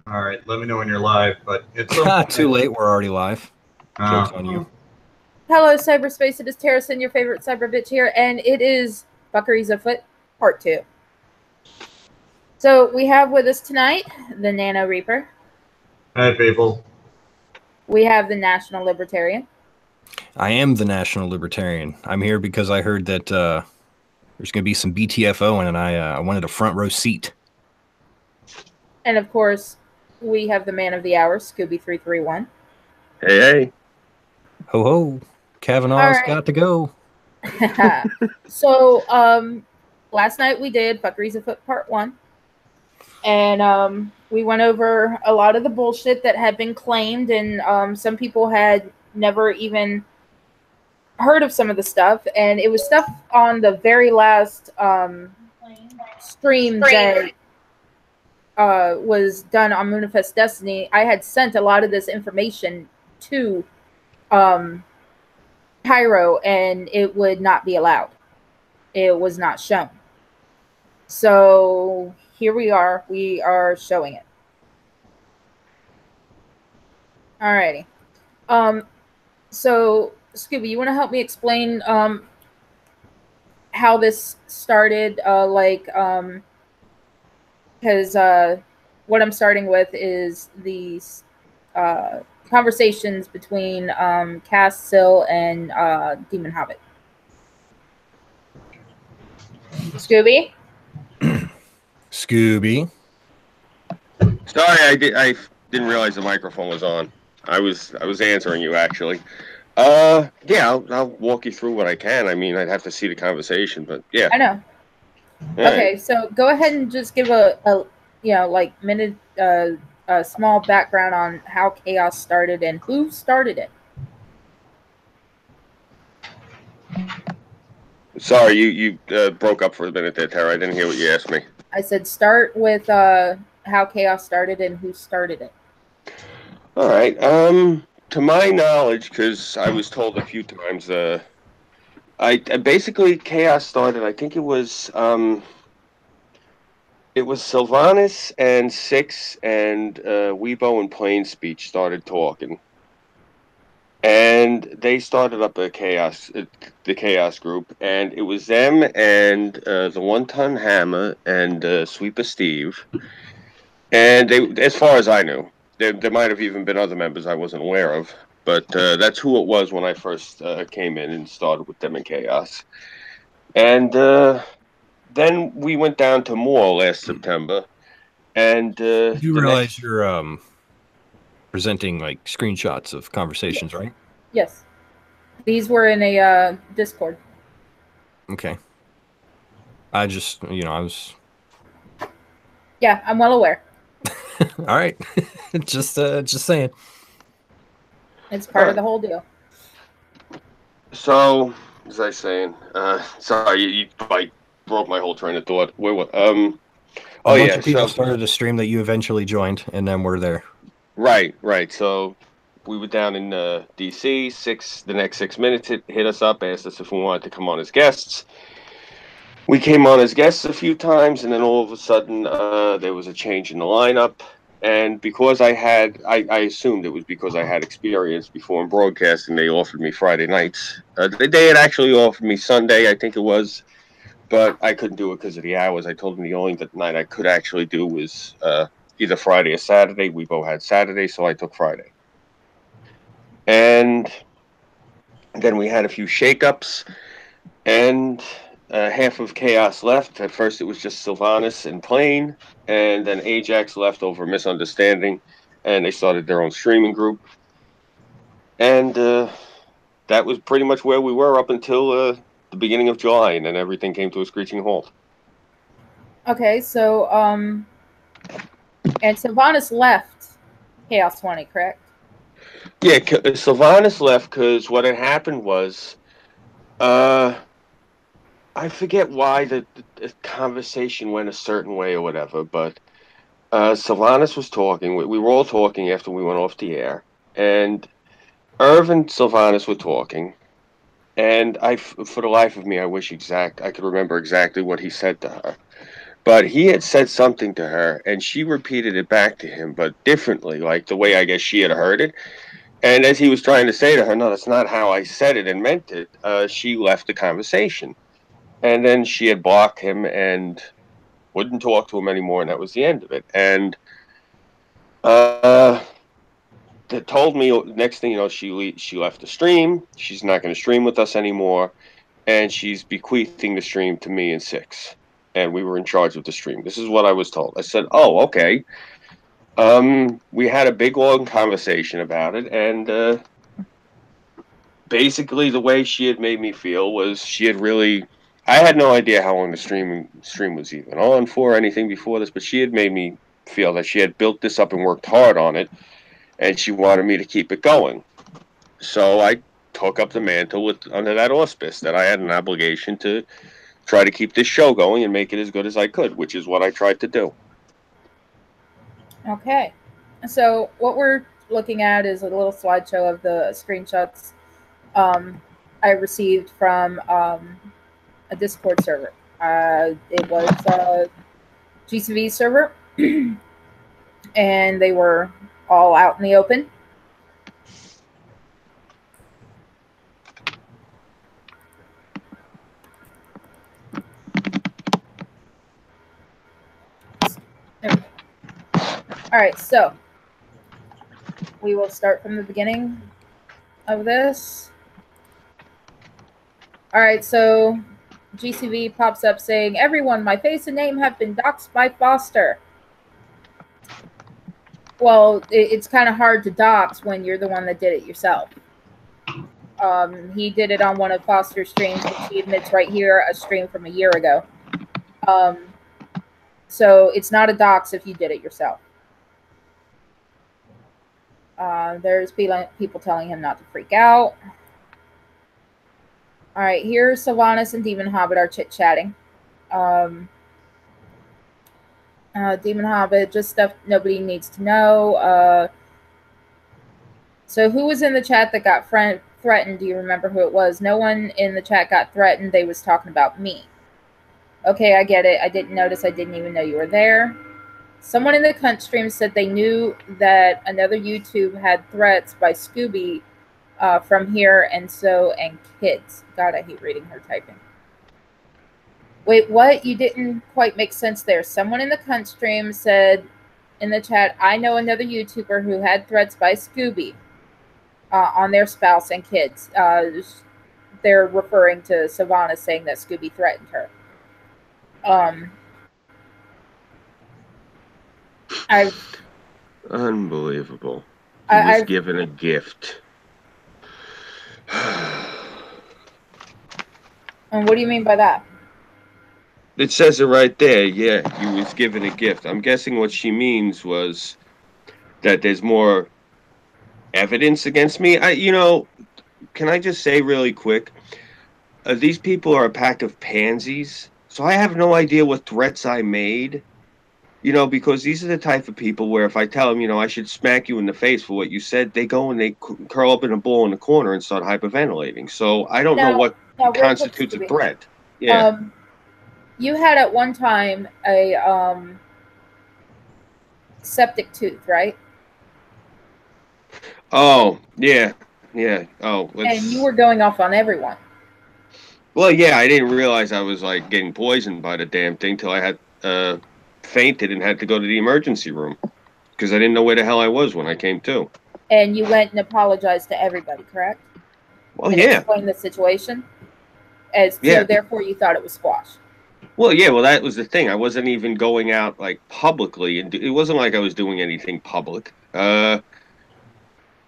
All right, let me know when you're live. But at some Too point, late. We're already live. uh, Joke's on you. Hello, cyberspace. It is Terracin, your favorite cyber bitch here, and it is Fuckery's Afoot, Part 2. So we have with us tonight the Nano Reaper. hey people, We have the National Libertarian. I am the National Libertarian. I'm here because I heard that there's going to be some BTFO and I wanted a front row seat. And of course, we have the man of the hour, Scooby331. Hey, hey. Ho ho. Kavanaugh's All got to go. right. So, last night we did Fuckery's Afoot Part 1. And we went over a lot of the bullshit that had been claimed, and some people had never even heard of some of the stuff, and it was stuff on the very last stream that was done on Moonifest Destiny. I had sent a lot of this information to Pyro, and it would not be allowed. It was not shown. So here we are. We are showing it. Alrighty. So Scooby, you want to help me explain how this started? Because what I'm starting with is these conversations between Cass, Sill, and Demon Hobbit. Scooby? Scooby. Sorry, I didn't realize the microphone was on. I was answering you actually. Yeah, I'll walk you through what I can. I mean, I'd have to see the conversation, but yeah. I know. All Okay, right. so go ahead and just give a minute a small background on how chaos started and who started it. Sorry, you broke up for a minute there, Tara. I didn't hear what you asked me. I said start with how chaos started and who started it. All right. To my knowledge, because I was told a few times, I basically chaos started. I think it was Sylvanas and Six and Weibo and Plain Speech started talking. And they started up the chaos group, and it was them and the One Ton Hammer and Sweeper Steve. And they, as far as I knew, there might have even been other members I wasn't aware of, but that's who it was when I first came in and started with them in chaos. And then we went down to more last September, and You the realize next. you're presenting like screenshots of conversations, right? Yes, these were in a Discord. Okay. I just, I was. Yeah, I'm well aware. All right. just saying. It's part of the whole deal. So, as I was saying, sorry, you like broke my whole train of thought. Where what? A Oh bunch yeah, of people so started a stream that you eventually joined, and then we're there. right. So we were down in DC. The next 6 minutes hit us up, asked us if we wanted to come on as guests. We came on as guests a few times, and then all of a sudden, there was a change in the lineup. And because I assumed it was because I had experience before in broadcasting, they offered me Friday nights. They had actually offered me Sunday, I think it was, but I couldn't do it because of the hours. I told them the only night I could actually do was either Friday or Saturday. We both had Saturday, so I took Friday. And then we had a few shakeups, and half of Chaos left. At first, it was just Sylvanas and Plain, and then Ajax left over misunderstanding, and they started their own streaming group. And that was pretty much where we were up until the beginning of July, and then everything came to a screeching halt. Okay, so and Sylvanas left Chaos 20, correct? Yeah, Sylvanas left because what had happened was, I forget why the conversation went a certain way or whatever, but Sylvanas was talking. We were all talking after we went off the air, and Irv and Sylvanas were talking. And for the life of me, I could remember exactly what he said to her. But he had said something to her, and she repeated it back to him, but differently, like the way I guess she had heard it. And as he was trying to say to her, no, that's not how I said it and meant it, she left the conversation. And then she had blocked him and wouldn't talk to him anymore, and that was the end of it. And they told me next thing you know, she left the stream. She's not going to stream with us anymore, and she's bequeathing the stream to me and Six. And we were in charge of the stream. This is what I was told. I said, "Oh, okay." We had a big long conversation about it, and basically the way she had made me feel was she had really. I had no idea how long the stream was even on for or anything before this, but she had made me feel that she had built this up and worked hard on it, and she wanted me to keep it going. So I took up the mantle under that auspice that I had an obligation to try to keep this show going and make it as good as I could, which is what I tried to do. Okay. So what we're looking at is a little slideshow of the screenshots I received from a Discord server. It was a GCV server, and they were all out in the open. All right, so we will start from the beginning of this. All right, so GCV pops up saying, "Everyone, my face and name have been doxxed by Foster." Well, it's kind of hard to dox when you're the one that did it yourself. He did it on one of Foster's streams, which he admits right here, a stream from a year ago. So it's not a dox if you did it yourself. There's people telling him not to freak out. All right, here's Sylvanas and Demon Hobbit are chit-chatting. Demon Hobbit, just stuff nobody needs to know. So who was in the chat that got threatened? Do you remember who it was? No one in the chat got threatened. They was talking about me. Okay, I get it. I didn't notice. I didn't even know you were there. Someone in the cunt stream said they knew that another YouTube had threats by Scooby from here and kids. God, I hate reading her typing. Wait, what? You didn't quite make sense there. Someone in the cunt stream said in the chat, I know another YouTuber who had threats by Scooby on their spouse and kids. They're referring to Sylvanas saying that Scooby threatened her. Unbelievable. He was given a gift. And what do you mean by that? It says it right there. Yeah, he was given a gift. I'm guessing what she means was that there's more evidence against me. Can I just say really quick? These people are a pack of pansies. So I have no idea what threats I made. Because these are the type of people where if I tell them, I should smack you in the face for what you said, they go and they curl up in a ball in the corner and start hyperventilating. So I don't know what constitutes a threat. Yeah. You had at one time a septic tooth, right? Oh, yeah. Yeah. Oh. And you were going off on everyone. Well, yeah, I didn't realize I was getting poisoned by the damn thing till I had fainted and had to go to the emergency room because I didn't know where the hell I was when I came to. And you went and apologized to everybody, correct? Well, yeah. Explain the situation. So therefore you thought it was squash. Well, yeah, that was the thing. I wasn't even going out publicly, and it wasn't like I was doing anything public.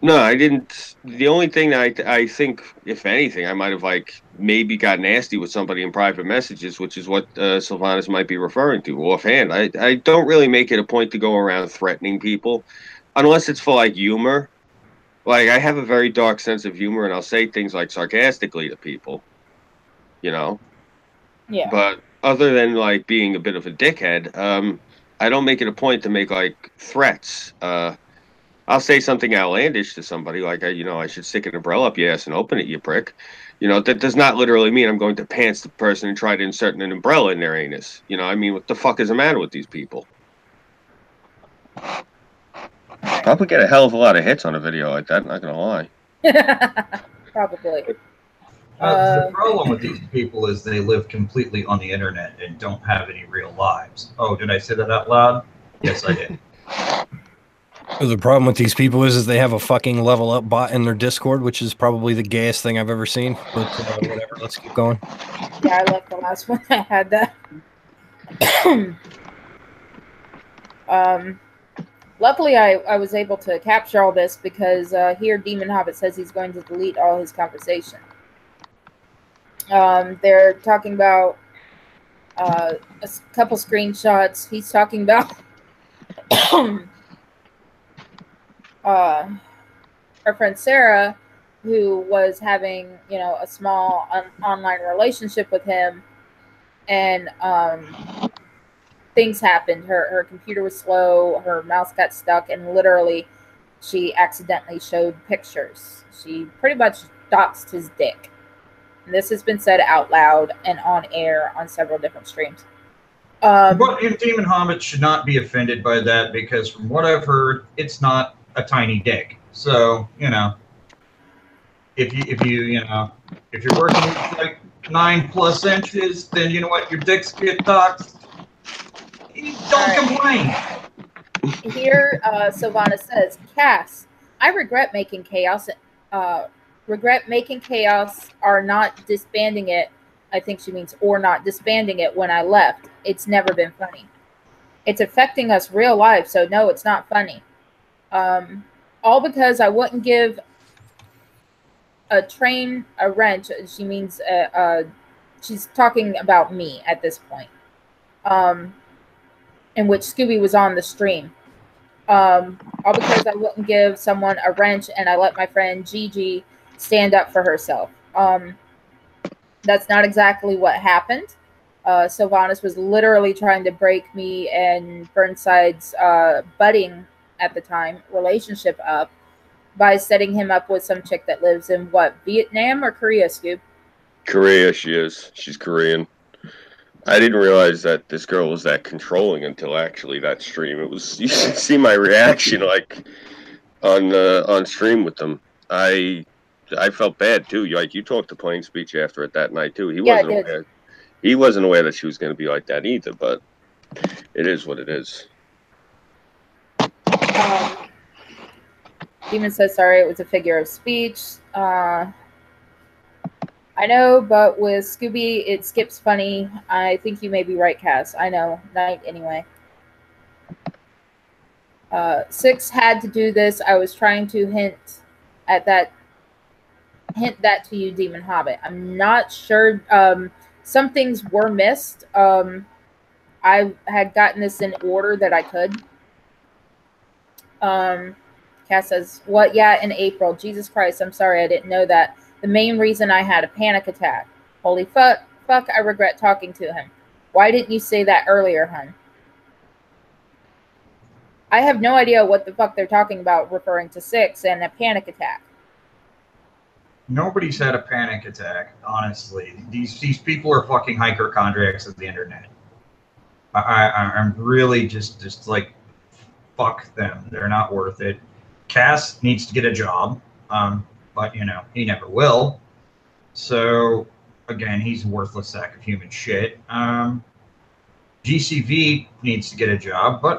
No, I didn't. The only thing I think, if anything, I might have maybe got nasty with somebody in private messages, which is what Sylvanas might be referring to offhand. I don't really make it a point to go around threatening people unless it's for humor. I have a very dark sense of humor, and I'll say things sarcastically to people, Yeah. But other than being a bit of a dickhead, I don't make it a point to make threats. I'll say something outlandish to somebody I should stick an umbrella up your ass and open it, you prick. You know, that does not literally mean I'm going to pants the person and try to insert an umbrella in their anus. You know, I mean, what the fuck is the matter with these people? Probably get a hell of a lot of hits on a video like that, not gonna lie. Probably. The problem with these people is they live completely on the internet and don't have any real lives. Oh, did I say that out loud? Yes, I did. The problem with these people is they have a fucking level up bot in their Discord, which is probably the gayest thing I've ever seen. But whatever, let's keep going. Yeah, I left the last one. I had that. Luckily, I was able to capture all this because here Demon Hobbit says he's going to delete all his conversation. They're talking about a couple screenshots. He's talking about our friend Sarah, who was having, you know, a small online relationship with him, and things happened. Her computer was slow, her mouse got stuck, and literally she accidentally showed pictures. She pretty much doxed his dick. And this has been said out loud and on air on several different streams. But Demon Hobbit should not be offended by that because from what I've heard, it's not a tiny dick. So, you know, if you're working with like 9+ inches, then you know what, your dicks get doxed. Don't complain. Here, Sylvana says, Cass, I regret making chaos. Are not disbanding it. I think she means or not disbanding it when I left. It's never been funny. It's affecting us real life, so no, it's not funny. All because I wouldn't give a train a wrench. She means she's talking about me at this point. In which Scooby was on the stream. All because I wouldn't give someone a wrench and I let my friend Gigi stand up for herself. That's not exactly what happened. Sylvanas was literally trying to break me and Burnside's budding at the time relationship up by setting him up with some chick that lives in what, Vietnam or Korea, Scoob? Korea, she is. She's Korean. I didn't realize that this girl was that controlling until actually that stream. It was, you should see my reaction like on stream with them. I felt bad too. Like you talked to Plain Speech after it that night too. He wasn't aware that she was going to be like that either. But it is what it is. Demon says sorry. It was a figure of speech. I know, but with Scooby, it skips funny. I think you may be right, Cass. I know. Night anyway. 6 had to do this. I was trying to hint that to you, Demon Hobbit. I'm not sure. Some things were missed. I had gotten this in order that I could. Cass says, what? Yeah, in April. Jesus Christ, I'm sorry. I didn't know that. The main reason I had a panic attack. Holy fuck, I regret talking to him. Why didn't you say that earlier, hun? I have no idea what the fuck they're talking about referring to 6 and a panic attack. Nobody's had a panic attack, honestly. These people are fucking hypochondriacs of the internet. I'm really just like, fuck them. They're not worth it. Cass needs to get a job. But, you know, he never will. So, again, he's a worthless sack of human shit. GCV needs to get a job, but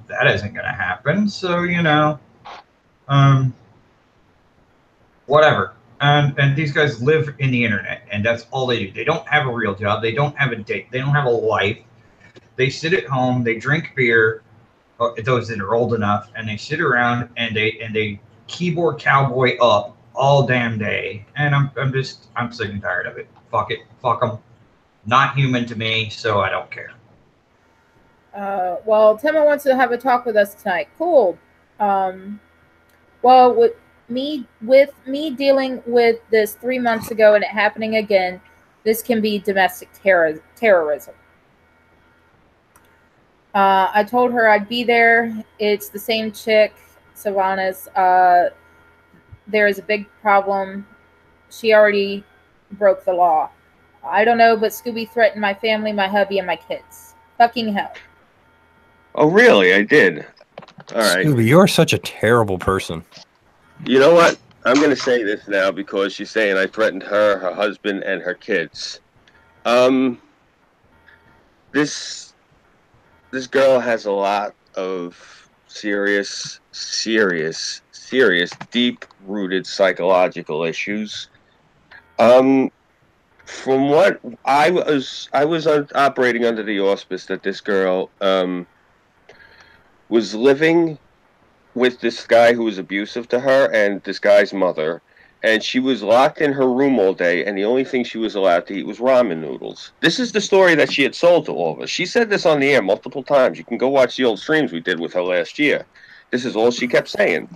that isn't going to happen. So, you know, whatever. And these guys live in the internet, and that's all they do. They don't have a real job. They don't have a date. They don't have a life. They sit at home. They drink beer, those that are old enough, and they sit around and they keyboard cowboy up all damn day, and I'm sick and tired of it. Fuck it, fuck them. Not human to me, so I don't care. Well, Tema wants to have a talk with us tonight. Cool. Well, with me dealing with this 3 months ago and it happening again, this can be domestic terrorism. I told her I'd be there. It's the same chick, Savannah's. There is a big problem. She already broke the law. I don't know, but Scooby threatened my family, my hubby, and my kids. Fucking hell. Oh, really? I did. All right. Scooby, you're such a terrible person. You know what? I'm going to say this now because she's saying I threatened her, her husband, and her kids. This girl has a lot of serious, deep-rooted psychological issues. From what I was operating under the auspice that this girl was living with this guy who was abusive to her and this guy's mother, and she was locked in her room all day, and the only thing she was allowed to eat was ramen noodles. This is the story that she had sold to all of us. She said this on the air multiple times. You can go watch the old streams we did with her last year. This is all she kept saying.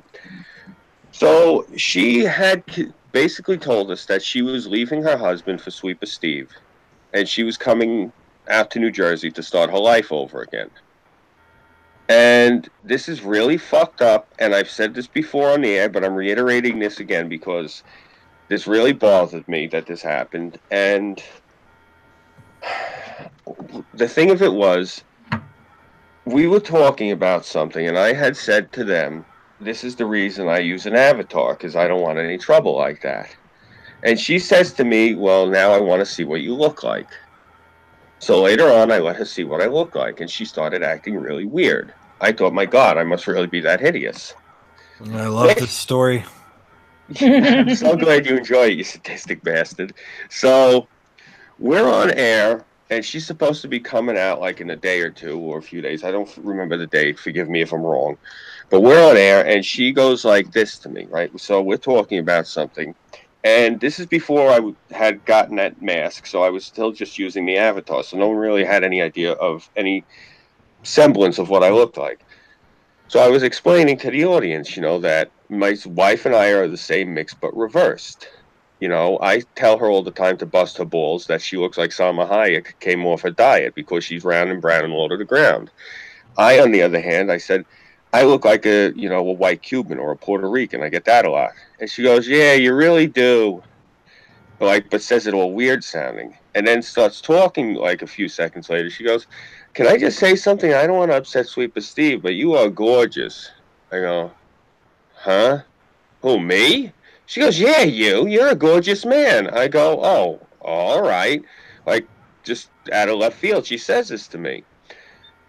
So she had basically told us that she was leaving her husband for Sweeper Steve, and she was coming out to New Jersey to start her life over again. And this is really fucked up, and I've said this before on the air, but I'm reiterating this again because this really bothered me that this happened. And the thing of it was, we were talking about something, and I had said to them, this is the reason I use an avatar, because I don't want any trouble like that. And she says to me, well, now I want to see what you look like. So later on, I let her see what I look like, and she started acting really weird. I thought, my God, I must really be that hideous. I love this story. I'm so glad you enjoy it, you sadistic bastard. So we're on air, and she's supposed to be coming out like in a day or two or a few days. I don't remember the date. Forgive me if I'm wrong. But we're on air, and she goes like this to me, right? So we're talking about something. And this is before I had gotten that mask, so I was still just using the avatar. So no one really had any idea of any semblance of what I looked like. So I was explaining to the audience, that my wife and I are the same mix but reversed. I tell her all the time to bust her balls that she looks like Salma Hayek came off her diet because she's round and brown and low to the ground. I, on the other hand, I said, I look like a white Cuban or a Puerto Rican. I get that a lot. And she goes, yeah, you really do. But says it all weird sounding. And then starts talking like a few seconds later. She goes, can I just say something? I don't want to upset Sweeper Steve, but you are gorgeous. I go, huh? Who, me? She goes, yeah, you're a gorgeous man. I go, oh, all right. Just out of left field, she says this to me.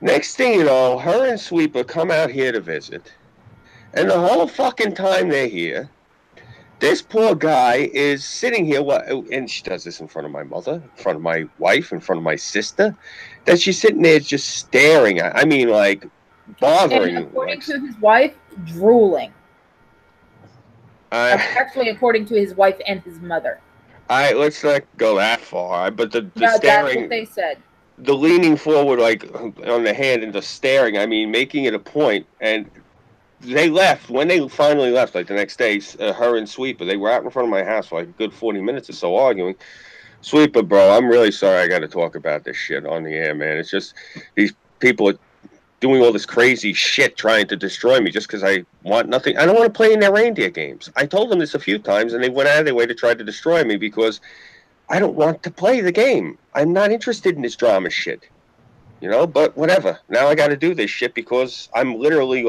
Next thing you know, her and Sweeper come out here to visit. And the whole fucking time they're here, this poor guy is sitting here, and she does this in front of my mother, in front of my wife, in front of my sister, that she's sitting there just staring at. I mean, bothering. And according to his wife, drooling. Actually, according to his wife and his mother. Let's not go that far. But the no, staring. That's what they said. The leaning forward, on the hand and the staring. I mean, making it a point. And they left. When they finally left, the next day, her and Sweeper, they were out in front of my house for a good 40 minutes or so arguing. Sweeper, bro, I'm really sorry I got to talk about this shit on the air, man. It's just these people are doing all this crazy shit trying to destroy me just because I want nothing. I don't want to play in their reindeer games. I told them this a few times, and they went out of their way to try to destroy me because I don't want to play the game. I'm not interested in this drama shit. But whatever. Now I got to do this shit because I'm literally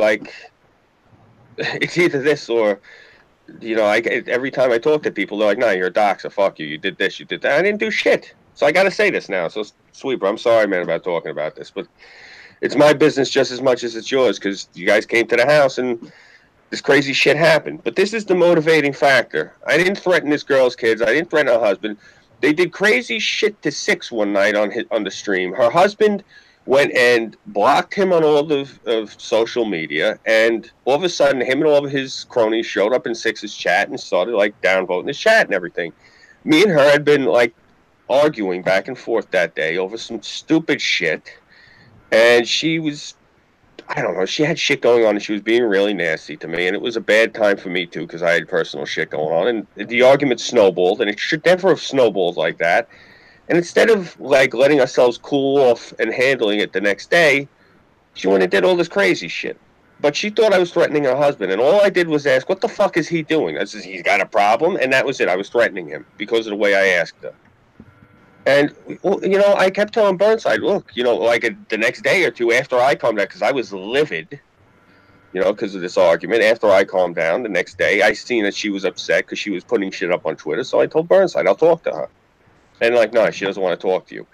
it's either this or, every time I talk to people, they're like, nah, you're a doxer. Fuck you. You did this, you did that. I didn't do shit. So I got to say this now. So, Sweeper, I'm sorry, man, about talking about this, but it's my business just as much as it's yours because you guys came to the house and this crazy shit happened. But this is the motivating factor. I didn't threaten this girl's kids. I didn't threaten her husband. They did crazy shit to Six one night on the stream. Her husband went and blocked him on all of social media, and all of a sudden, him and all of his cronies showed up in Six's chat and started downvoting his chat and everything. Me and her had been arguing back and forth that day over some stupid shit, and she was, I don't know, she had shit going on and she was being really nasty to me, and it was a bad time for me too because I had personal shit going on, and the argument snowballed, and it should never have snowballed like that. And instead of letting ourselves cool off and handling it the next day, she went and did all this crazy shit. but she thought I was threatening her husband, and all I did was ask, "What the fuck is he doing?" I said, "He's got a problem," and that was it. I was threatening him because of the way I asked her. And I kept telling Burnside, "Look, like the next day or two after I calmed down, because I was livid, because of this argument. After I calmed down, the next day, I seen that she was upset because she was putting shit up on Twitter. So I told Burnside, I'll talk to her. And like, no, she doesn't want to talk to you.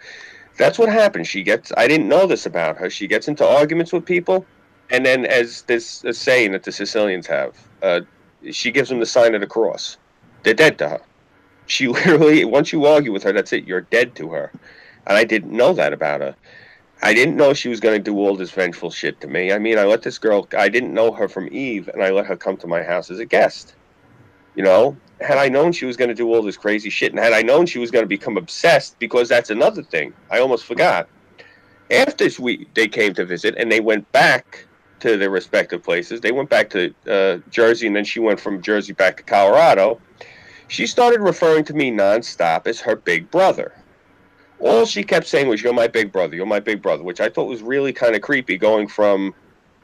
That's what happens. I didn't know this about her. She gets into arguments with people, and then, as this saying that the Sicilians have, she gives them the sign of the cross. They're dead to her. She literally, once you argue with her, that's it. You're dead to her. And I didn't know that about her. I didn't know she was going to do all this vengeful shit to me. I mean, I let this girl, I didn't know her from Eve, and I let her come to my house as a guest. Had I known she was going to do all this crazy shit, and had I known she was going to become obsessed, because that's another thing I almost forgot. After they came to visit, and they went back to their respective places, they went back to Jersey, and then she went from Jersey back to Colorado. She started referring to me nonstop as her big brother. All she kept saying was, "You're my big brother, you're my big brother," which I thought was really kind of creepy, going from,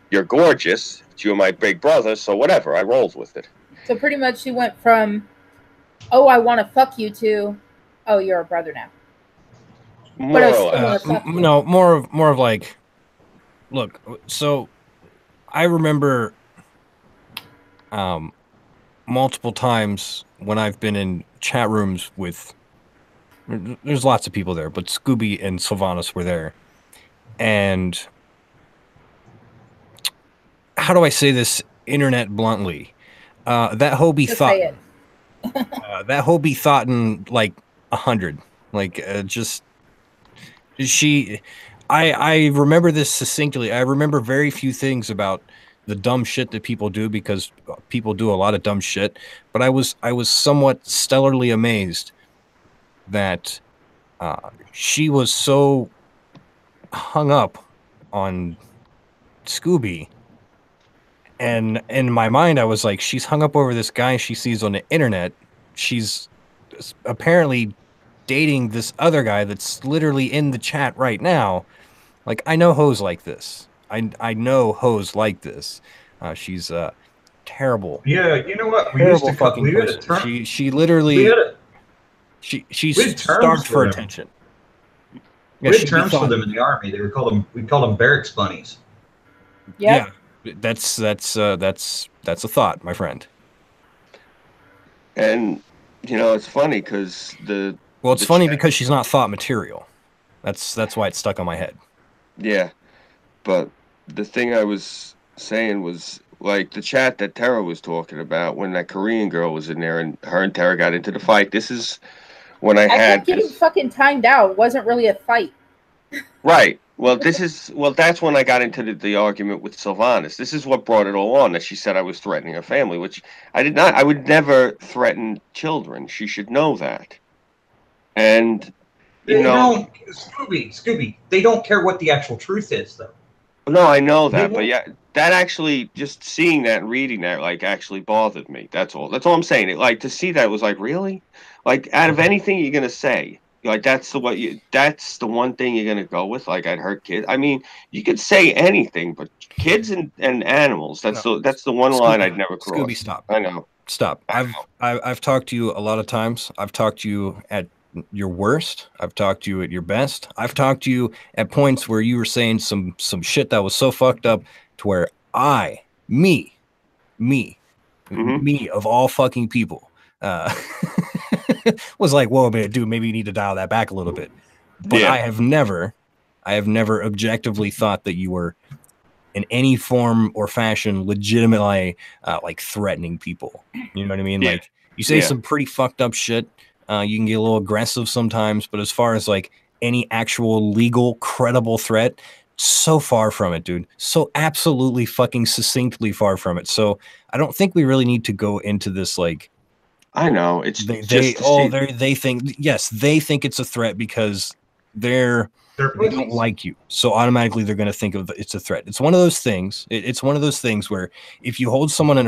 "You're gorgeous," to "You're my big brother," so whatever, I rolled with it. So pretty much she went from, "Oh, I want to fuck you," to, "Oh, you're a brother now." More or less. No, more of like, look, so I remember multiple times when I've been in chat rooms with, there's lots of people there, but Scooby and Sylvanas were there. And how do I say this internet bluntly? That hoe be thought. That hoe be thought in like 100. Like I remember this succinctly. I remember very few things about the dumb shit that people do, because people do a lot of dumb shit. But I was somewhat stellarly amazed that she was so hung up on Scooby. And in my mind, I was like, she's hung up over this guy she sees on the internet. She's apparently dating this other guy that's literally in the chat right now. Like, I know hoes like this. I know hoes like this. She's terrible. Yeah, you know what? We Terrible used to fucking person. She literally she's starved for attention. Yeah, we had terms for them in the army. We called them barracks bunnies. Yep. Yeah, that's a thought, my friend. And it's funny because it's funny because she's not thought material. That's why it's stuck on my head. Yeah, but the thing I was saying was, like, the chat that Tara was talking about when that Korean girl was in there and her and Tara got into the fight. This is when I kept getting fucking timed out. It wasn't really a fight. Right. Well, that's when I got into the argument with Sylvanas. This is what brought it all on, that she said I was threatening her family, which I did not. I would never threaten children. She should know that. And they don't, Scooby. They don't care what the actual truth is, though. No, I know that, but yeah, that actually, just seeing that and reading that, like, actually bothered me. That's all. That's all I'm saying. To see that was like, really? Like, out of anything you're gonna say, like, that's the one thing you're gonna go with. Like, I'd hurt kids. I mean, you could say anything, but kids and animals. That's the one line I'd never cross. Scooby, stop. I know. Stop. I've talked to you a lot of times. I've talked to you at your worst. I've talked to you at your best. I've talked to you at points where you were saying some shit that was so fucked up to where me of all fucking people, was like, whoa, man, dude, maybe you need to dial that back a little bit. But yeah. I have never objectively thought that you were in any form or fashion legitimately like threatening people. You know what I mean? Yeah. Like, you say some pretty fucked up shit. You can get a little aggressive sometimes, but as far as like any actual legal, credible threat, so far from it, dude. So absolutely fucking succinctly far from it. So I don't think we really need to go into this. Like, I know it's they think, yes, they think it's a threat because they don't like you. So automatically they're going to think of it's a threat. It's one of those things. It's one of those things where if you hold someone in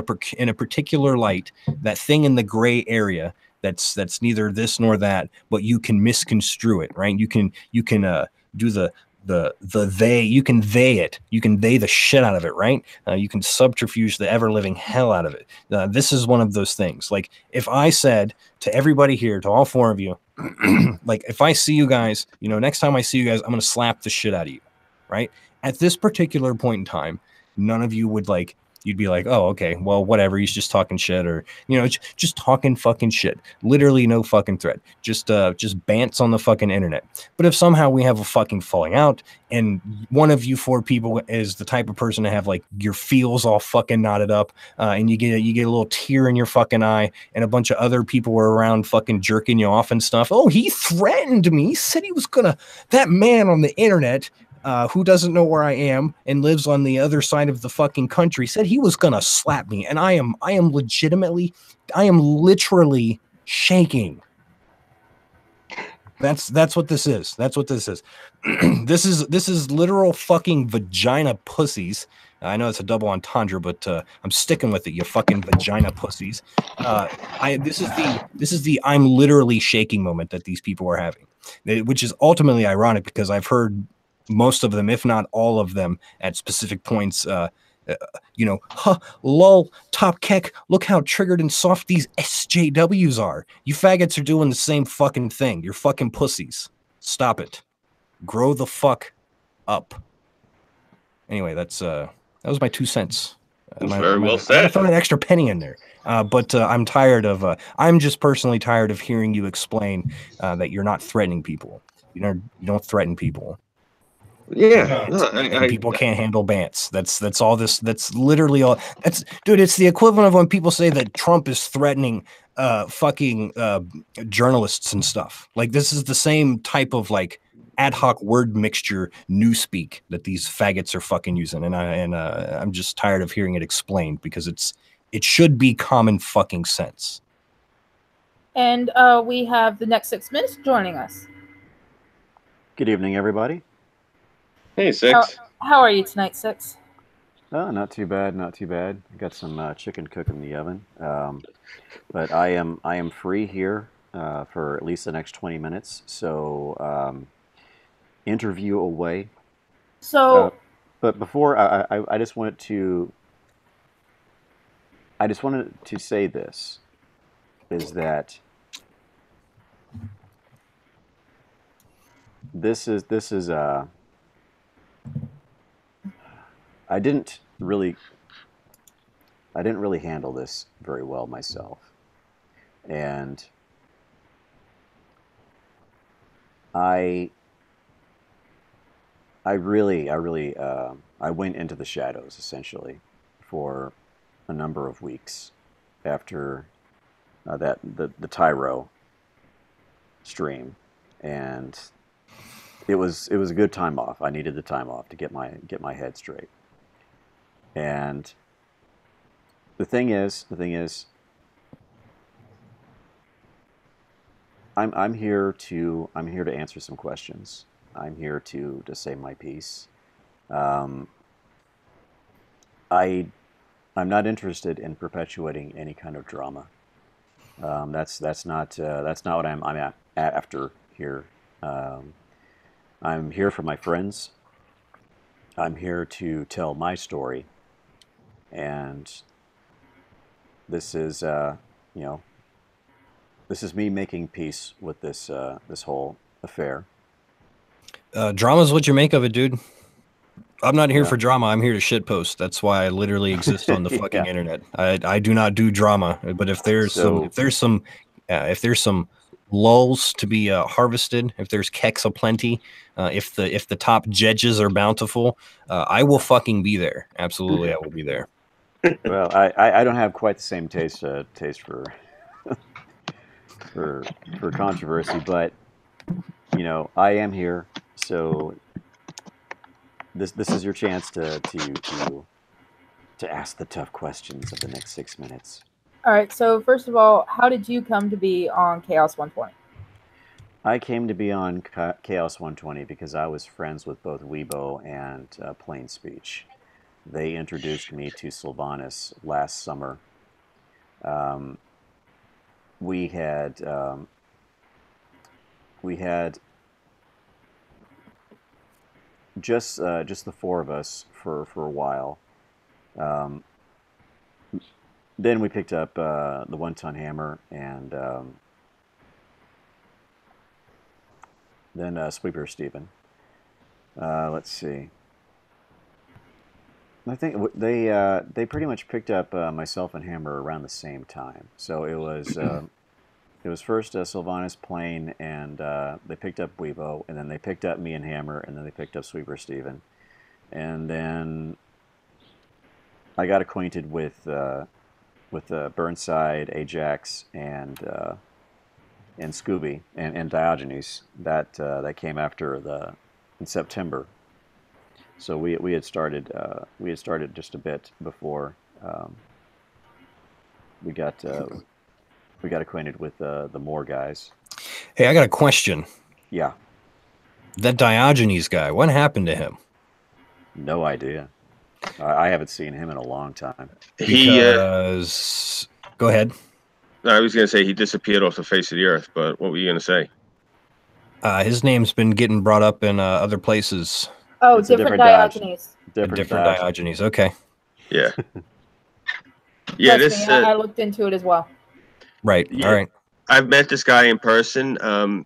a particular light, that thing in the gray area, that's neither this nor that, but you can misconstrue it, right? You can do the they, you can they the shit out of it, right? You can subterfuge the ever living hell out of it. This is one of those things. Like if I said to everybody here, to all four of you, like if I see you guys, you know, next time I see you guys, I'm gonna slap the shit out of you, right? At this particular point in time, none of you would like. You'd be like, oh, okay, well, whatever. He's just talking shit, or you know, just talking fucking shit. Literally no fucking threat. Just bants on the fucking internet. But if somehow we have a fucking falling out, and one of you four people is the type of person to have like your feels all fucking knotted up, and you get a little tear in your fucking eye, and a bunch of other people were around fucking jerking you off and stuff. Oh, he threatened me. He said he was gonna. That man on the internet. Who doesn't know where I am and lives on the other side of the fucking country said he was gonna slap me, and I am literally shaking. That's what this is. That's what this is. This is literal fucking vagina pussies. I know it's a double entendre, but I'm sticking with it. You fucking vagina pussies. This is the I'm literally shaking moment that these people are having, which is ultimately ironic because I've heard most of them, if not all of them, at specific points, you know, lol, top keck, look how triggered and soft these SJWs are. You faggots are doing the same fucking thing. You're fucking pussies. Stop it. Grow the fuck up. Anyway, that was my 2 cents. Very well I might have said. thrown an extra penny in there. But I'm tired of, I'm just personally tired of hearing you explain that you're not threatening people. You don't threaten people. Yeah, And people can't handle bants. That's all this. That's literally all. Dude. It's the equivalent of when people say that Trump is threatening fucking journalists and stuff. Like this is the same type of like ad hoc word mixture newspeak that these faggots are fucking using. And I'm just tired of hearing it explained because it should be common fucking sense. And we have the next 6 minutes joining us. Good evening, everybody. Hey, Six. How are you tonight, Six? Oh, not too bad, not too bad. I got some chicken cooking in the oven, but I am free here for at least the next 20 minutes. So interview away. So, but before I just wanted to say this is that this is I didn't really handle this very well myself, and I really I went into the shadows essentially for a number of weeks after the Tyro stream, and it was a good time off. I needed the time off to get my head straight. And the thing is, I'm here to answer some questions. I'm here to say my piece. I'm not interested in perpetuating any kind of drama. That's not what I'm after here. I'm here for my friends. I'm here to tell my story, and this is this is me making peace with this whole affair. Drama's what you make of it, dude. I'm not here for drama. I'm here to shitpost. That's why I literally exist on the fucking internet. I do not do drama. But if there's some lulls to be harvested, if there's keks aplenty, if the top judges are bountiful, I will fucking be there. Absolutely, I will be there. Well, I don't have quite the same taste for for controversy, but you know I am here, so this is your chance to ask the tough questions of the next 6 minutes. All right. So first of all, how did you come to be on Chaos 120? I came to be on Chaos 120 because I was friends with both Weibo and Plain Speech. They introduced me to Sylvanas last summer. We had just the four of us for a while. Um, then we picked up the 1-ton hammer, and then Sweeper Steven. Let's see. I think they pretty much picked up myself and Hammer around the same time. So it was first Sylvanas Plain, and they picked up Weebo, and then they picked up me and Hammer, and then they picked up Sweeper Steven. And then I got acquainted with Burnside, Ajax, and Scooby and Diogenes. That came after in September. So we had started just a bit before we got acquainted with the Moore guys. Hey, I got a question. Yeah. That Diogenes guy, what happened to him? No idea. I haven't seen him in a long time. Because go ahead. I was going to say he disappeared off the face of the earth, but what were you going to say? His name's been getting brought up in other places. Oh, It's a different different Diogenes. Different Diogenes. Okay. Yeah. Yeah, Trust me, I looked into it as well. Right. Yeah. All right. I've met this guy in person.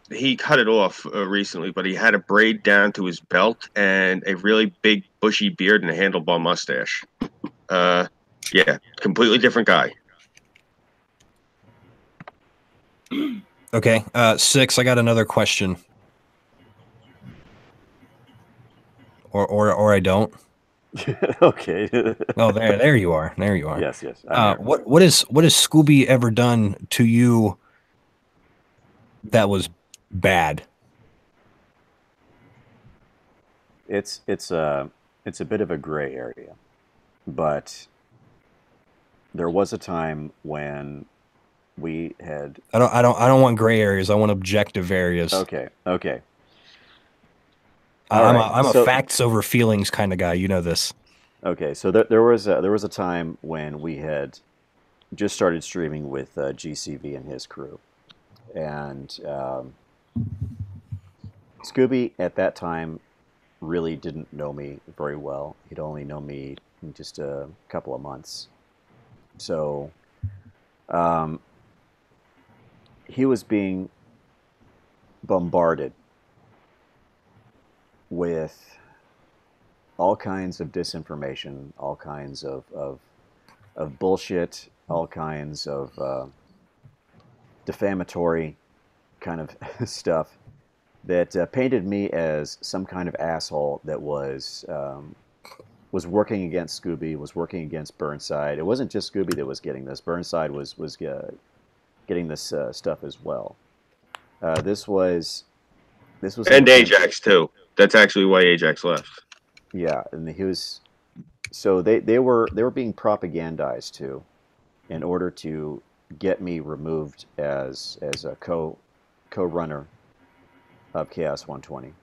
He cut it off recently, but he had a braid down to his belt and a really big bushy beard and a handlebar mustache. Yeah, completely different guy. Okay. Six, I got another question. Or I don't. Okay. Oh, there you are. There you are. Yes. What has Scooby ever done to you that was bad? It's a bit of a gray area, but there was a time when we had. I don't want gray areas. I want objective areas. Okay. I'm a facts over feelings kind of guy. You know this. Okay, so there was a time when we had just started streaming with GCV and his crew, and Scooby at that time really didn't know me very well. He'd only known me in just a couple of months, so he was being bombarded with all kinds of disinformation, all kinds of bullshit, all kinds of defamatory kind of stuff that painted me as some kind of asshole that was working against Scooby, was working against Burnside. It wasn't just Scooby that was getting this. Burnside was getting this stuff as well. This was And Ajax too. That's actually why Ajax left. Yeah, and he was. So they were being propagandized too, in order to get me removed as a co-runner of Chaos 120.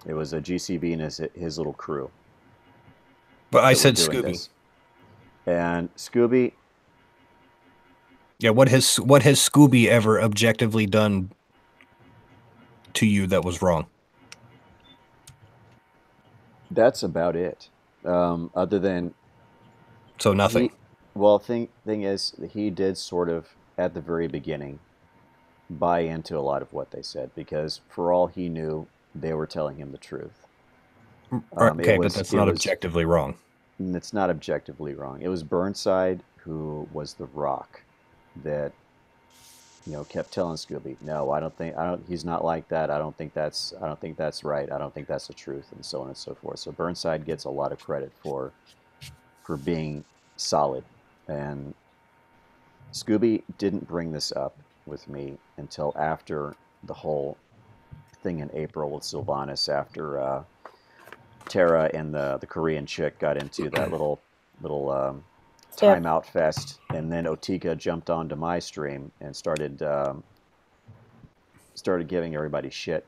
It was a GCB and his little crew. But I said Scooby. This. And Scooby. Yeah, what has Scooby ever objectively done to you that was wrong? That's about it. Other than so nothing. Thing is, he did sort of at the very beginning buy into a lot of what they said, because for all he knew, they were telling him the truth. Okay, but that's not objectively wrong. It's not objectively wrong. It was Burnside who was the rock that, kept telling Scooby, no, he's not like that. I don't think that's right. I don't think that's the truth, and so on and so forth. So Burnside gets a lot of credit for being solid, and Scooby didn't bring this up with me until after the whole thing in April with Sylvanas, after Tara and the Korean chick got into that little timeout fest, and then Otika jumped onto my stream and started giving everybody shit.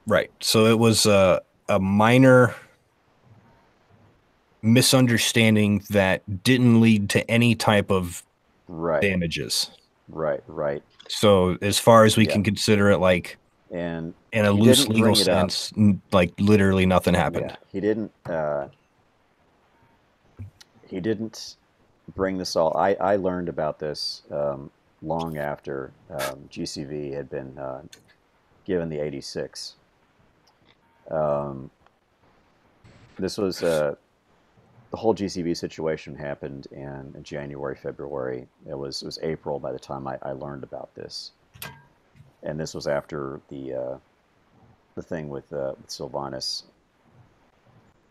Right. So it was a minor misunderstanding that didn't lead to any type of damages. Right. So as far as we can consider it, like And in a he loose didn't legal bring it up. sense, like literally nothing happened. Yeah, he didn't. He didn't bring this all. I learned about this long after GCV had been given the 86. This was the whole GCV situation happened in January, February. It was April by the time I learned about this, and this was after the thing with Sylvanas.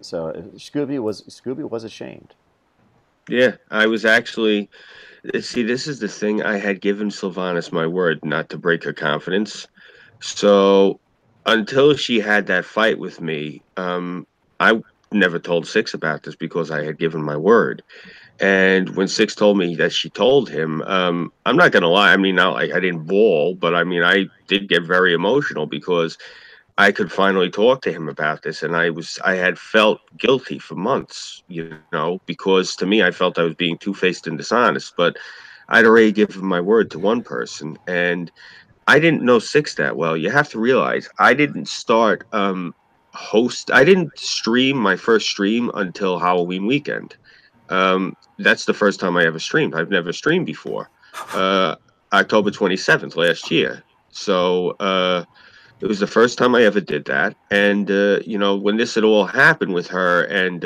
So Scooby was ashamed. Yeah, I was actually. See, this is the thing. I had given Sylvanas my word not to break her confidence. So until she had that fight with me, I never told Six about this because I had given my word. And when Six told me that she told him, I'm not gonna lie. I mean, I didn't bawl, but I mean, I did get very emotional because I could finally talk to him about this, and I had felt guilty for months, because to me I felt I was being two-faced and dishonest, but I'd already given my word to one person, and I didn't know Six that well. You have to realize I didn't start I didn't stream my first stream until Halloween weekend. That's the first time I ever streamed. I've never streamed before. Uh, October 27th last year. So it was the first time I ever did that. And when this had all happened with her and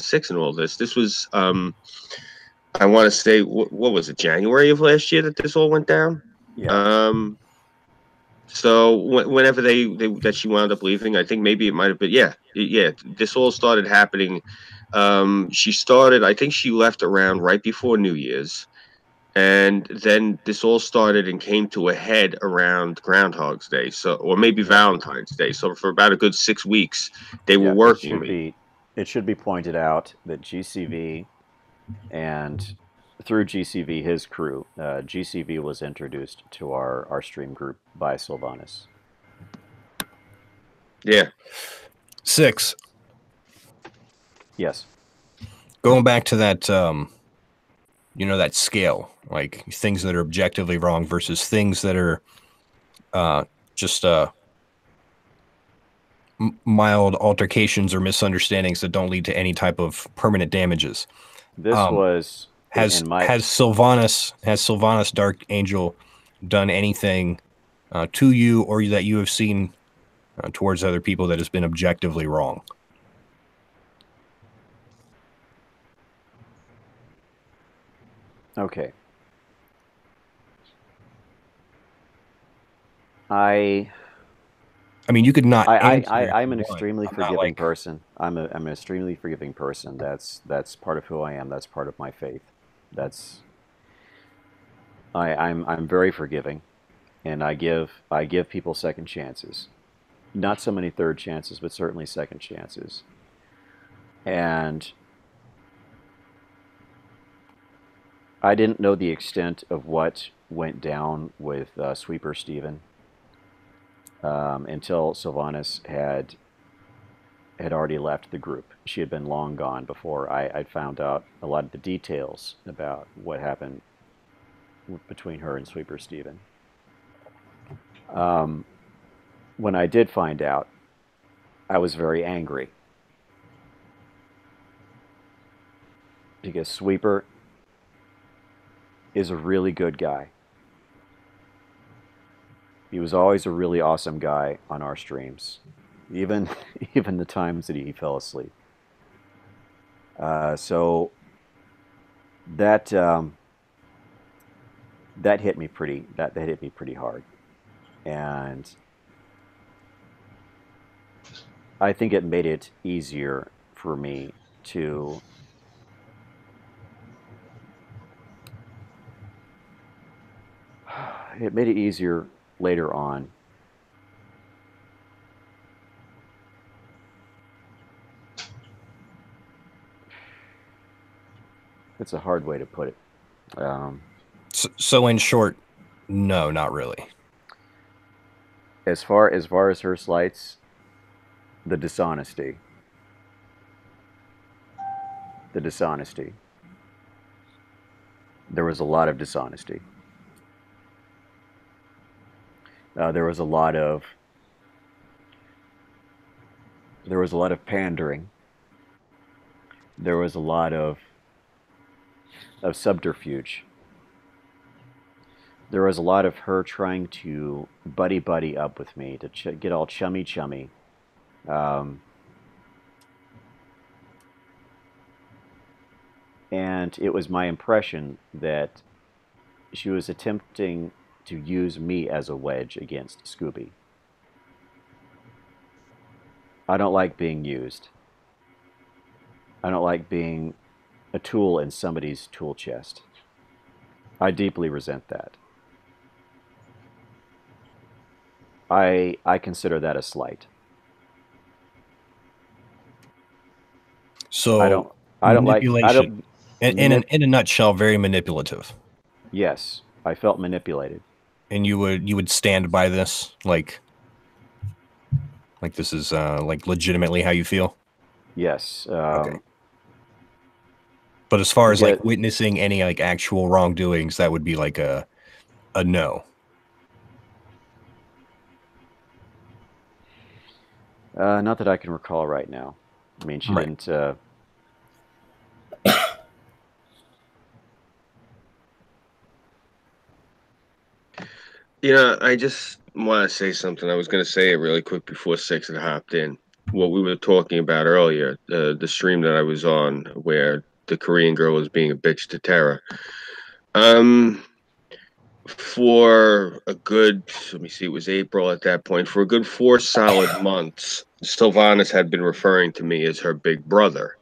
Six and all this was I want to say what was it, January of last year that this all went down. Yeah. So whenever that she wound up leaving, I think maybe it might have been, yeah. This all started happening. She started. I think she left around right before New Year's, and then this all started and came to a head around Groundhog's Day, or maybe Yeah. Valentine's Day. So for about a good 6 weeks, they were Yeah, working me. it should be pointed out that GCV and through GCV, his crew, GCV was introduced to our stream group by Sylvanas. Yeah. Six. Yes. Going back to that, that scale, like things that are objectively wrong versus things that are just mild altercations or misunderstandings that don't lead to any type of permanent damages. This was has Sylvanas Dark Angel done anything to you or that you have seen towards other people that has been objectively wrong? Okay. I mean, you could not. I'm an extremely forgiving person. I'm an extremely forgiving person. That's part of who I am. That's part of my faith. I'm very forgiving, and I give people second chances. Not so many third chances, but certainly second chances. And I didn't know the extent of what went down with Sweeper Steven until Sylvanas had already left the group. She had been long gone before I'd found out a lot of the details about what happened between her and Sweeper Steven. When I did find out, I was very angry. Because Sweeper is a really good guy. He was always a really awesome guy on our streams, even the times that he fell asleep. So that hit me pretty hard, and I think it made it easier for me to later on. It's a hard way to put it. So in short, no, not really. As far as her slights, the dishonesty. There was a lot of dishonesty. There was a lot of there was a lot of pandering. There was a lot of subterfuge. There was a lot of her trying to buddy up with me to get all chummy. Um, and it was my impression that she was attempting to use me as a wedge against Scooby. I don't like being used. I don't like being a tool in somebody's tool chest. I deeply resent that. I consider that a slight. So I don't like manipulation. In a nutshell, very manipulative. Yes, I felt manipulated. And you would stand by this, like this is like legitimately how you feel. Yes. Okay. But as far as like witnessing any like actual wrongdoings, that would be like a no. Not that I can recall right now. I mean, she didn't. You know, I just want to say something. I was going to say it really quick before Six had hopped in. What we were talking about earlier, the stream that I was on, where the Korean girl was being a bitch to Tara. For a good, let me see, it was April at that point. For a good 4 solid months, Sylvanas had been referring to me as her big brother.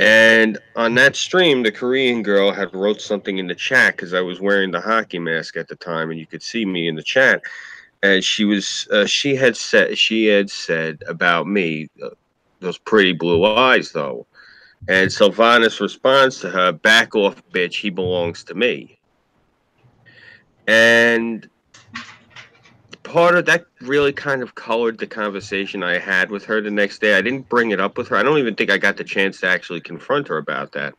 And on that stream, the Korean girl had wrote something in the chat because I was wearing the hockey mask at the time, and you could see me in the chat. And she had said about me, those pretty blue eyes, though. And Sylvanas responds to her, "Back off, bitch. He belongs to me." And part of that really kind of colored the conversation I had with her the next day. I didn't bring it up with her. I don't even think I got the chance to actually confront her about that.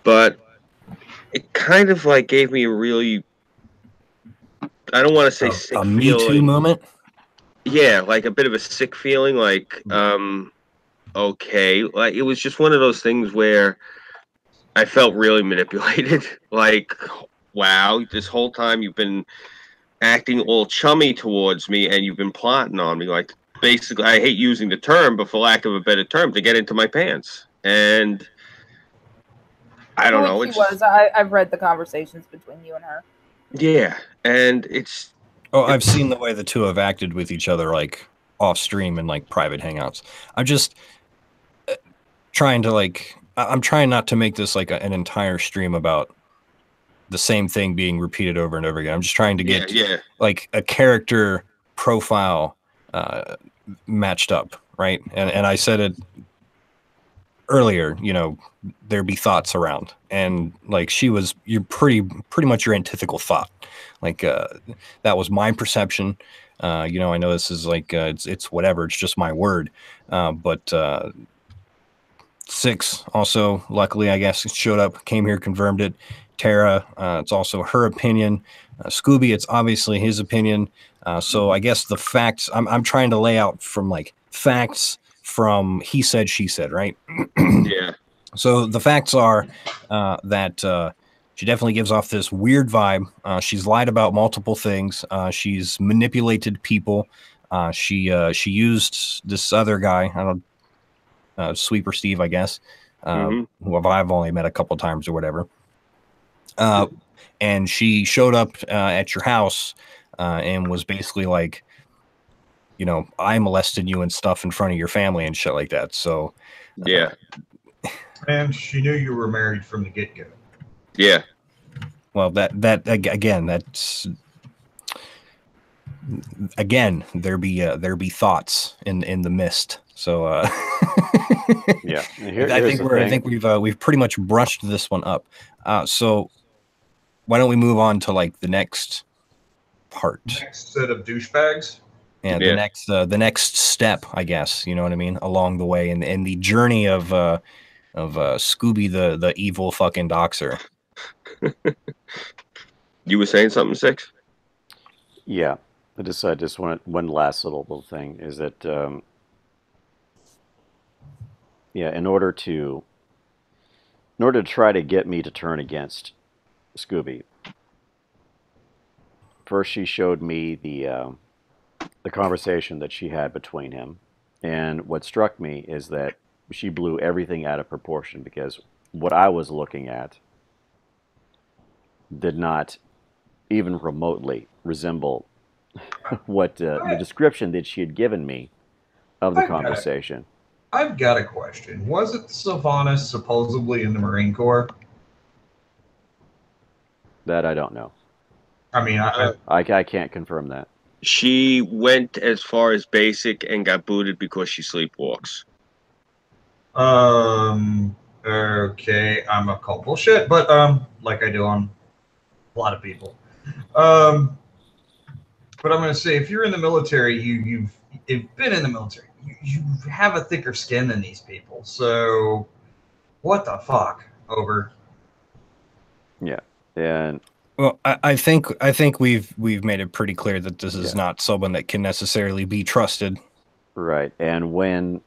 But it kind of like gave me a really, I don't want to say sick a feeling. Me Too moment? Yeah, like a bit of a sick feeling, like, okay. Like, it was just one of those things where I felt really manipulated. Like, wow, this whole time you've been acting all chummy towards me and you've been plotting on me. Like, basically, I hate using the term, but for lack of a better term, to get into my pants. And I don't know. I've read the conversations between you and her. Yeah, and it's. Oh, I've seen the way the two have acted with each other, like off stream and like private hangouts. I'm just trying to like. I'm trying not to make this like an entire stream about the same thing being repeated over and over again. I'm just trying to get like a character profile matched up, right? And I said it earlier, you know, there be thoughts around, and like you're pretty much your antithetical thought. Like that was my perception. You know, I know this is like it's whatever, it's just my word. But Six also, luckily, I guess, showed up, came here, confirmed it. Tara, it's also her opinion. Scooby, it's obviously his opinion. So I guess the facts, I'm trying to lay out from like facts from he said, she said, right? Yeah. So the facts are that she definitely gives off this weird vibe. She's lied about multiple things. She's manipulated people. She used this other guy, I don't Sweeper Steve, I guess, who I've only met a couple times or whatever. And she showed up at your house and was basically like, you know, I molested you and stuff in front of your family and shit like that. So, yeah. And she knew you were married from the get-go. Yeah. Well, that again, that's again, there be thoughts in the mist. So yeah, I think we've pretty much brushed this one up. So why don't we move on to like the next part? Next set of douchebags. Yeah, the next step, I guess. You know what I mean? Along the way, in the journey of Scooby, the evil fucking doxer. You were saying something, Six? Yeah, I just want one last little thing is that Yeah, in order to try to get me to turn against Scooby, first she showed me the conversation that she had between him, and what struck me is that she blew everything out of proportion because what I was looking at did not even remotely resemble what the description that she had given me of the conversation. I've got a question. Wasn't Sylvanas supposedly in the Marine Corps? That I don't know. I mean, I can't confirm that. She went as far as basic and got booted because she sleepwalks. Okay, I'm a call bullshit, but like I do on a lot of people. But I'm going to say, if you're in the military, you've been in the military. You have a thicker skin than these people. So, what the fuck? Over. Yeah, and well, I think we've made it pretty clear that this is not someone that can necessarily be trusted. Right, and when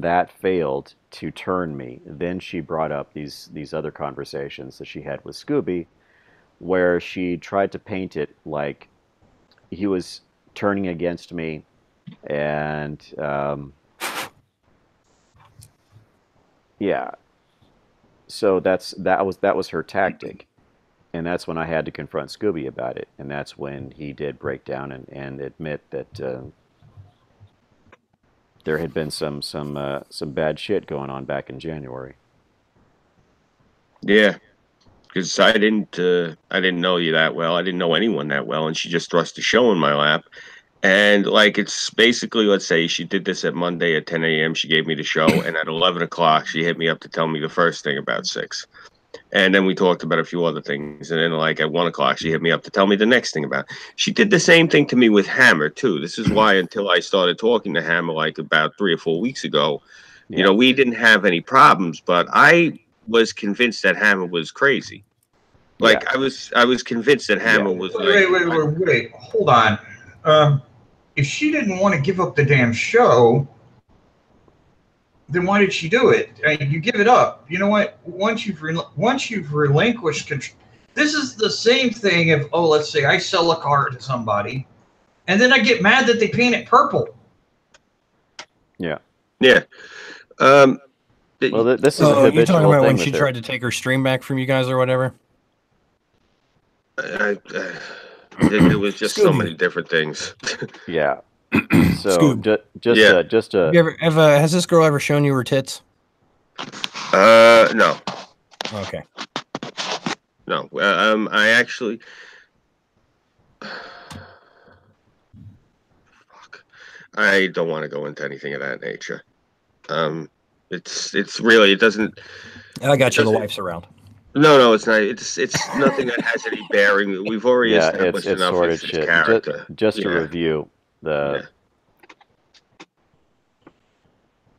that failed to turn me, then she brought up these other conversations that she had with Scooby, where she tried to paint it like he was turning against me, and yeah, so that was her tactic, and that's when I had to confront Scooby about it, and that's when he did break down and admit that there had been some bad shit going on back in January. Yeah, because I didn't know you that well. I didn't know anyone that well, and she just thrust a show in my lap. And like, it's basically, let's say she did this at Monday at 10 a.m. She gave me the show, and at 11 o'clock she hit me up to tell me the first thing about 6. And then we talked about a few other things. And then, like, at 1 o'clock, she hit me up to tell me the next thing about it. She did the same thing to me with Hammer, too. This is why, until I started talking to Hammer, like, about 3 or 4 weeks ago, you know, we didn't have any problems. But I was convinced that Hammer was crazy. Like, I was convinced that Hammer was like... Wait. Hold on. If she didn't want to give up the damn show, then why did she do it? You give it up. You know what? Once you've relinquished control, this is the same thing. If let's say I sell a car to somebody, and then I get mad that they paint it purple. Yeah. Well, this is a habitual you're talking about when she her. tried to take her stream back from you guys or whatever. It was just so many different things. Yeah. So just has this girl ever shown you her tits? No. Okay. No. I actually. Fuck. I don't want to go into anything of that nature. It's really, it doesn't. I got you. The wife's around. No, it's not. It's nothing that has any bearing. We've already established it's enough sort of of its character. Just to review, there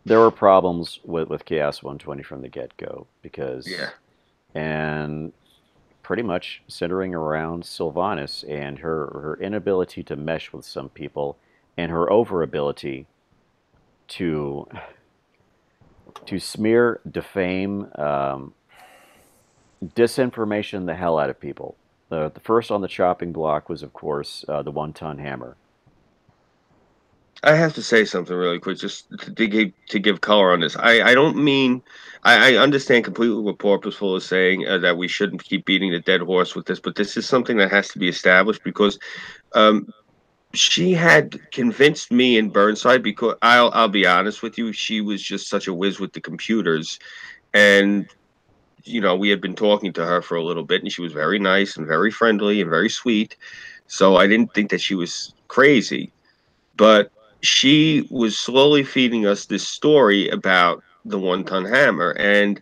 were problems with Chaos 120 from the get-go because and pretty much centering around Sylvanas and her inability to mesh with some people and her overability to smear, defame, disinformation the hell out of people. The first on the chopping block was, of course, the one-ton hammer. I have to say something really quick, just to give color on this. I don't mean I understand completely what Purposeful is saying, that we shouldn't keep beating the dead horse with this, but this is something that has to be established because she had convinced me in Burnside, because I'll be honest with you, she was just such a whiz with the computers, and you know, we had been talking to her for a little bit, and she was very nice and very friendly and very sweet, so I didn't think that she was crazy, but she was slowly feeding us this story about the one-ton hammer. And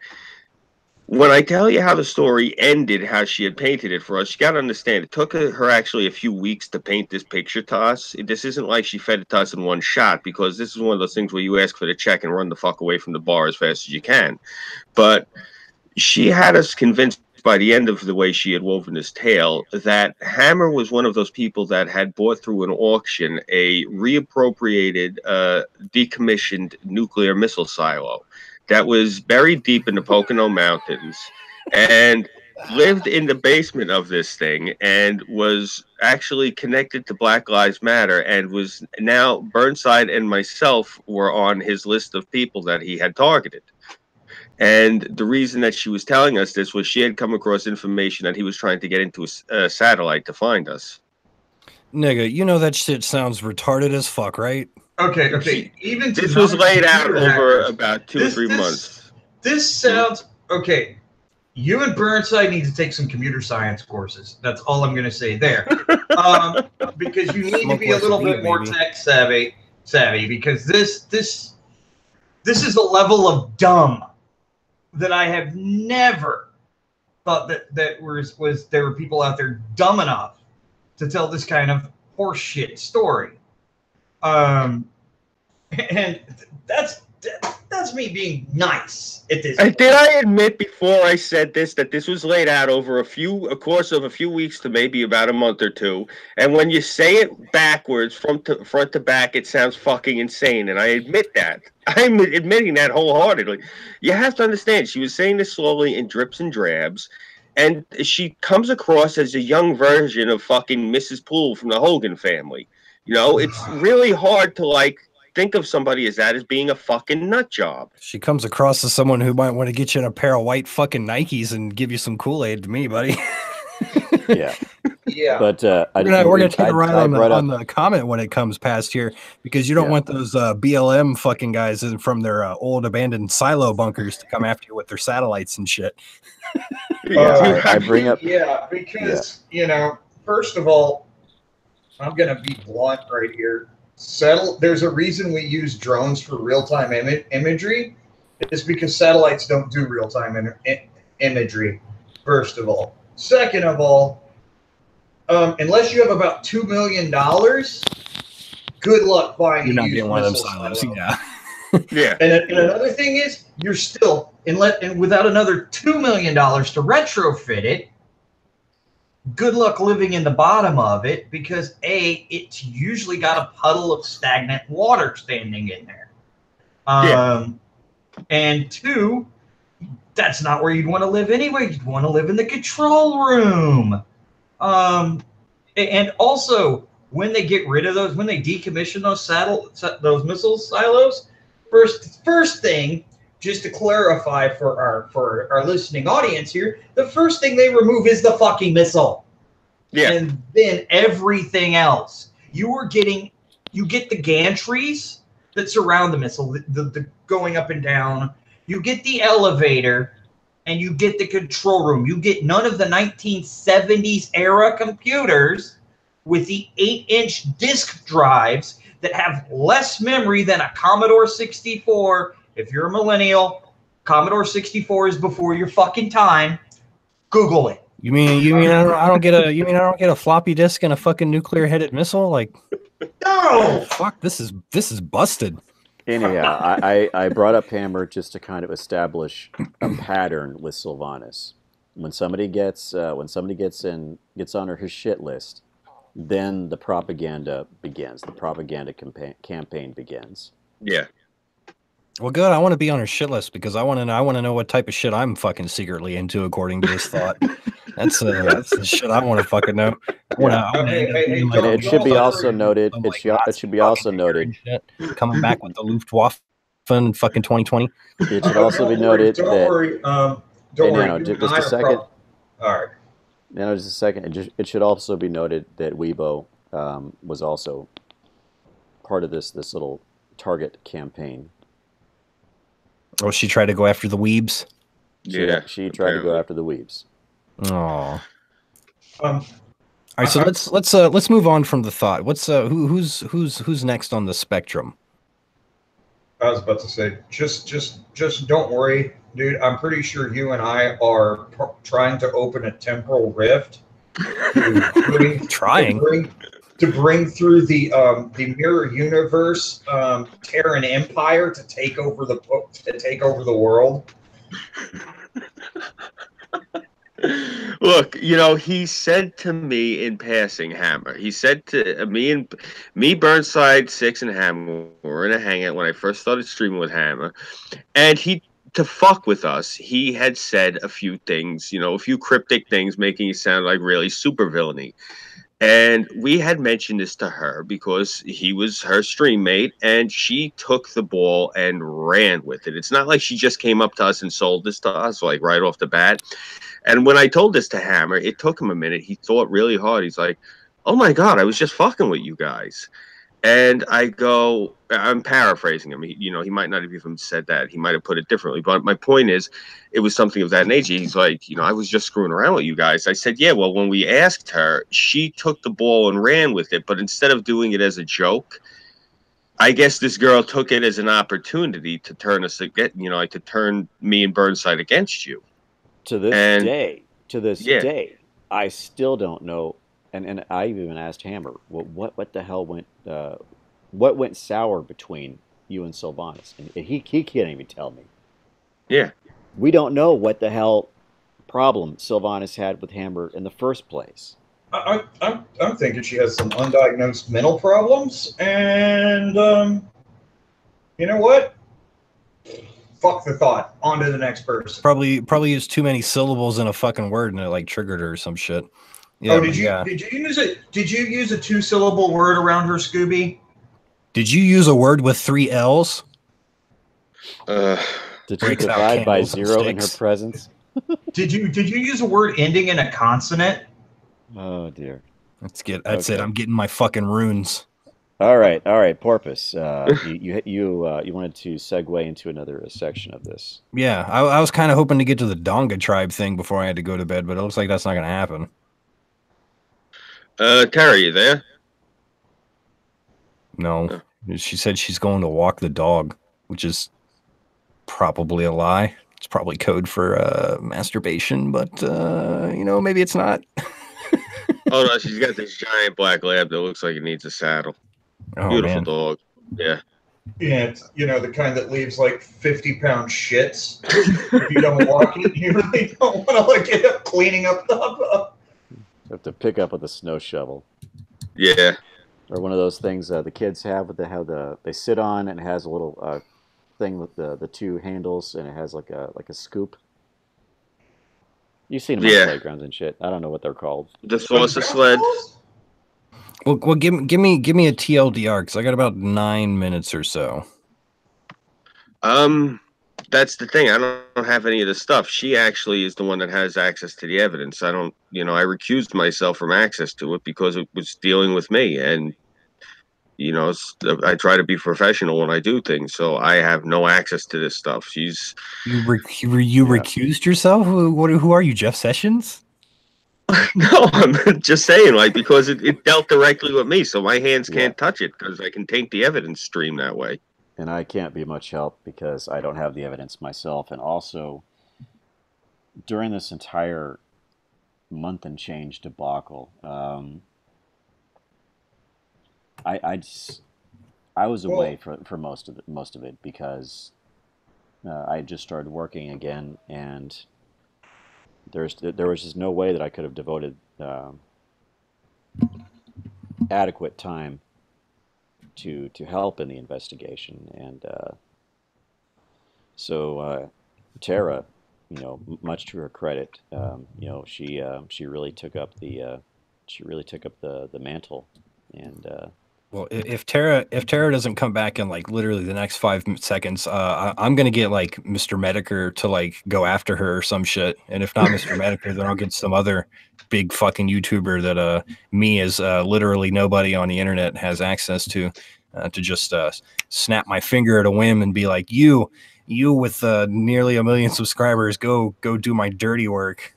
when I tell you how the story ended, how she had painted it for us, you got to understand, it took her actually a few weeks to paint this picture to us. This isn't like she fed it to us in one shot, because this is one of those things where you ask for the check and run the fuck away from the bar as fast as you can. But she had us convinced by the end of the way she had woven this tale that Hammer was one of those people that had bought through an auction a reappropriated, decommissioned nuclear missile silo. that was buried deep in the Pocono Mountains and lived in the basement of this thing and was actually connected to Black Lives Matter, and was now Burnside and myself were on his list of people that he had targeted. And the reason that she was telling us this was she had come across information that he was trying to get into a satellite to find us. Nigga, you know that shit sounds retarded as fuck, right? Okay. Even to this was laid out non-computer over hackers, about 2 or 3 months. This sounds okay. You and Burnside need to take some computer science courses. That's all I'm going to say there, because you need to be a little bit more tech savvy. Because this is a level of dumb that I have never thought that was there were people out there dumb enough to tell this kind of horseshit story. And that's me being nice at this point. Did I admit before I said this that this was laid out over a course of a few weeks to maybe about a month or two? And when you say it backwards from front to back, it sounds fucking insane. And I admit that. I'm admitting that wholeheartedly. You have to understand, she was saying this slowly in drips and drabs. And she comes across as a young version of fucking Mrs. Poole from the Hogan family. You know, it's really hard to think of somebody as that as being a fucking nut job. She comes across as someone who might want to get you in a pair of white fucking Nikes and give you some Kool-Aid to me, buddy. Yeah. Yeah. But we're gonna take a ride on the comment when it comes past here, because you don't want those BLM fucking guys from their old abandoned silo bunkers to come after you with their satellites and shit. I bring up because first of all, I'm gonna be blunt right here. There's a reason we use drones for real-time imagery. It's because satellites don't do real-time imagery. First of all. Second of all, unless you have about $2 million, good luck buying. You're not getting one of them silos. Yeah. Yeah. And another thing is, you're still without another $2 million to retrofit it. Good luck living in the bottom of it, because it's usually got a puddle of stagnant water standing in there. And two, that's not where you'd want to live anyway. You'd want to live in the control room. And also, when they get rid of those, when they decommission those missile silos, first thing, just to clarify for our listening audience here, the first thing they remove is the fucking missile. Yeah. And then everything else. You get the gantries that surround the missile, the going up and down. You get the elevator, and you get the control room. You get none of the 1970s era computers with the 8-inch disk drives that have less memory than a Commodore 64. If you're a millennial, Commodore 64 is before your fucking time. Google it. You mean I don't get a floppy disk and a fucking nuclear headed missile? Like, no. Fuck, this is busted. Anyhow, I brought up Hammer just to kind of establish a pattern with Sylvanas. When somebody gets on his shit list, then the propaganda begins. The propaganda campaign begins. Yeah. Well, good. I want to be on her shit list because I want to know what type of shit I'm fucking secretly into, according to this thought. That's the shit I want to fucking know. It should be also noted. It should be also noted. Coming back with the Luftwaffe in fucking 2020. It should also be noted that. Don't worry. Don't worry. Just a second. All right. Now, just a second. It should also be noted that Weibo was also part of this little target campaign. Oh, she tried to go after the weebs? She tried to go after the weebs. Oh. All right, so let's move on from the thought. What's who's next on the spectrum? I was about to say, just don't worry, dude. I'm pretty sure you and I are trying to open a temporal rift to bring through the mirror universe Terran Empire to take over the world. Look, he said to me in passing, Hammer. He said to me, Burnside, Six, and Hammer were in a hangout when I first started streaming with Hammer, and he to fuck with us, he had said a few things, you know, a few cryptic things, making it sound like really super villainy. And we had mentioned this to her because he was her stream mate, and she took the ball and ran with it. It's not like she just came up to us and sold this to us, like right off the bat. And when I told this to Hammer, it took him a minute. He thought really hard. He's like, oh my God, I was just fucking with you guys. And I go, I'm paraphrasing him. He might not have even said that. He might have put it differently. But my point is, it was something of that nature. He's like, I was just screwing around with you guys. I said, yeah, well, when we asked her, she took the ball and ran with it. But instead of doing it as a joke, I guess this girl took it as an opportunity to turn us against, like to turn me and Burnside against you. To this day, I still don't know. And I even asked Hammer, well, what the hell what went sour between you and Sylvanas? And he can't even tell me. Yeah. We don't know what the hell problem Sylvanas had with Hammer in the first place. I'm thinking she has some undiagnosed mental problems, and you know what? Fuck the thought. On to the next person. Probably used too many syllables in a fucking word, and it like triggered her or some shit. Yeah, oh, did you use it? Did you use a 2-syllable word around her, Scooby? Did you use a word with 3 L's? Did you divide by 0 in her presence? Did you use a word ending in a consonant? Oh dear. That's it. I'm getting my fucking runes. All right, Porpoise. You wanted to segue into another section of this. Yeah, I was kind of hoping to get to the Donga tribe thing before I had to go to bed, but it looks like that's not going to happen. Terry, you there? No. She said she's going to walk the dog, which is probably a lie. It's probably code for masturbation, but maybe it's not. Oh no, she's got this giant black lab that looks like it needs a saddle. Oh, beautiful man. dog. Yeah. Yeah, it's, the kind that leaves like 50-pound shits. If you don't walk it, you really don't want to get up cleaning up the. You have to pick up with a snow shovel. Yeah. Or one of those things the kids have with they sit on, and it has a little thing with the 2 handles, and it has like a scoop. You've seen them on playgrounds and shit. I don't know what they're called. The saucer sled. Well, give me a TLDR, because I got about 9 minutes or so. That's the thing. I don't have any of the stuff. She actually is the one that has access to the evidence. I don't, I recused myself from access to it because it was dealing with me. And, I try to be professional when I do things. So I have no access to this stuff. You recused yourself? Who are you, Jeff Sessions? No, I'm just saying, because it dealt directly with me. So my hands can't touch it because I can taint the evidence stream that way. And I can't be much help because I don't have the evidence myself. And also, during this entire month and change debacle, I was away for most of it because I just started working again, and there was just no way that I could have devoted adequate time to help in the investigation. And so Tara, much to her credit, she really took up the mantle. And well, if Tara doesn't come back in literally the next 5 seconds, I'm gonna get Mr. Medicare to go after her or some shit. And if not Mr. Medicare, then I'll get some other big fucking YouTuber that me as literally nobody on the internet has access to just snap my finger at a whim and be like, you with nearly 1 million subscribers, go do my dirty work.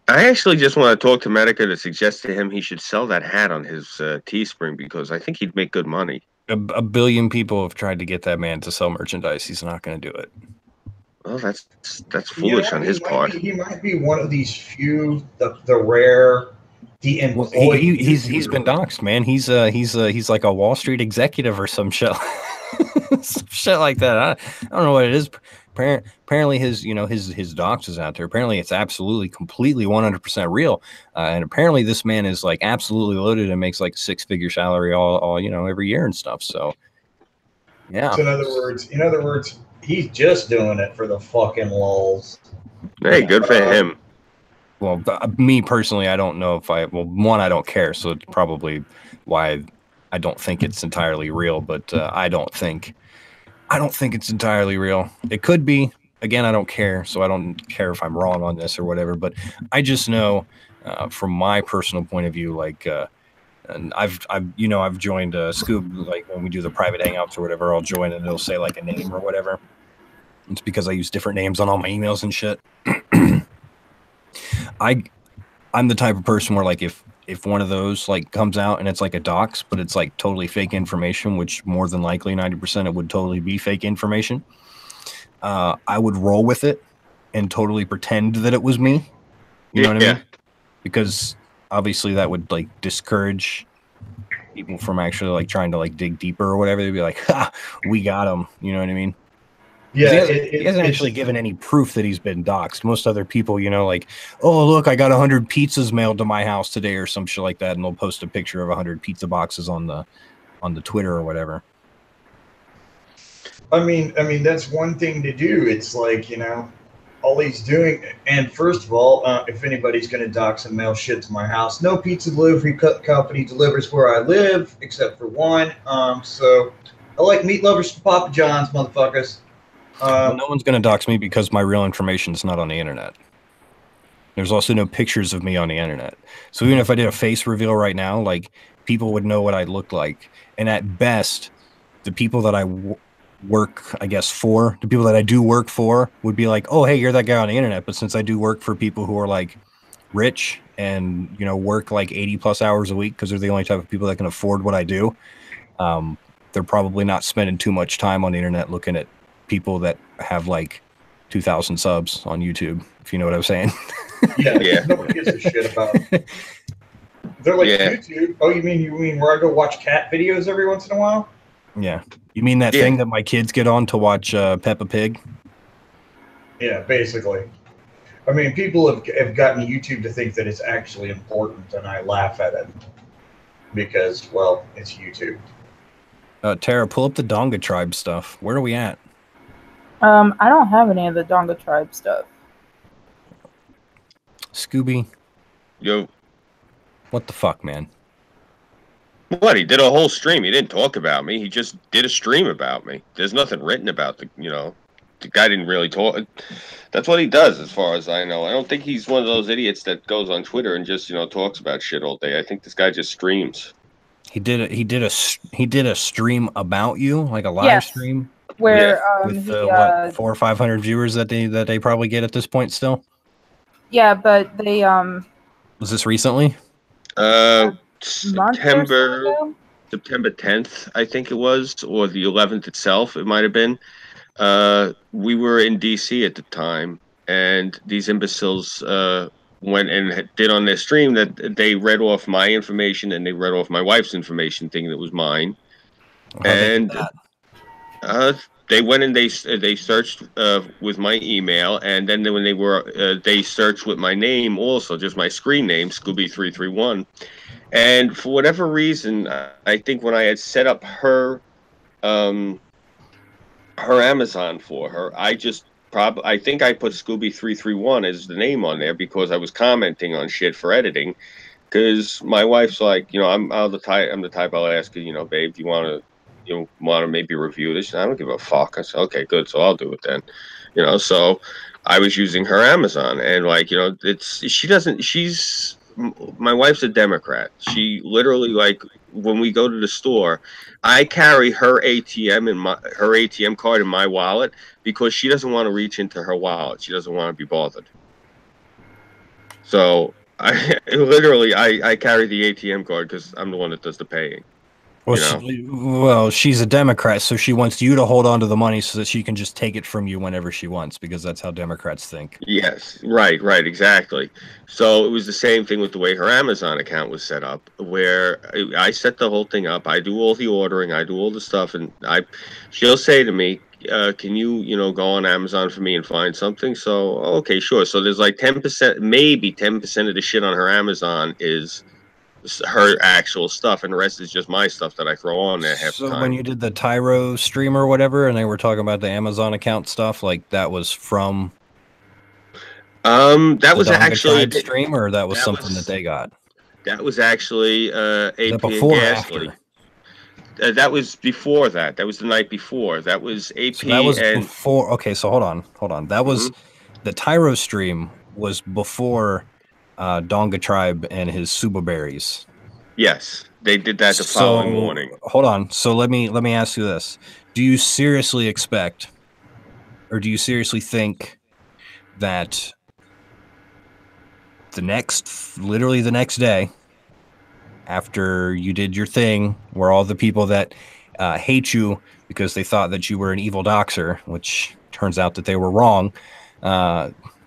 I actually just want to talk to Medica to suggest to him he should sell that hat on his Teespring, because I think he'd make good money. A billion people have tried to get that man to sell merchandise. He's not going to do it. Well, that's foolish on his part. He might be one of these few, the rare, the employee. He's been doxxed, man. He's like a Wall Street executive or some shit, some shit like that. I don't know what it is. Apparently his dox is out there. Apparently it's absolutely completely 100% real. And apparently this man is absolutely loaded and makes 6-figure salary all every year and stuff. So yeah. So in other words, he's just doing it for the fucking lulz. Hey, good for him. Well, me personally, I don't know if one, I don't care, so it's probably why I don't think it's entirely real. But I don't think it's entirely real. It could be. Again, I don't care, so I don't care if I'm wrong on this or whatever. But I just know, from my personal point of view, like, and I've joined Scoob, like when we do the private hangouts or whatever. I'll join and it'll say like a name or whatever. It's because I use different names on all my emails and shit. I'm the type of person where, like, if one of those like comes out and it's like a dox, but it's like totally fake information, which more than likely 90% it would totally be fake information, I would roll with it and totally pretend that it was me. You know what I mean? Because obviously that would like discourage people from actually like trying to like dig deeper or whatever. They'd be like, ha, we got him. You know what I mean? Yeah, he hasn't actually given any proof that he's been doxxed. Most other people, like, oh, look, I got 100 pizzas mailed to my house today or some shit like that, and they'll post a picture of 100 pizza boxes on the Twitter or whatever. I mean, that's one thing to do. It's like, all he's doing. And first of all, if anybody's going to dox and mail shit to my house, no pizza delivery company delivers where I live, except for one. So I like meat lovers from Papa John's, motherfuckers. Well, no one's going to dox me because my real information is not on the internet. There's also no pictures of me on the internet. So even if I did a face reveal right now, like, people would know what I look like. And at best, the people that I work, I guess, for, the people that I do work for would be like, oh, hey, you're that guy on the internet. But since I do work for people who are like rich and, work like 80 plus hours a week because they're the only type of people that can afford what I do, they're probably not spending too much time on the internet looking at people that have like 2,000 subs on YouTube, if you know what I'm saying. Yeah. Nobody gives a shit about it. They're like, YouTube. Oh, you mean where I go watch cat videos every once in a while? Yeah. You mean that thing that my kids get on to watch Peppa Pig? Yeah, basically. I mean, people have gotten YouTube to think that it's actually important, and I laugh at it because, well, it's YouTube. Tara, pull up the Donga Tribe stuff. Where are we at? I don't have any of the Donga Tribe stuff. Scooby. Yo. What the fuck, man? What? He did a whole stream. He didn't talk about me. He just did a stream about me. There's nothing written about the guy didn't really talk. That's what he does, as far as I know. I don't think he's one of those idiots that goes on Twitter and just, talks about shit all day. I think this guy just streams. He did a stream about you, like a live stream, where with 400 or 500 viewers that they probably get at this point still. Yeah, but they Was this recently? September 10th, I think it was, or the 11th itself. It might have been. We were in DC at the time, and these imbeciles went and did on their stream that they read off my information and they read off my wife's information, thinking it was mine. And they went and they searched with my email, and then when they searched with my name also, just my screen name, Scooby331. And for whatever reason, I think when I had set up her Amazon for her, I think I put Scooby331 as the name on there because I was commenting on shit for editing. Because my wife's like, I'm the type I'll ask you, babe, do you want to maybe review this? And I don't give a fuck. I said, okay, good, so I'll do it then. So I was using her Amazon, and my wife's a Democrat. She literally, like, when we go to the store, I carry her ATM card in my wallet because she doesn't want to reach into her wallet. She doesn't want to be bothered. So I carry the ATM card because I'm the one that does the paying. Well, she's a Democrat, so she wants you to hold on to the money so that she can just take it from you whenever she wants, because that's how Democrats think. Yes, right, exactly. So it was the same thing with the way her Amazon account was set up, where I set the whole thing up. I do all the ordering, I do all the stuff, and she'll say to me, can you, go on Amazon for me and find something? So, okay, sure. So there's like 10%, maybe 10% of the shit on her Amazon is her actual stuff, and the rest is just my stuff that I throw on there half the So time. when you did the Tyro stream or whatever, and they were talking about the Amazon account stuff, like that was from that the was Donga actually Tribe stream, or that was that something was- that they got? that was actually Is AP that before or and after? Gasly. That was before that. That was the night before. That was AP So that was and before. Okay, so hold on. That was the Tyro stream was before Donga Tribe and his Suba berries. yes, they did that the following morning. Hold on. So let me ask you this: do you seriously expect, or do you seriously think that literally the next day, after you did your thing, where all the people that hate you because they thought that you were an evil doxer, which turns out that they were wrong,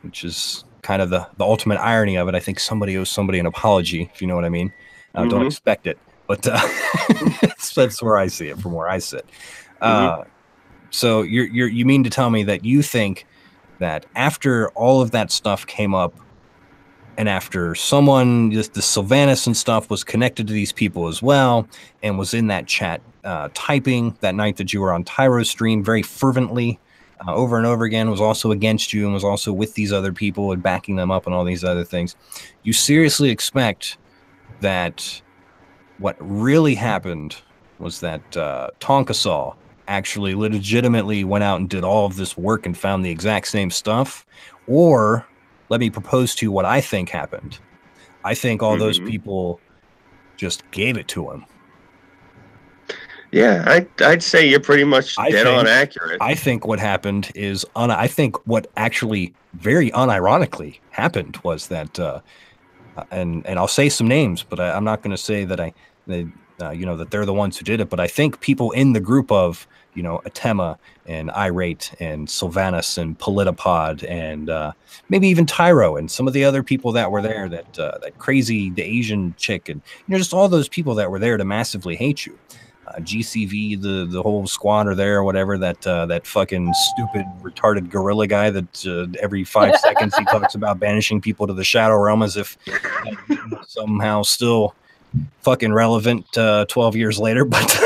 which is kind of the ultimate irony of it. I think somebody owes somebody an apology, if you know what I mean. Don't expect it, but that's where I see it from where I sit. So you mean to tell me that you think that after all of that stuff came up, and after someone, the Sylvanas and stuff, was connected to these people as well, and was in that chat typing that night that you were on Tyro's stream very fervently over and over again, was also against you and was also with these other people and backing them up and all these other things, you seriously expect that what really happened was that Tonkasaw actually legitimately went out and did all of this work and found the exact same stuff? Or let me propose to you what I think happened. I think all those people just gave it to him. Yeah, I'd say you're pretty much dead on accurate. I think what happened is, I think what actually very unironically happened was that, and I'll say some names, but I'm not going to say that that they're the ones who did it. But I think people in the group of, Atema and Irate and Sylvanas and Politipod and maybe even Tyro and some of the other people that were there, that crazy, the Asian chick, and just all those people that were there to massively hate you. GCV, the whole squad are there or whatever, that fucking stupid retarded gorilla guy that every 5 seconds he talks about banishing people to the Shadow Realm as if somehow still fucking relevant 12 years later, but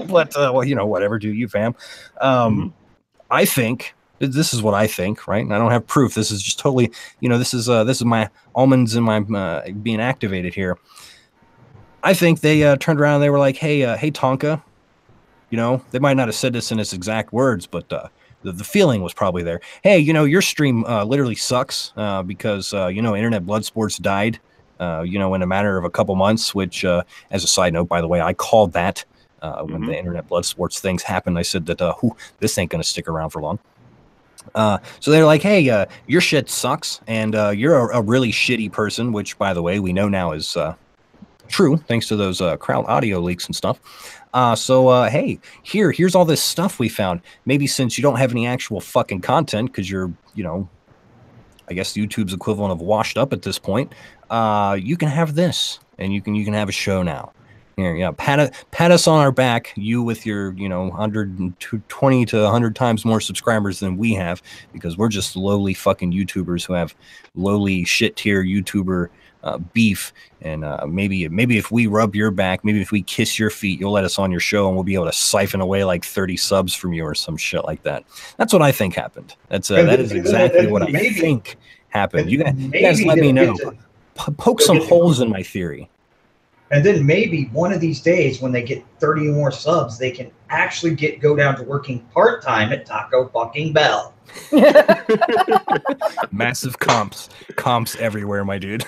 whatever, do you, fam. I think this is what I think, right? And I don't have proof. This is just totally, this is my almonds and my being activated here. I think they turned around and they were like, hey Tonka, they might not have said this in its exact words, but the feeling was probably there. Hey, your stream literally sucks because Internet Blood Sports died in a matter of a couple months, which as a side note, by the way, I called that when the Internet Blood Sports things happened. I said that this ain't going to stick around for long. So they're like, hey, your shit sucks, and you're a really shitty person, which, by the way, we know now is true, thanks to those crowd audio leaks and stuff. Hey, here's all this stuff we found. Maybe since you don't have any actual fucking content, because you're, I guess YouTube's equivalent of washed up at this point, you can have this, and you can have a show now. Here, yeah, pat us on our back, you with your 120 to 100 times more subscribers than we have, because we're just lowly fucking YouTubers who have lowly shit tier YouTuber beef, and maybe if we rub your back, maybe if we kiss your feet, you'll let us on your show, and we'll be able to siphon away like 30 subs from you or some shit like that. That's what I think happened. That is exactly what I think happened. You guys let me know. Poke some holes in my theory. And then maybe one of these days, when they get 30 more subs, they can actually go down to working part-time at Taco fucking Bell. Massive comps everywhere, my dude.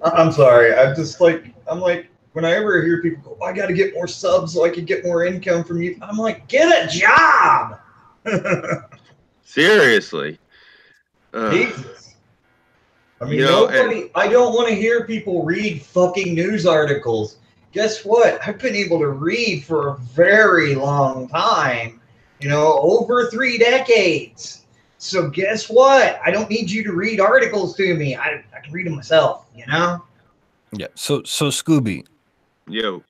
I'm sorry. I'm like, when I ever hear people go, I got to get more subs so I can get more income from you, I'm like, get a job. Seriously. Jesus. I mean, I don't want to hear people read fucking news articles. Guess what? I've been able to read for a very long time, over 3 decades. So guess what? I don't need you to read articles to me. I can read them myself, Yeah. So Scooby. Yo.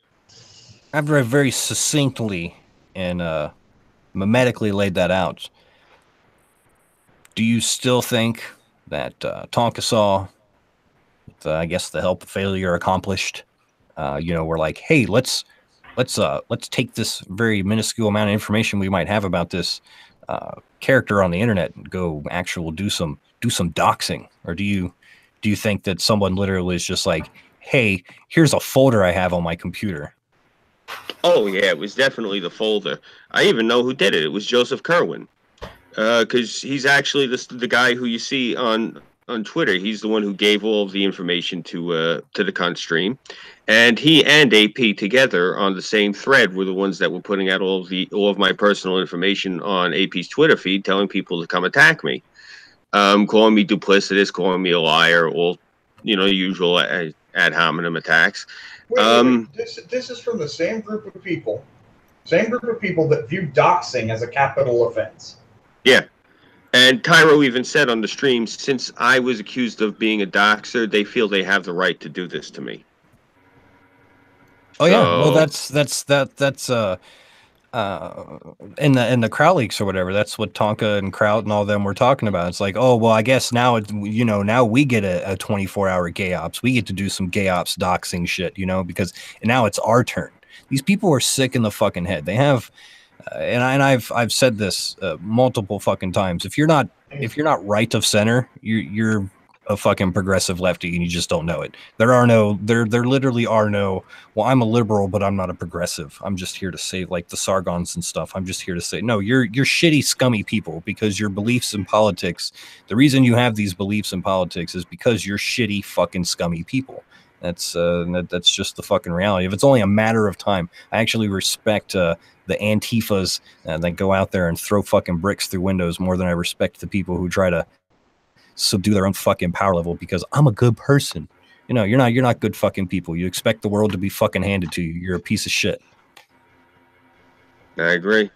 After I very succinctly and mimetically laid that out, do you still think that Tonkasaw I guess the help of failure accomplished. We're like, hey, let's take this very minuscule amount of information we might have about this character on the internet and go do some doxing. Or do you think that someone literally is just like, hey, here's a folder I have on my computer? Oh yeah, it was definitely the folder. I even know who did it. It was Joseph Kerwin, because he's actually the guy who you see on Twitter. He's the one who gave all of the information to the cunt stream, and he and AP together on the same thread were the ones that were putting out all of my personal information on AP's Twitter feed, telling people to come attack me, calling me duplicitous, calling me a liar, all usual ad hominem attacks. Wait. This is from the same group of people that view doxing as a capital offense. Yeah. And Tyro even said on the stream, since I was accused of being a doxer, they feel they have the right to do this to me. Oh yeah, well that's in the Kraut leaks or whatever. That's what Tonka and Kraut and all them were talking about. It's like, oh well, I guess now now we get a 24-hour gay ops. We get to do some gay ops doxing shit, because now it's our turn. These people are sick in the fucking head. They have, and I've said this multiple fucking times. If you're not right of center, you're a fucking progressive lefty and you just don't know it. There literally are no, well, I'm a liberal, but I'm not a progressive. I'm just here to say, like the Sargons and stuff. I'm just here to say, no, you're shitty, scummy people, because your beliefs in politics, the reason you have these beliefs in politics is because you're shitty, fucking scummy people. That's just the fucking reality. If it's only a matter of time, I actually respect the Antifas that go out there and throw fucking bricks through windows more than I respect the people who try to subdue their own fucking power level because I'm a good person. You're not good fucking people. You expect the world to be fucking handed to you. You're a piece of shit. I agree.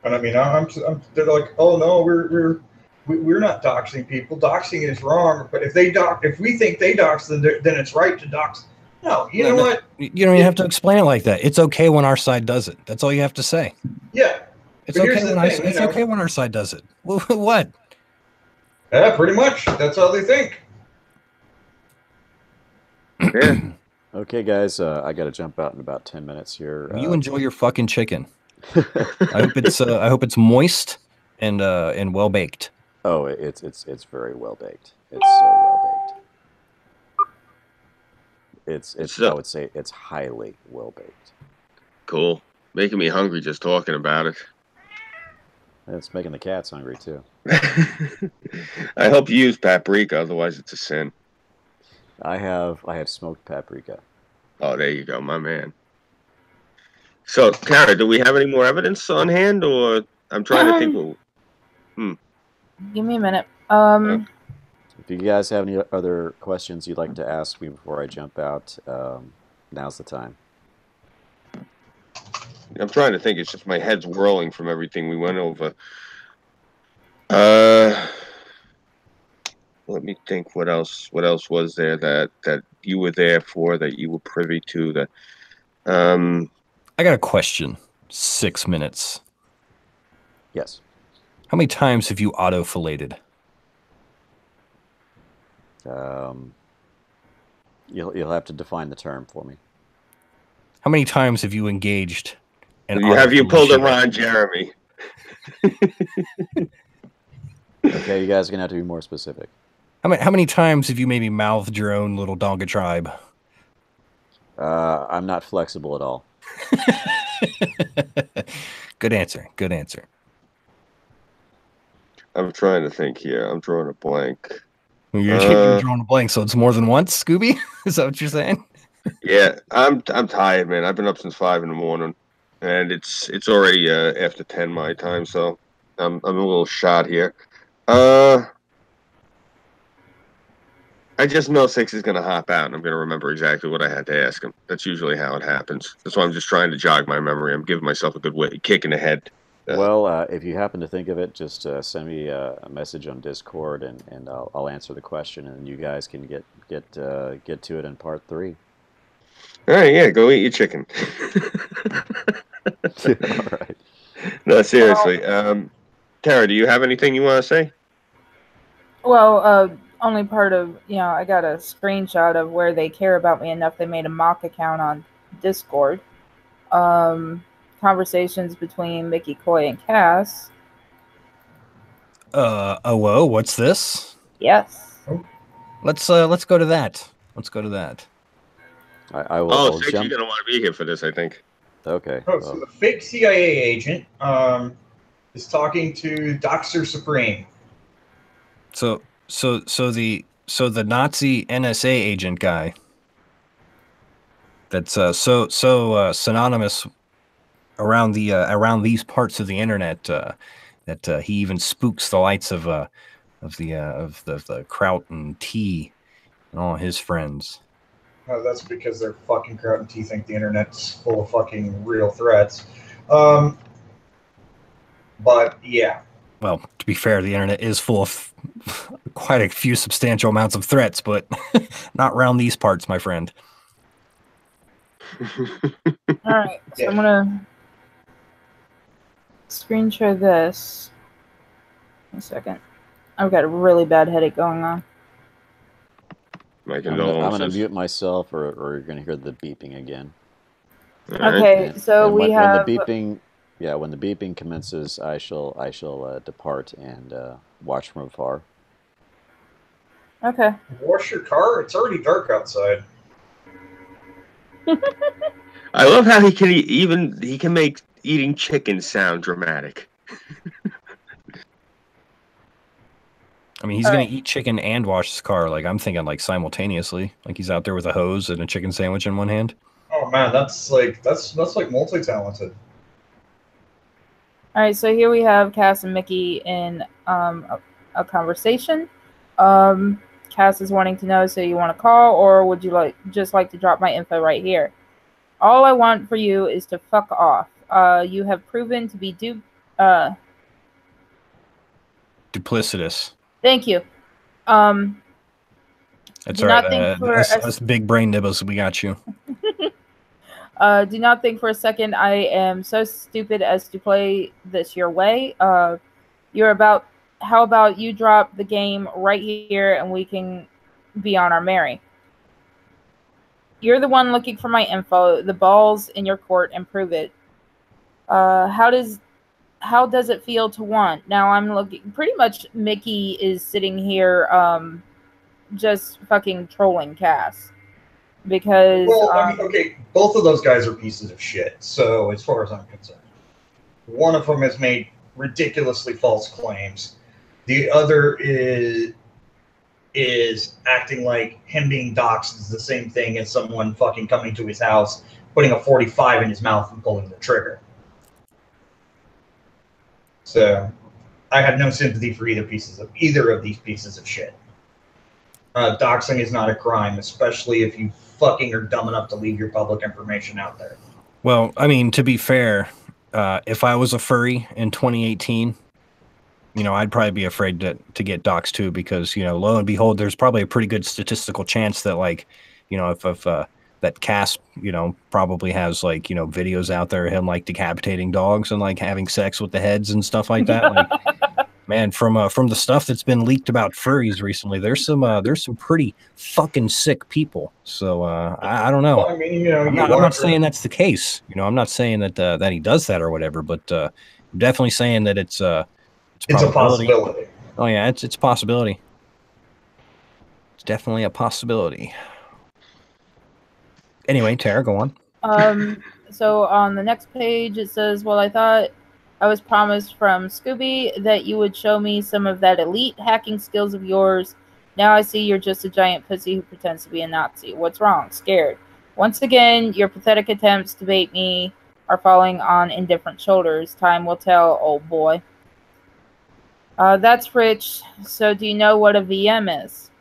And I mean, they're like, oh no, we're not doxing people. Doxing is wrong. But if we think they dox, then it's right to dox. No, you know what? You don't even have to explain it like that. It's okay when our side does it. That's all you have to say. Yeah. It's okay when our side does it. What? Yeah, pretty much. That's how they think. Yeah. Okay, guys, I got to jump out in about 10 minutes here. You enjoy your fucking chicken. I hope it's moist and well baked. Oh, it's very well baked. It's so well baked. I would say it's highly well baked. Cool. Making me hungry just talking about it. It's making the cats hungry too. I hope you use paprika, otherwise it's a sin. I have smoked paprika. Oh, there you go, my man. So, Kara, do we have any more evidence on hand, or I'm trying to think. Give me a minute. If you guys have any other questions you'd like to ask me before I jump out, now's the time. I'm trying to think. It's just my head's whirling from everything we went over. Let me think. What else was there that you were there for, that you were privy to? That I got a question. 6 minutes. Yes. How many times have you auto-fillated? You'll have to define the term for me. How many times have you engaged? Have you pulled a Ron Jeremy? Okay, you guys are gonna have to be more specific. How many times have you maybe mouthed your own little Donga tribe? I'm not flexible at all. Good answer. Good answer. I'm trying to think here. I'm drawing a blank. You're drawing a blank, so it's more than once, Scooby? Is that what you're saying? Yeah, I'm tired, man. I've been up since 5 in the morning, and it's already after 10 my time, so I'm a little shot here. I just know 6 is going to hop out, and I'm going to remember exactly what I had to ask him. That's usually how it happens. That's why I'm just trying to jog my memory. I'm giving myself a good kick in the head. Well, if you happen to think of it, just send me a message on Discord, and I'll answer the question, and you guys can get to it in part 3. All right, yeah, go eat your chicken. All right. No, seriously. Tara, do you have anything you want to say? Well, only part of, I got a screenshot of where they care about me enough. They made a mock account on Discord. Conversations between Mickey, Coy, and Cass. Whoa, what's this? Yes. Let's go to that. Let's go to that. I will. Oh, I'll Six, jump. you're gonna want to be here for this, I think. Okay. Oh, so the fake CIA agent is talking to Doxer Supreme. So the Nazi NSA agent guy that's so synonymous around these parts of the internet that he even spooks the lights of the Kraut and T and all his friends. That's because they're fucking Kraut and T think the internet's full of fucking real threats. But yeah. Well, to be fair, the internet is full of quite a few substantial amounts of threats, but not around these parts, my friend. All right, so I'm gonna screen share this. A second. I've got a really bad headache going on. My I'm gonna condolences. mute myself, or you're gonna hear the beeping again. All right. Okay, so And we have. when the beeping, when the beeping commences, I shall depart and watch from afar. Okay. Wash your car? It's already dark outside. I love how he can make eating chicken sound dramatic. I mean, he's All gonna right. eat chicken and wash his car. Like, I'm thinking, like, simultaneously. Like, he's out there with a hose and a chicken sandwich in one hand. Oh man, that's like multi-talented. All right, so here we have Cass and Mickey in a conversation. Cass is wanting to know, so you want to call, or would you just like to drop my info right here? All I want for you is to fuck off. You have proven to be Duplicitous. Thank you. That's do right. not think for Us big brain nibbles, we got you. Do not think for a second I am so stupid as to play this your way. How about you drop the game right here and we can be on our merry. You're the one looking for my info. The ball's in your court and prove it. How does it feel to want? Now I'm looking. Pretty much Mickey is sitting here just fucking trolling Cass. Because okay, both of those guys are pieces of shit. So as far as I'm concerned, one of them has made ridiculously false claims. The other is acting like him being doxxed is the same thing as someone fucking coming to his house, putting a 45 in his mouth and pulling the trigger. So I have no sympathy for either of these pieces of shit. Doxing is not a crime, especially if you fucking are dumb enough to leave your public information out there. Well, I mean, to be fair, if I was a furry in 2018, I'd probably be afraid to get doxxed too, because, lo and behold, there's probably a pretty good statistical chance that, like, if that Cass, probably has, like, videos out there of him, like, decapitating dogs and, like, having sex with the heads and stuff like that. Like, man, from the stuff that's been leaked about furries recently, there's some pretty fucking sick people. So I don't know. Well, I mean, I'm not saying that's the case. I'm not saying that he does that or whatever, but I'm definitely saying that it's a possibility. Oh yeah, it's a possibility. It's definitely a possibility. Anyway, Tara, go on. So on the next page it says, well, I thought I was promised from Scooby that you would show me some of that elite hacking skills of yours. Now I see you're just a giant pussy who pretends to be a Nazi. What's wrong? Scared. Once again, your pathetic attempts to bait me are falling on indifferent shoulders. Time will tell, old boy. That's rich. So do you know what a VM is?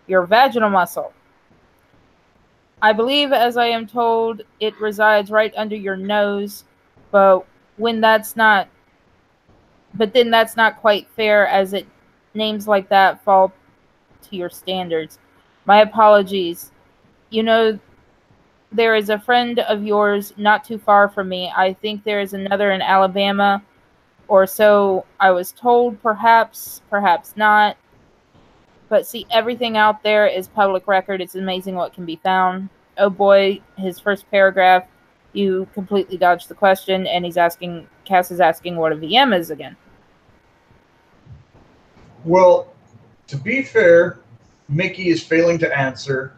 Your vaginal muscle. I believe, as I am told, it resides right under your nose, but then that's not quite fair, as names like that fall to your standards. My apologies. There is a friend of yours not too far from me. I think there is another in Alabama, or so I was told. Perhaps not. But see, everything out there is public record. It's amazing what can be found. Oh boy, his first paragraph, you completely dodged the question, and Cass is asking what a VM is again. Well, to be fair, Mickey is failing to answer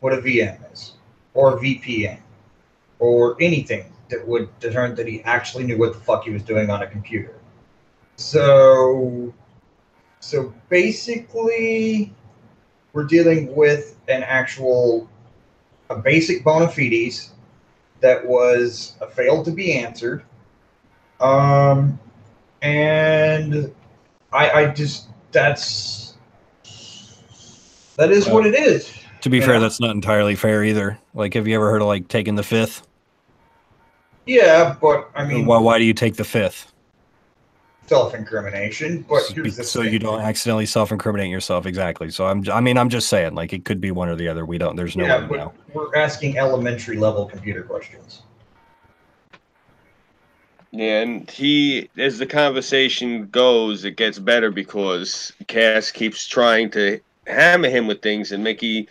what a VM is, or VPN, or anything that would determine that he actually knew what the fuck he was doing on a computer. So basically, we're dealing with a basic bona fides that was failed to be answered. And I just, that is what it is. To be fair, that's not entirely fair either. Like, have you ever heard of like taking the fifth? Yeah, but I mean, why do you take the fifth? Self-incrimination. But here's the so thing. you don't accidentally self-incriminate yourself. Exactly. So I'm just saying, like, it could be one or the other. There's no way to know. We're asking elementary level computer questions. Yeah, and as the conversation goes, it gets better because Cass keeps trying to hammer him with things, and Mickey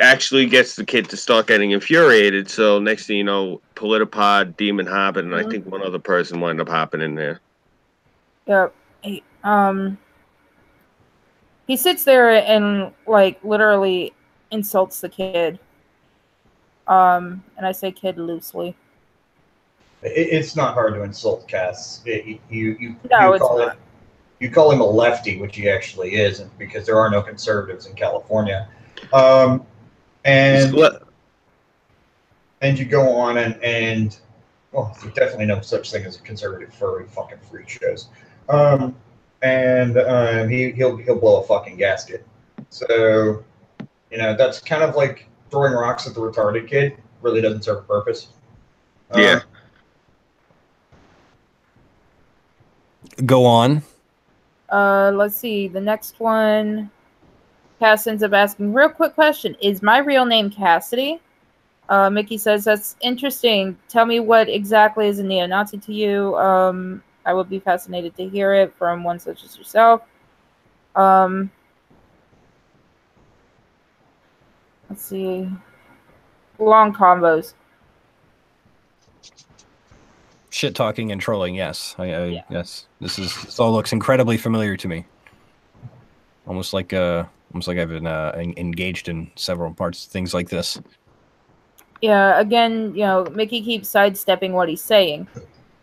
actually gets the kid to start getting infuriated. So next thing you know, Politipod, Demon Hobbit, and I think one other person wind up hopping in there. Yep. He sits there and like literally insults the kid. And I say kid loosely. It's not hard to insult Cass. You call him a lefty, which he actually isn't, because there are no conservatives in California. And you go on and well, there's definitely no such thing as a conservative furry fucking freak shows. He'll blow a fucking gasket. So, that's kind of like throwing rocks at the retarded kid. Really doesn't serve a purpose. Yeah. Go on. Let's see. The next one, Cass ends up asking, real quick question. Is my real name Cassidy? Mickey says, that's interesting. Tell me what exactly is a neo-Nazi to you. I would be fascinated to hear it from one such as yourself. Let's see. Long combos. Shit talking and trolling, yes. Yes. This all looks incredibly familiar to me. Almost like I've been engaged in several parts, things like this. Yeah, again, Mickey keeps sidestepping what he's saying.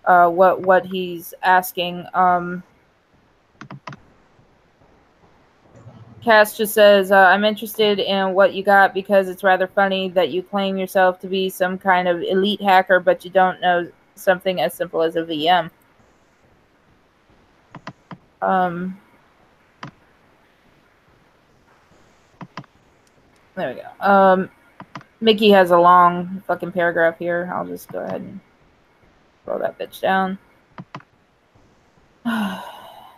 What he's asking. Cass just says, I'm interested in what you got because it's rather funny that you claim yourself to be some kind of elite hacker, but you don't know something as simple as a VM. There we go. Mickey has a long fucking paragraph here. I'll just go ahead and throw that bitch down.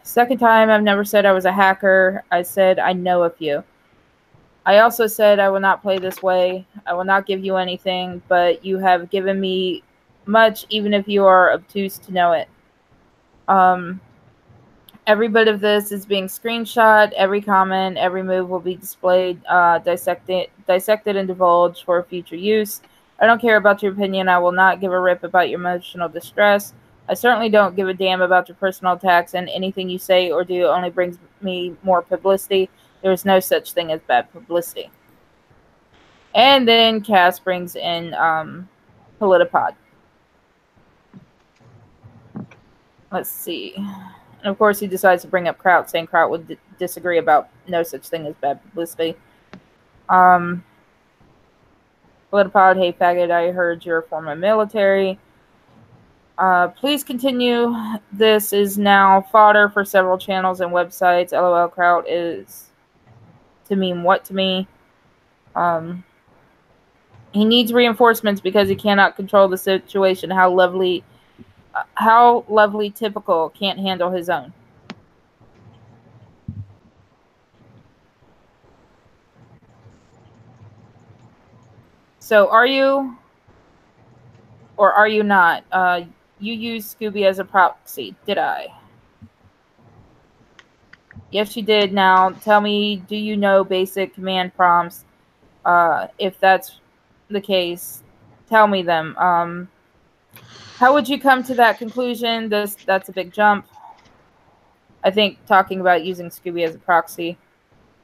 Second time, I've never said I was a hacker. I said I know a few. I also said I will not play this way. I will not give you anything, but you have given me much, even if you are obtuse to know it. Every bit of this is being screenshot. Every comment, every move will be displayed, dissected and divulged for future use. I don't care about your opinion. I will not give a rip about your emotional distress. I certainly don't give a damn about your personal attacks, and anything you say or do only brings me more publicity. There is no such thing as bad publicity. And then Cass brings in Politipod. Let's see. And of course, he decides to bring up Kraut, saying Kraut would disagree about no such thing as bad publicity. Politipod, hey faggot, I heard you're a former military. Please continue. This is now fodder for several channels and websites. LOL, Kraut is to mean what to me? He needs reinforcements because he cannot control the situation. How lovely typical can't handle his own. So are you or are you not? You used Scooby as a proxy, did I? Yes, you did. Now, tell me, do you know basic command prompts? If that's the case, tell me them. How would you come to that conclusion? That's a big jump. I think talking about using Scooby as a proxy.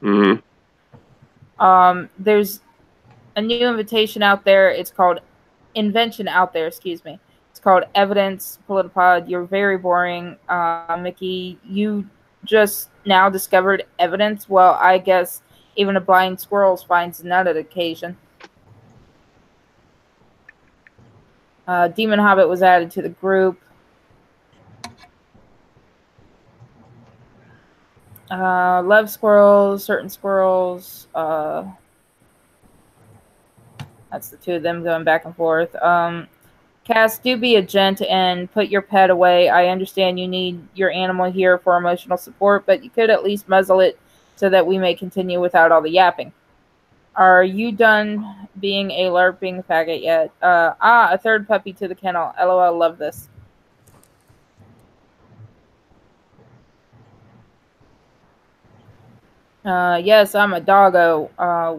Mm-hmm. There's a new invention out there. It's called invention out there. Excuse me. It's called evidence. Politipod. You're very boring, Mickey. You just now discovered evidence. Well, I guess even a blind squirrel finds nut at occasion. Demon Hobbit was added to the group. Love squirrels, certain squirrels. That's the two of them going back and forth. Cass, do be a gent and put your pet away. I understand you need your animal here for emotional support, but you could at least muzzle it so that we may continue without all the yapping. Are you done being a LARPing faggot yet? A third puppy to the kennel. LOL, love this. Yes, I'm a doggo.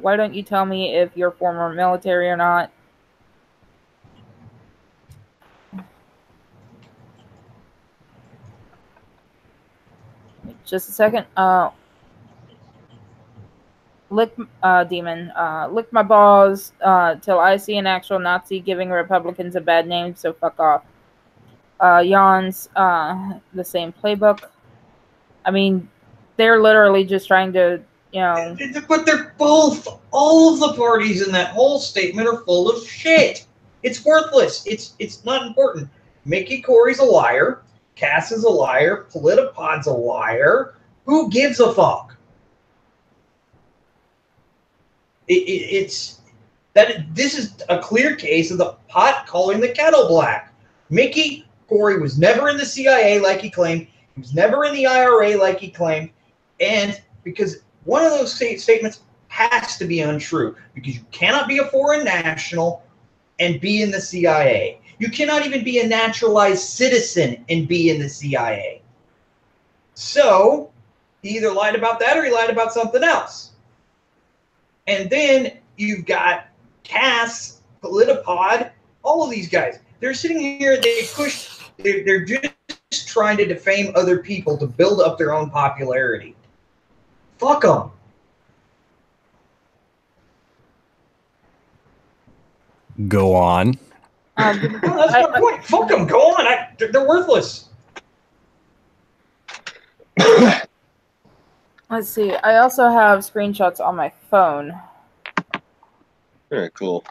Why don't you tell me if you're former military or not? Just a second. Lick, demon. Lick my balls till I see an actual Nazi giving Republicans a bad name, so fuck off. Yawns, the same playbook. I mean, they're literally just trying to, you know. But they're both, all of the parties in that whole statement are full of shit. It's worthless. It's not important. Mickey Corey's a liar. Cass is a liar. Politipod's a liar. Who gives a fuck? This is a clear case of the pot calling the kettle black. Mickey Corey was never in the CIA like he claimed. He was never in the IRA like he claimed. And because one of those statements has to be untrue, because you cannot be a foreign national and be in the CIA. You cannot even be a naturalized citizen and be in the CIA. So he either lied about that or he lied about something else. And then you've got Cass, Politipod, all of these guys. They're sitting here, they're just trying to defame other people to build up their own popularity. Fuck them. Go on. No, that's my point. Fuck them. Go on. They're worthless. Let's see. I also have screenshots on my phone. Very cool.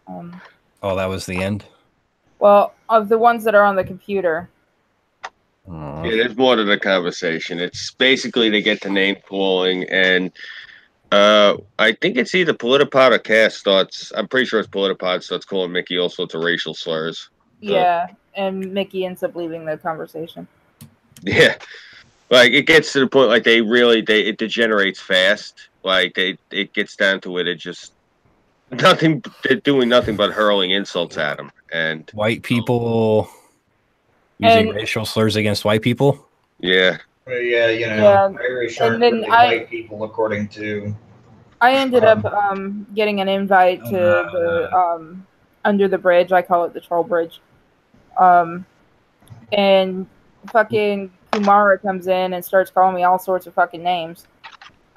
Oh, that was the end? Well, of the ones that are on the computer. Yeah, there's more to the conversation. It's basically they get to name calling, and I think it's either Politipod or Cass starts. I'm pretty sure it's Politipod starts calling Mickey all sorts of racial slurs. Yeah, and Mickey ends up leaving the conversation. Yeah, like it gets to the point like it degenerates fast. Like it gets down to it. It just they're doing nothing but hurling insults at him, and white people using racial slurs against white people. Yeah. Yeah, you know, Irish aren't really white people, according to. I ended up getting an invite to the under the bridge. I call it the troll bridge. And fucking Kumara comes in and starts calling me all sorts of fucking names.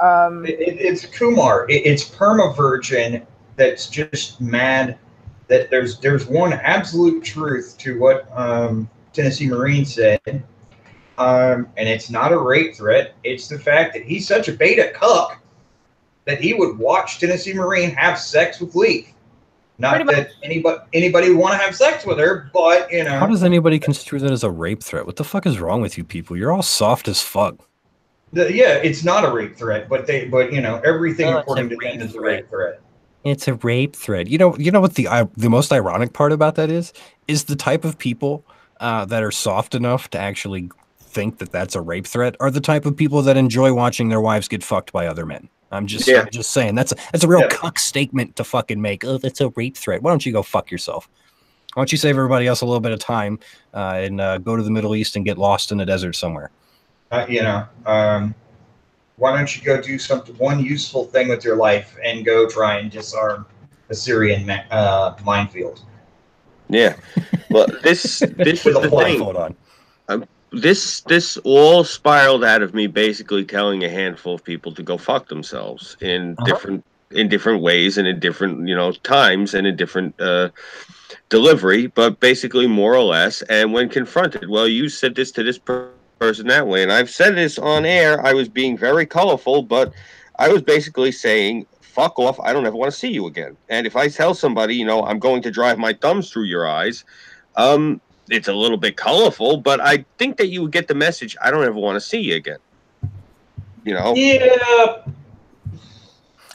It's Kumar. It's Perma-Virgin that's just mad that there's one absolute truth to what Tennessee Marine said. And it's not a rape threat. It's the fact that he's such a beta cuck that he would watch Tennessee Marine have sex with Leaf. Not that anybody would want to have sex with her, but, you know. How does anybody construe that as a rape threat? What the fuck is wrong with you people? You're all soft as fuck. Yeah, it's not a rape threat, but you know, everything according to them is a rape threat. It's a rape threat. You know what the most ironic part about that is the type of people that are soft enough to actually think that that's a rape threat are the type of people that enjoy watching their wives get fucked by other men. I'm just saying that's a real cuck statement to fucking make. Oh, that's a rape threat. Why don't you go fuck yourself? Why don't you save everybody else a little bit of time and go to the Middle East and get lost in the desert somewhere? You know, why don't you go do one useful thing with your life and go try and disarm a Syrian minefield? Yeah. Well, this is With a the plane. thing. Hold on. This all spiraled out of me basically telling a handful of people to go fuck themselves in different ways and in different times and in different delivery, but basically more or less. And when confronted, well, you said this to this person that way, and I've said this on air. I was being very colorful, but I was basically saying, fuck off. I don't ever want to see you again. And if I tell somebody, I'm going to drive my thumbs through your eyes, it's a little bit colorful, but I think that you would get the message. I don't ever want to see you again. Yeah.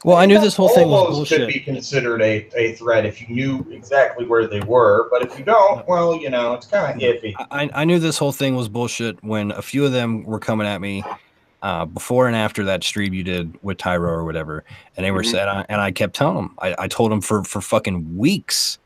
Well, I knew this whole thing was almost bullshit. could be considered a threat if you knew exactly where they were, but if you don't, well, it's kind of iffy. I knew this whole thing was bullshit when a few of them were coming at me before and after that stream you did with Tyro or whatever, and they were said, and I kept telling them, I told them for fucking weeks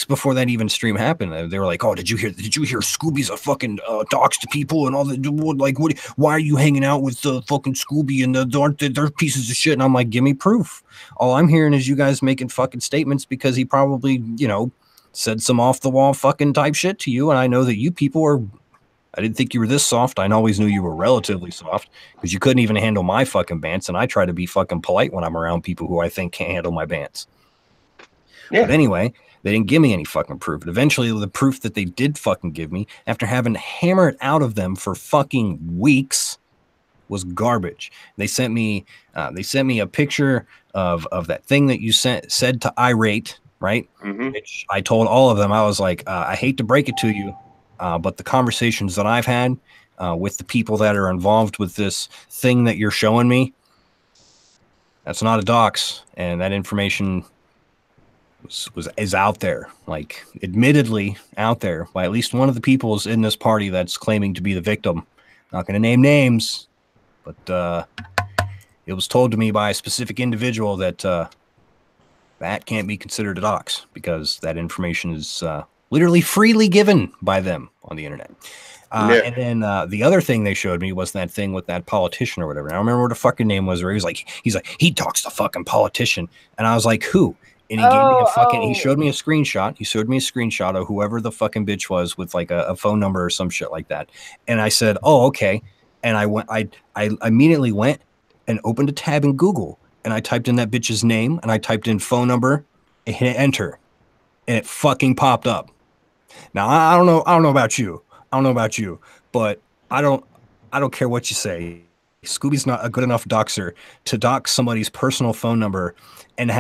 before that even stream happened, they were like, "Oh, did you hear Scooby's a fucking dox to people and all that? Like, why are you hanging out with the fucking Scooby and they're pieces of shit?" And I'm like, "Give me proof." All I'm hearing is you guys making fucking statements because he probably said some off the wall fucking type shit to you, and I know that you people are. I didn't think you were this soft. I always knew you were relatively soft because you couldn't even handle my fucking bants, and I try to be fucking polite when I'm around people who I think can't handle my bants. Yeah. But anyway, they didn't give me any fucking proof. And eventually, the proof that they did fucking give me, after having hammered out of them for fucking weeks, was garbage. They sent me a picture of that thing that you said to Irate, right? Which I told all of them, I was like, I hate to break it to you, but the conversations that I've had with the people that are involved with this thing that you're showing me, that's not a dox, and that information is out there, like admittedly out there by at least one of the peoples in this party that's claiming to be the victim. Not going to name names, but it was told to me by a specific individual that that can't be considered a dox because that information is literally freely given by them on the internet. And then the other thing they showed me was that thing with that politician or whatever. And I don't remember what the fucking name was, where he's like, he talks to fucking politician. And I was like, who? And he gave me a fucking, he showed me a screenshot. He showed me a screenshot of whoever the fucking bitch was with like a phone number or some shit like that. And I said, oh, okay. And I immediately went and opened a tab in Google and I typed in that bitch's name and I typed in phone number and hit enter and it fucking popped up. Now, I don't know about you. But I don't care what you say. Scooby's not a good enough doxer to dox somebody's personal phone number and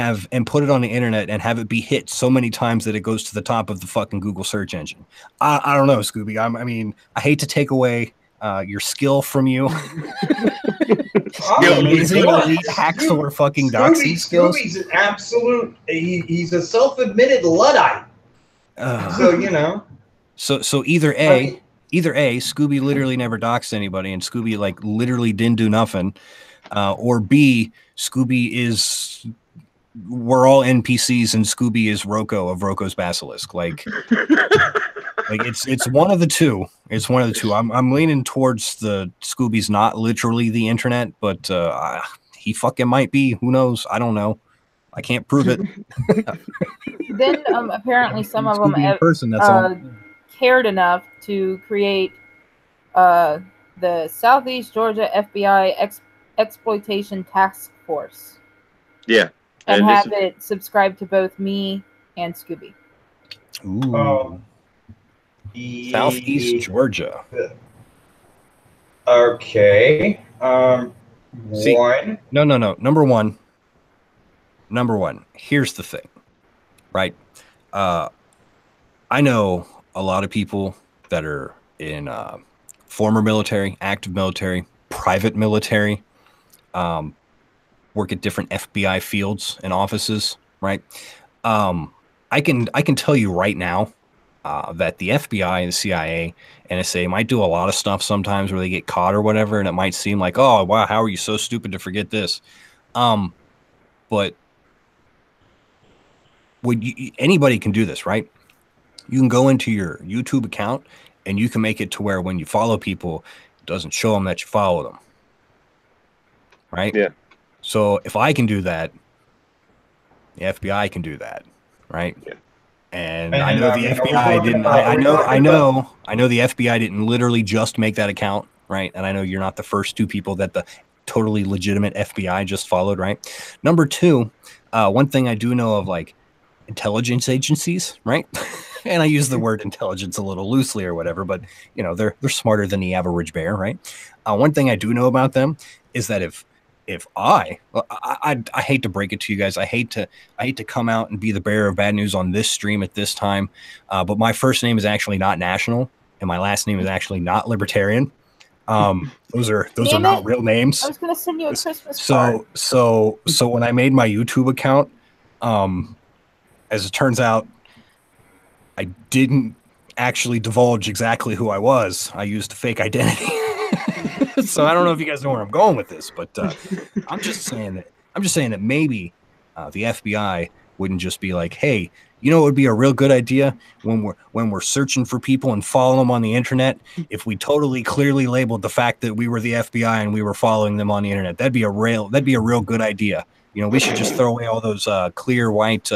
put it on the internet and have it be hit so many times that it goes to the top of the fucking Google search engine. I don't know, Scooby. I mean, I hate to take away your skill from you. Amazing elite hacksaw fucking doxing skills. Scooby's an absolute. He's a self-admitted Luddite. So So either A, Scooby literally never doxed anybody, and Scooby like literally didn't do nothing, or B, we're all NPCs and Scooby is Rocco of Rocco's Basilisk. Like it's one of the two. It's one of the two. I'm leaning towards the Scooby's not literally the internet, but he fucking might be. Who knows? I don't know. I can't prove it. Then apparently some of them in person, that's all. Cared enough to create the Southeast Georgia FBI Exploitation Task Force. Yeah. And have it subscribe to both me and Scooby. Ooh. Southeast Georgia. Okay. See, one. No. Number one. Here's the thing, right? I know a lot of people that are in former military, active military, private military, work at different FBI fields and offices, right? I can tell you right now that the FBI and the CIA, NSA might do a lot of stuff sometimes where they get caught or whatever, and it might seem like, oh, wow, how are you so stupid to forget this? But anybody can do this, right? You can go into your YouTube account and you can make it to where when you follow people, doesn't show them that you follow them. Right? Yeah. So if I can do that, the FBI can do that, right? Yeah. And I know the are we FBI talking didn't. about- are we talking about- I know the FBI didn't literally just make that account, right? And I know you're not the first two people that the totally legitimate FBI just followed, right? Number two, one thing I do know of, like, intelligence agencies, right? And I use the word intelligence a little loosely or whatever, but you know, they're smarter than the average bear, right? One thing I do know about them is that if I hate to break it to you guys, I hate to come out and be the bearer of bad news on this stream at this time, but my first name is actually not National, and my last name is actually not Libertarian. Those are not real names. I was gonna send you a Christmas card. So when I made my YouTube account, as it turns out, I didn't actually divulge exactly who I was. I used a fake identity. So I don't know if you guys know where I'm going with this, but I'm just saying that maybe the FBI wouldn't just be like, hey, you know, it would be a real good idea when we're searching for people and following them on the internet, if we totally clearly labeled the fact that we were the FBI and we were following them on the internet. That'd be a real good idea. You know, we should just throw away all those clear white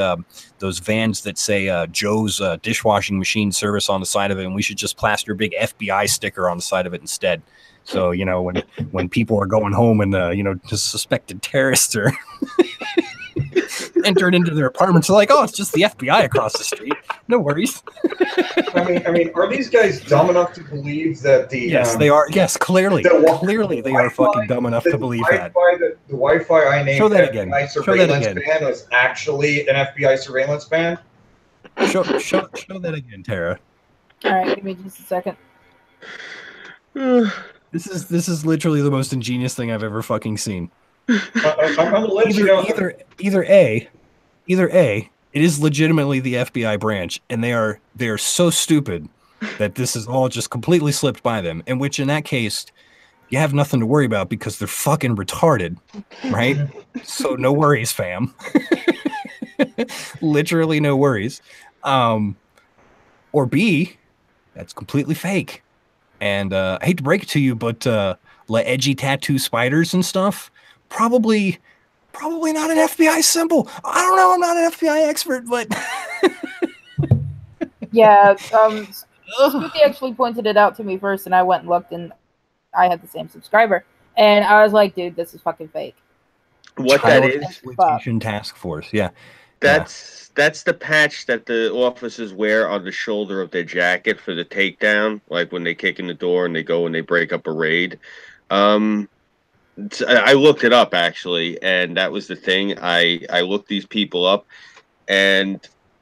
those vans that say Joe's dishwashing machine service on the side of it, and we should just plaster a big FBI sticker on the side of it instead. So, you know, when people are going home and you know, just suspected terrorists are entered into their apartments, they're like, oh, it's just the FBI across the street. No worries. I mean, are these guys dumb enough to believe that the? Yes, they are. Yes, clearly they are fucking dumb enough to believe that. The Wi-Fi I named Show that FBI again. surveillance ban was actually an FBI surveillance ban. Show that again, Tara. All right, give me just a second. This is literally the most ingenious thing I've ever fucking seen. I'm gonna let you know. Either A, it is legitimately the FBI branch, and they are so stupid that this is all just completely slipped by them. In which, in that case, you have nothing to worry about because they're fucking retarded, right? So no worries, fam. Literally no worries. Or B, that's completely fake. And I hate to break it to you, but edgy tattoo spiders and stuff, probably not an FBI symbol. I don't know. I'm not an FBI expert, but Yeah, Spooky actually pointed it out to me first, and I went and looked, and I had the same subscriber, and I was like, dude, this is fucking fake. What that is? Exploitation Task Force. Yeah. That's the patch that the officers wear on the shoulder of their jacket for the takedown, like when they kick in the door and they go and they break up a raid. I looked it up actually, and that was the thing. I looked these people up, and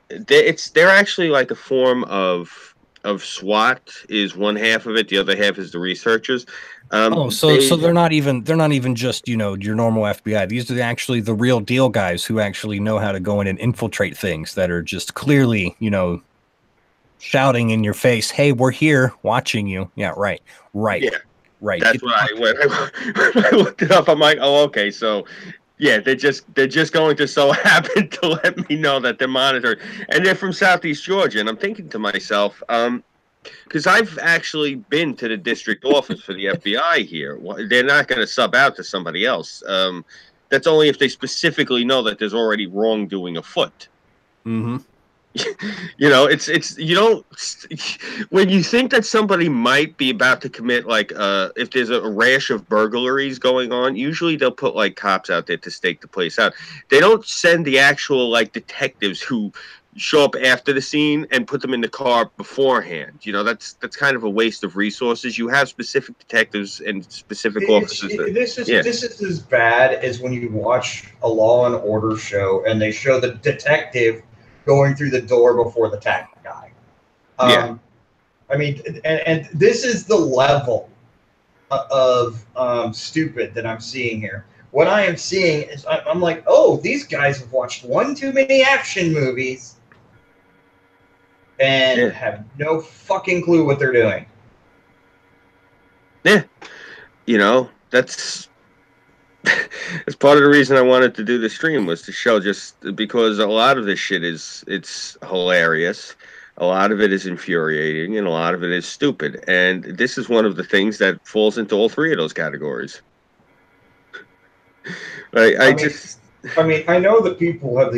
they're actually like a form of SWAT. Is one half of it, the other half is the researchers. So they're not even just, you know, your normal FBI. These are actually the real deal guys who actually know how to go in and infiltrate things that are just clearly, you know, shouting in your face, "Hey, we're here watching you." Yeah, right. Yeah, right. That's what I went. I looked it up. I'm like, oh, okay, so. Yeah, they're just going to so happen to let me know that they're monitored, and they're from Southeast Georgia. And I'm thinking to myself, because I've actually been to the district office for the FBI here. They're not going to sub out to somebody else. That's only if they specifically know that there's already wrongdoing afoot. Mm-hmm. You know, it's you don't, when you think that somebody might be about to commit, like if there's a rash of burglaries going on, usually they'll put like cops out there to stake the place out. They don't send the actual like detectives who show up after the scene and put them in the car beforehand. You know, that's kind of a waste of resources. You have specific detectives and specific officers. This is as bad as when you watch a Law and Order show and they show the detective going through the door before the tech guy. I mean, and this is the level of stupid that I'm seeing here. What I am seeing is I'm like, oh, these guys have watched one too many action movies and have no fucking clue what they're doing. Yeah. You know, that's part of the reason I wanted to do the stream, was to show, just because a lot of this shit it's hilarious. A lot of it is infuriating, and a lot of it is stupid. And this is one of the things that falls into all three of those categories. I know that people have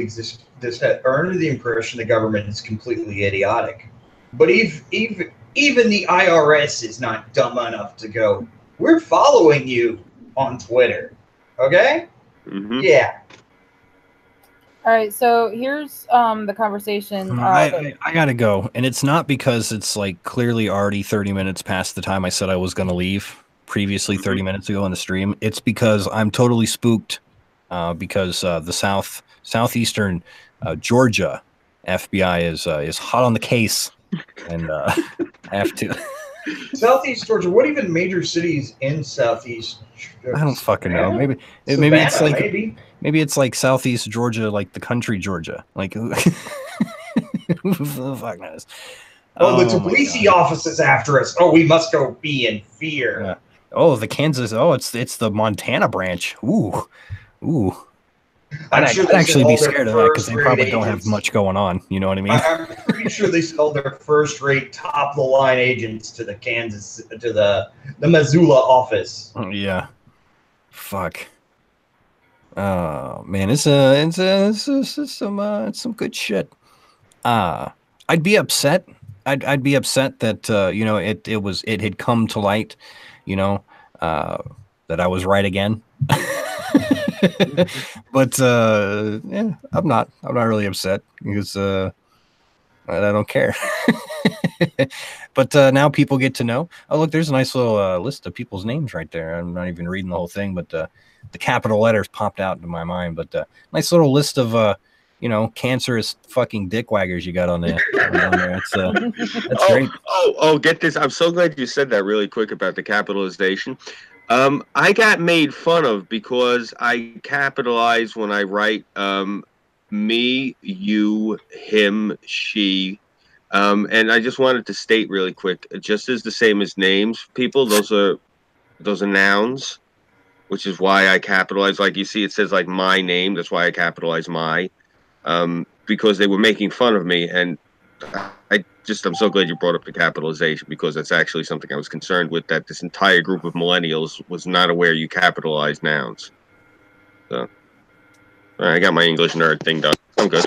are under the impression the government is completely idiotic, but even the IRS is not dumb enough to go, we're following you on Twitter, okay? Mm-hmm. Yeah. All right, so here's the conversation. I gotta go, and it's not because it's like clearly already 30 minutes past the time I said I was gonna leave previously 30 minutes ago on the stream. It's because I'm totally spooked because the southeastern Georgia FBI is hot on the case, and I have to. Southeast Georgia. What even major cities in Southeast? I don't fucking know. Maybe it's like maybe it's like Southeast Georgia, like the country Georgia. Like who the fuck knows? Oh, the Tbilisi office is after us. Oh, we must go be in fear. Yeah. Oh, the Kansas. Oh, it's the Montana branch. Ooh. I'd actually be scared of that because they probably don't have much going on. You know what I mean? I'm pretty sure they sold their first-rate, top-of-the-line agents to the Missoula office. Yeah. Fuck. Oh man, it's some good shit. I'd be upset. I'd be upset that it had come to light, that I was right again. But yeah, I'm not really upset because I don't care. But now people get to know. Oh, look, there's a nice little list of people's names right there. I'm not even reading the whole thing, but the capital letters popped out into my mind. But nice little list of cancerous fucking dickwaggers you got on there. That's great. Oh, get this. I'm so glad you said that really quick about the capitalization. I got made fun of because I capitalize when I write me, you, him, she. And I just wanted to state really quick, just as the same as names, people, those are nouns, which is why I capitalize. Like you see, it says like my name. That's why I capitalize my, because they were making fun of me. And I'm so glad you brought up the capitalization because that's actually something I was concerned with, that this entire group of millennials was not aware you capitalize nouns. So I got my English nerd thing done. I'm good.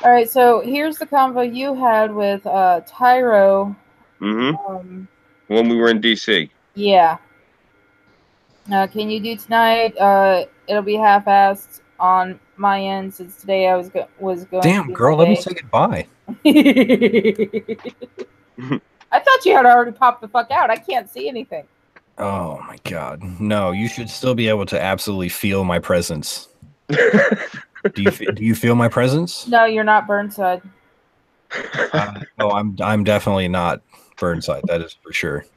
All right, so here's the convo you had with Tyro. Mm-hmm. When we were in DC. Yeah. Can you do tonight? It'll be half-assed on my end since today I was going. Damn, girl, let me say goodbye. I thought you had already popped the fuck out. I can't see anything. Oh my god, no! You should still be able to absolutely feel my presence. Do you feel my presence? No, you're not Burnside. No, I'm definitely not Burnside. That is for sure.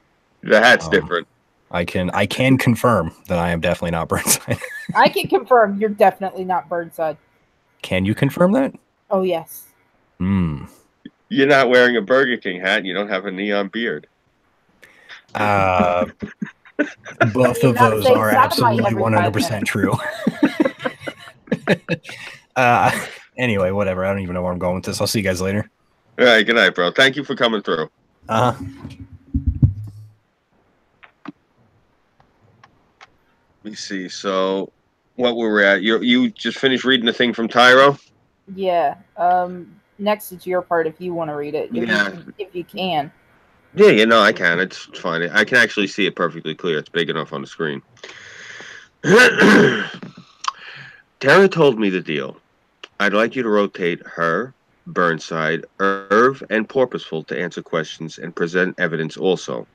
The hat's different. I can confirm that I am definitely not Burnside. I can confirm you're definitely not Burnside. Can you confirm that? Oh yes. Hmm. You're not wearing a Burger King hat. And you don't have a neon beard. Both of those are absolutely 100% true. Anyway, whatever. I don't even know where I'm going with this. I'll see you guys later. All right, good night, bro. Thank you for coming through. Let me see. So, what were we at? You just finished reading the thing from Tyro? Yeah. Next is your part if you want to read it. If you can. Yeah, I can. It's fine. I can actually see it perfectly clear. It's big enough on the screen. Tara told me the deal. I'd like you to rotate her, Burnside, Irv, and Porpoiseful to answer questions and present evidence also.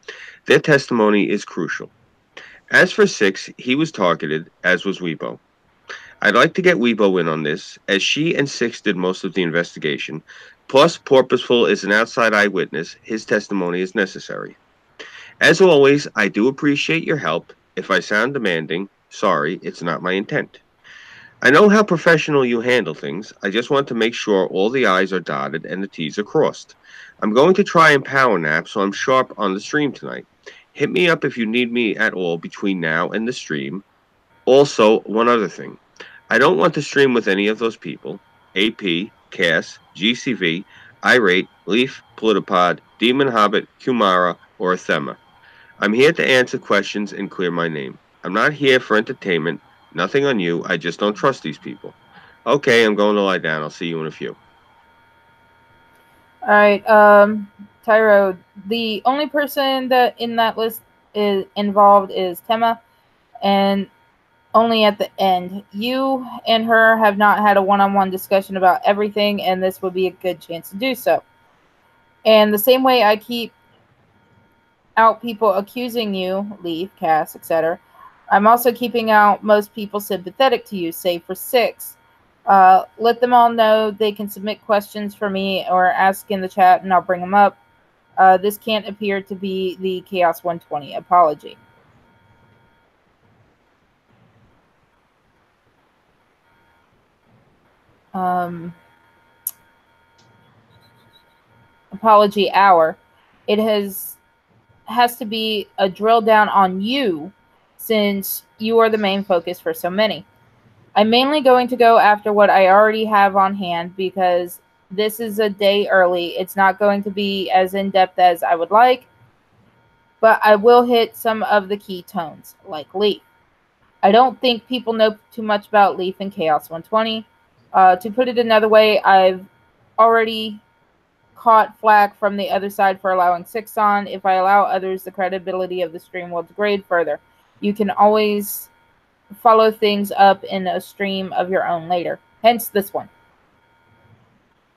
Their testimony is crucial. As for Six, he was targeted, as was Weibo. I'd like to get Weibo in on this, as she and Six did most of the investigation. Plus, Porpoiseful is an outside eyewitness. His testimony is necessary. As always, I do appreciate your help. If I sound demanding, sorry, it's not my intent. I know how professional you handle things. I just want to make sure all the I's are dotted and the T's are crossed. I'm going to try and power nap, so I'm sharp on the stream tonight. Hit me up if you need me at all between now and the stream. Also, one other thing. I don't want to stream with any of those people. AP, Cass, GCV, Irate, Leaf, Politipod, Demon Hobbit, Kumara, or Athema. I'm here to answer questions and clear my name. I'm not here for entertainment. Nothing on you. I just don't trust these people. Okay, I'm going to lie down. I'll see you in a few. All right, Tyro. The only person that in that list is involved is Tema, and only at the end. You and her have not had a one-on-one discussion about everything, and this would be a good chance to do so. And the same way I keep out people accusing you, Leaf, Cass, etc., I'm also keeping out most people sympathetic to you, save for 6. Let them all know they can submit questions for me or ask in the chat, and I'll bring them up. This can't appear to be the Chaos 120 apology. Apology hour. It has to be a drill down on you, since you are the main focus for so many. I'm mainly going to go after what I already have on hand, because this is a day early. It's not going to be as in-depth as I would like, but I will hit some of the key tones, like Leaf. I don't think people know too much about Leaf and Chaos 120. To put it another way, I've already caught flack from the other side for allowing 6 on. If I allow others, the credibility of the stream will degrade further. You can always follow things up in a stream of your own later. Hence this one.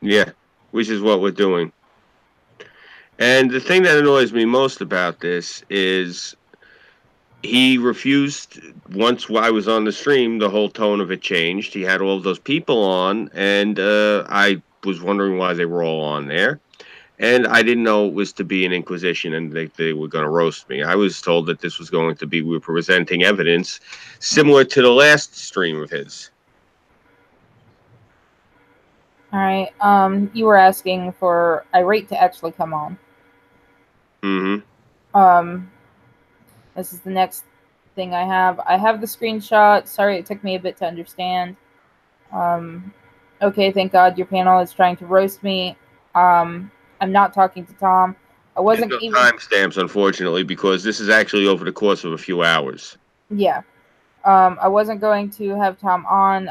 Yeah, which is what we're doing. And the thing that annoys me most about this is he refused. Once I was on the stream, the whole tone of it changed. He had all of those people on, and I was wondering why they were all on there. And I didn't know it was to be an inquisition and they were going to roast me. I was told that this was going to be, we were presenting evidence similar to the last stream of his. All right. You were asking for Irate to actually come on. Mm-hmm. This is the next thing I have. I have the screenshot. Sorry, it took me a bit to understand. Okay, thank God your panel is trying to roast me. I'm not talking to Tom. I wasn't There's no even timestamps, unfortunately, because this is actually over the course of a few hours. Yeah. I wasn't going to have Tom on.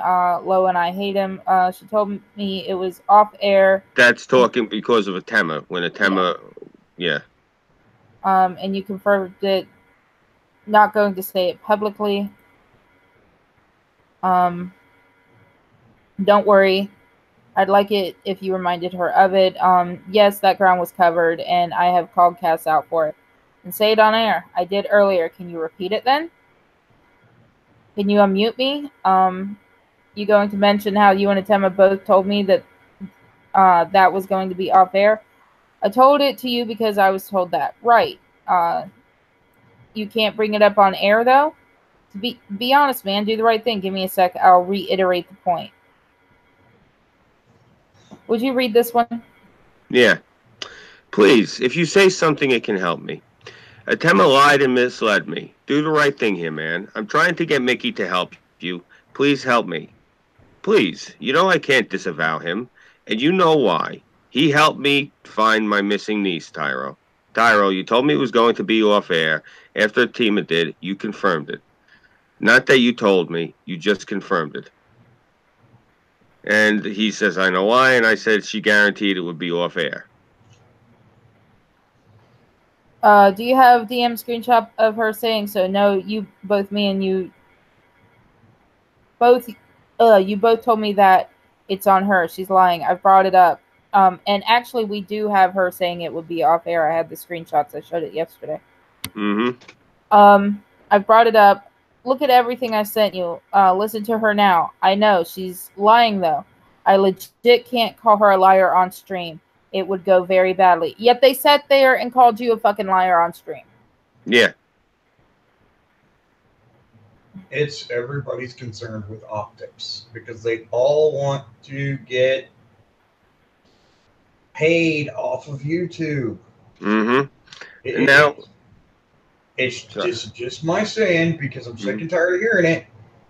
Lo and I hate him. She told me it was off air. That's talking because of Athema. When Athema, yeah. And you confirmed it. Not going to say it publicly. Don't worry. I'd like it if you reminded her of it. Yes, that ground was covered, and I have called Cass out for it. And say it on air. I did earlier. Can you repeat it then? Can you unmute me? You going to mention how you and Atema both told me that that was going to be off air? I told it to you because I was told that. Right. You can't bring it up on air, though? To be honest, man, do the right thing. Give me a sec. I'll reiterate the point. Would you read this one? Yeah. Please, if you say something, it can help me. Atema lied and misled me. Do the right thing here, man. I'm trying to get Mickey to help you. Please help me. Please. You know I can't disavow him, and you know why. He helped me find my missing niece, Tyro. Tyro, you told me it was going to be off air. After Atema did, you confirmed it. Not that you told me, you just confirmed it. And he says, I know why, and I said she guaranteed it would be off air. Do you have DM screenshot of her saying so? No, you both told me that it's on her. She's lying. I brought it up. And actually we do have her saying it would be off air. I had the screenshots. I showed it yesterday. Mm-hmm. I brought it up. Look at everything I sent you. Listen to her now. I know she's lying though. I legit can't call her a liar on stream. It would go very badly. Yet they sat there and called you a fucking liar on stream. Yeah. It's everybody's concerned with optics because they all want to get paid off of YouTube. Mm-hmm. Now, it's just my saying because I'm sick and tired of hearing it.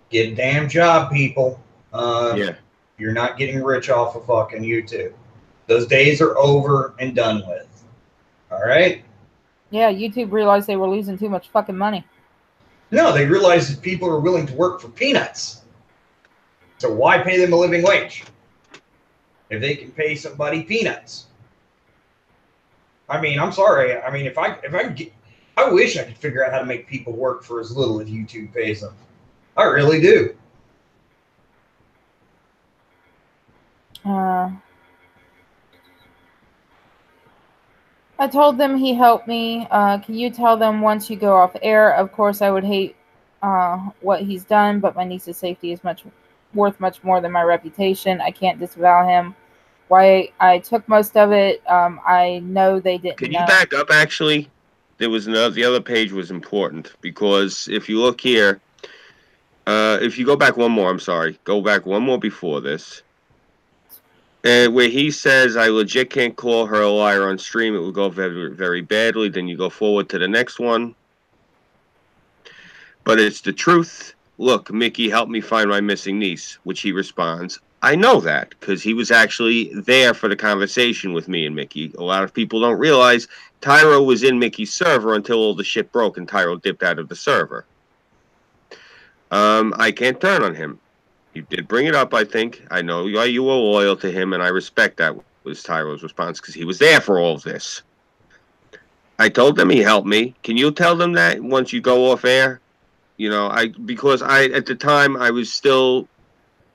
Get a damn job, people. Yeah. You're not getting rich off of fucking YouTube. Those days are over and done with. All right? Yeah, YouTube realized they were losing too much fucking money. No, they realized that people are willing to work for peanuts. So why pay them a living wage if they can pay somebody peanuts? I mean, I'm sorry. I mean, if I could get, I wish I could figure out how to make people work for as little as YouTube pays them. I really do. I told them he helped me. Can you tell them once you go off air? Of course, I would hate what he's done, but my niece's safety is worth much more than my reputation. I can't disavow him. Why I took most of it, I know they didn't Can know. you back up, actually? There was the other page was important, because if you look here, if you go back one more, I'm sorry, go back one more before this, where he says, I legit can't call her a liar on stream. It would go very, very badly. Then you go forward to the next one. But it's the truth. Look, Mickey, help me find my missing niece, which he responds, I know that, because he was actually there for the conversation with me and Mickey. A lot of people don't realize Tyro was in Mickey's server until all the shit broke and Tyro dipped out of the server. I can't turn on him. You did bring it up, I think. I know you were loyal to him, and I respect that, was Tyro's response, because he was there for all of this. I told them he helped me. Can you tell them that once you go off air? You know, because at the time I was still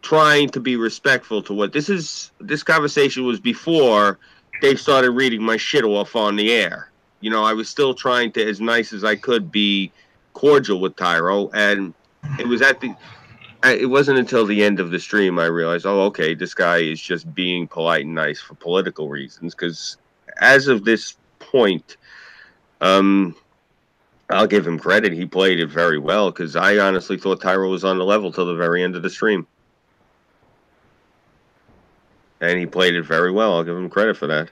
trying to be respectful to what this conversation was before they started reading my shit off on the air. You know, I was still trying to, as nice as I could, be cordial with Tyro, and it was it wasn't until the end of the stream I realized, oh, okay, this guy is just being polite and nice for political reasons, because as of this point, I'll give him credit. He played it very well, because I honestly thought Tyro was on the level till the very end of the stream. And he played it very well. I'll give him credit for that.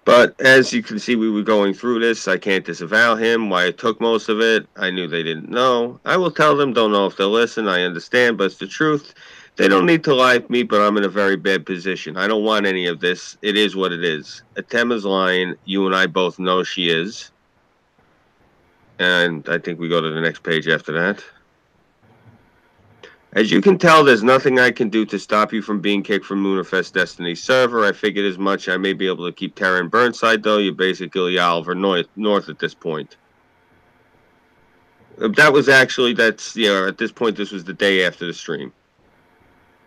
But as you can see, we were going through this. I can't disavow him. Why I took most of it, I knew they didn't know. I will tell them, don't know if they'll listen. I understand, but it's the truth. They don't need to like me, but I'm in a very bad position. I don't want any of this. It is what it is. Atema's lying. You and I both know she is. And I think we go to the next page after that. As you can tell, there's nothing I can do to stop you from being kicked from Lunarfest Destiny server. I figured as much. I may be able to keep Terra and Burnside, though. You're basically Oliver North at this point. That was actually, at this point, this was the day after the stream.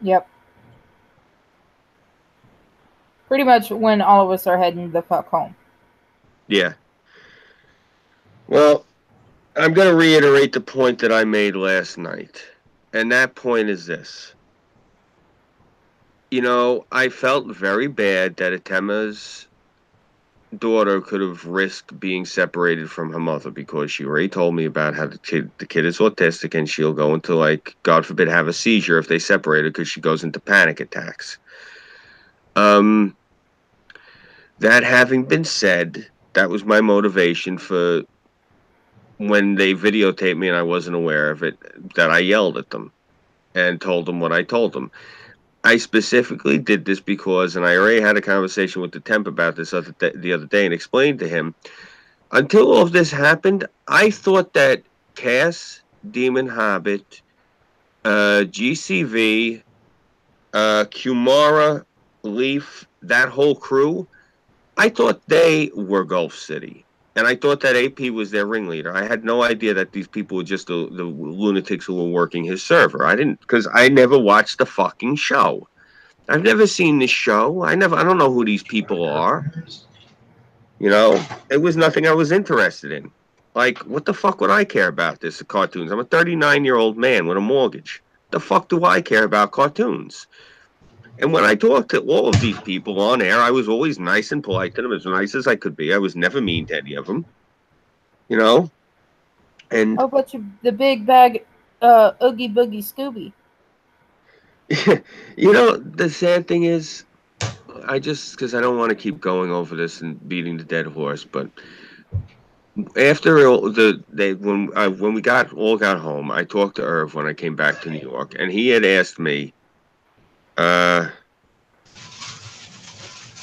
Yep. Pretty much when all of us are heading the fuck home. Yeah. Well, I'm going to reiterate the point that I made last night. And that point is this. You know, I felt very bad that Atema's daughter could have risked being separated from her mother, because she already told me about how the kid is autistic, and she'll go into, like, God forbid, have a seizure if they separate her, because she goes into panic attacks. That having been said, that was my motivation for when they videotaped me and I wasn't aware of it, that I yelled at them and told them what I told them. I specifically did this because, and I already had a conversation with the temp about this the other day and explained to him, until all of this happened, I thought that Cass, Demon Hobbit, GCV, Kumara, Leaf, that whole crew, I thought they were Gulf City. And I thought that AP was their ringleader. I had no idea that these people were just the lunatics who were working his server. I didn't, because I never watched the fucking show. I've never seen this show. I don't know who these people are. You know, it was nothing I was interested in. Like, what the fuck would I care about this, the cartoons? I'm a 39-year-old man with a mortgage. The fuck do I care about cartoons? And when I talked to all of these people on air, I was always nice and polite to them, as nice as I could be. I was never mean to any of them, you know. And oh, but the big bag, Oogie Boogie Scooby. You know, the sad thing is, because I don't want to keep going over this and beating the dead horse, but After when we got home, I talked to Irv when I came back to New York, and he had asked me, her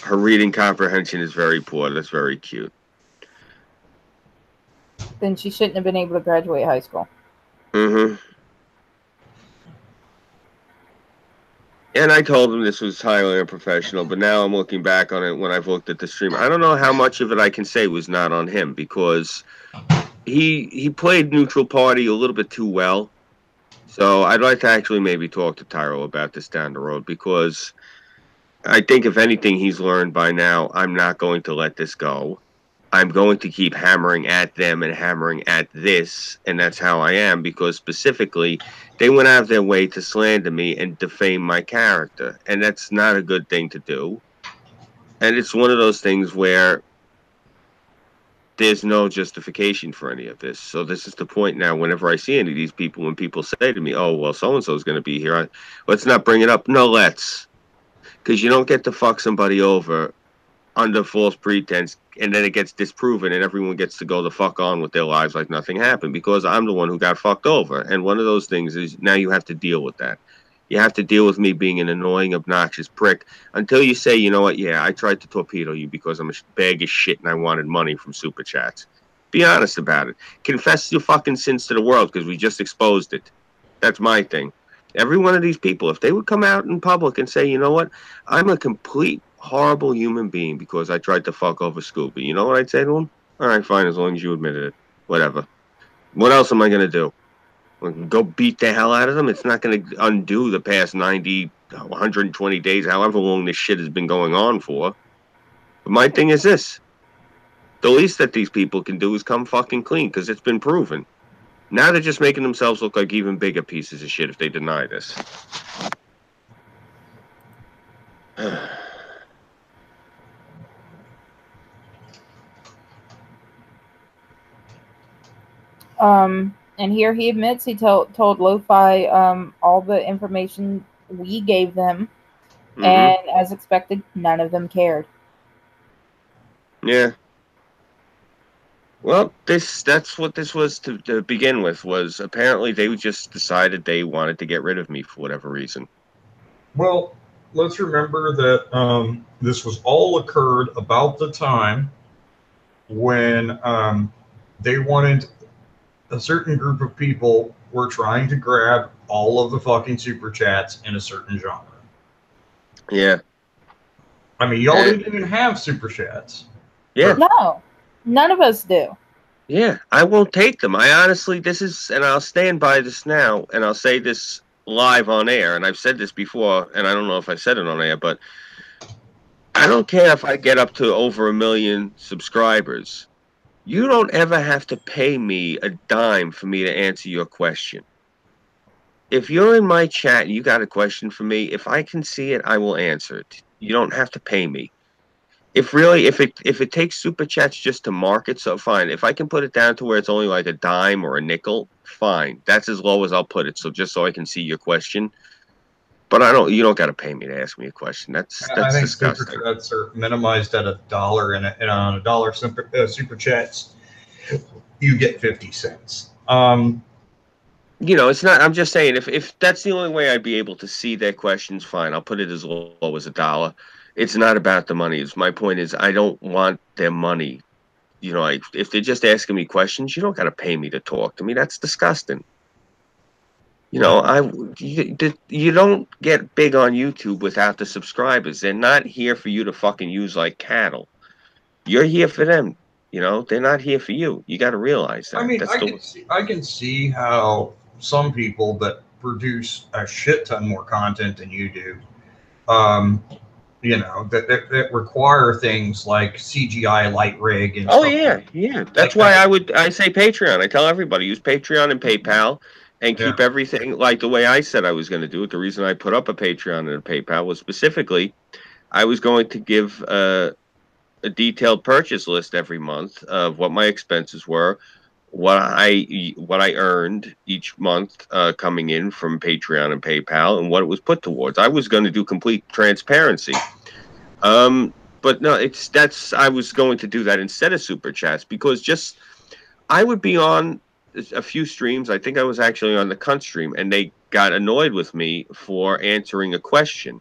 reading comprehension is very poor. That's very cute. Then she shouldn't have been able to graduate high school. Mm-hmm. And I told him this was highly unprofessional, but now I'm looking back on it when I've looked at the stream. I don't know how much of it I can say was not on him, because he played neutral party a little bit too well. So I'd like to actually maybe talk to Tyro about this down the road, because I think if anything he's learned by now, I'm not going to let this go. I'm going to keep hammering at them and hammering at this, and that's how I am, because specifically they went out of their way to slander me and defame my character, and that's not a good thing to do. And it's one of those things where there's no justification for any of this. So this is the point now, whenever I see any of these people, when people say to me, oh, well, so-and-so is going to be here, let's not bring it up. No, let's. Because you don't get to fuck somebody over under false pretense, and then it gets disproven, and everyone gets to go the fuck on with their lives like nothing happened, because I'm the one who got fucked over. And one of those things is now you have to deal with that. You have to deal with me being an annoying, obnoxious prick until you say, you know what, yeah, I tried to torpedo you because I'm a bag of shit and I wanted money from Super Chats. Be honest about it. Confess your fucking sins to the world, because we just exposed it. That's my thing. Every one of these people, if they would come out in public and say, you know what, I'm a complete horrible human being because I tried to fuck over Scooby, you know what I'd say to them? All right, fine, as long as you admitted it. Whatever. What else am I going to do? Go beat the hell out of them? It's not going to undo the past 90, 120 days, however long this shit has been going on for. But my thing is this. The least that these people can do is come fucking clean, because it's been proven. Now they're just making themselves look like even bigger pieces of shit if they deny this. And here he admits he told Lo-Fi all the information we gave them, and as expected, none of them cared. Yeah. Well, that's what this was to begin with, was apparently they just decided they wanted to get rid of me for whatever reason. Well, let's remember that this was all occurred about the time when they wanted, a certain group of people were trying to grab all of the fucking super chats in a certain genre. Yeah. I mean, y'all didn't even have super chats. Yeah. No, none of us do. Yeah, I won't take them. I honestly, and I'll stand by this now, and I'll say this live on air, and I've said this before, and I don't know if I said it on air, but I don't care if I get up to over 1 million subscribers. You don't ever have to pay me a dime for me to answer your question. If you're in my chat and you got a question for me, if I can see it, I will answer it. You don't have to pay me. If it takes super chats just to market, so fine. If I can put it down to where it's only like a dime or a nickel, fine. That's as low as I'll put it. So just so I can see your question. But you don't got to pay me to ask me a question. That's I think disgusting. Super chats are minimized at $1, and on $1 super chats, you get 50 cents. It's not. I'm just saying, if that's the only way I'd be able to see their questions, fine. I'll put it as low as $1. It's not about the money. My point is, I don't want their money. If they're just asking me questions, you don't got to pay me to talk to me. That's disgusting. You don't get big on YouTube without the subscribers. They're not here for you to fucking use like cattle. You're here for them. They're not here for you. You got to realize that. I mean, I can see how some people that produce a shit ton more content than you do, that require things like CGI light rig and stuff. Yeah. That's why I say Patreon. I tell everybody, use Patreon and PayPal and keep everything like the way I said I was going to do it. The reason I put up a Patreon and a PayPal was specifically I was going to give a detailed purchase list every month of what my expenses were, what I earned each month coming in from Patreon and PayPal, and what it was put towards. I was going to do complete transparency. But no, I was going to do that instead of super chats, because just I would be on a few streams. I think I was actually on the cunt stream, and they got annoyed with me for answering a question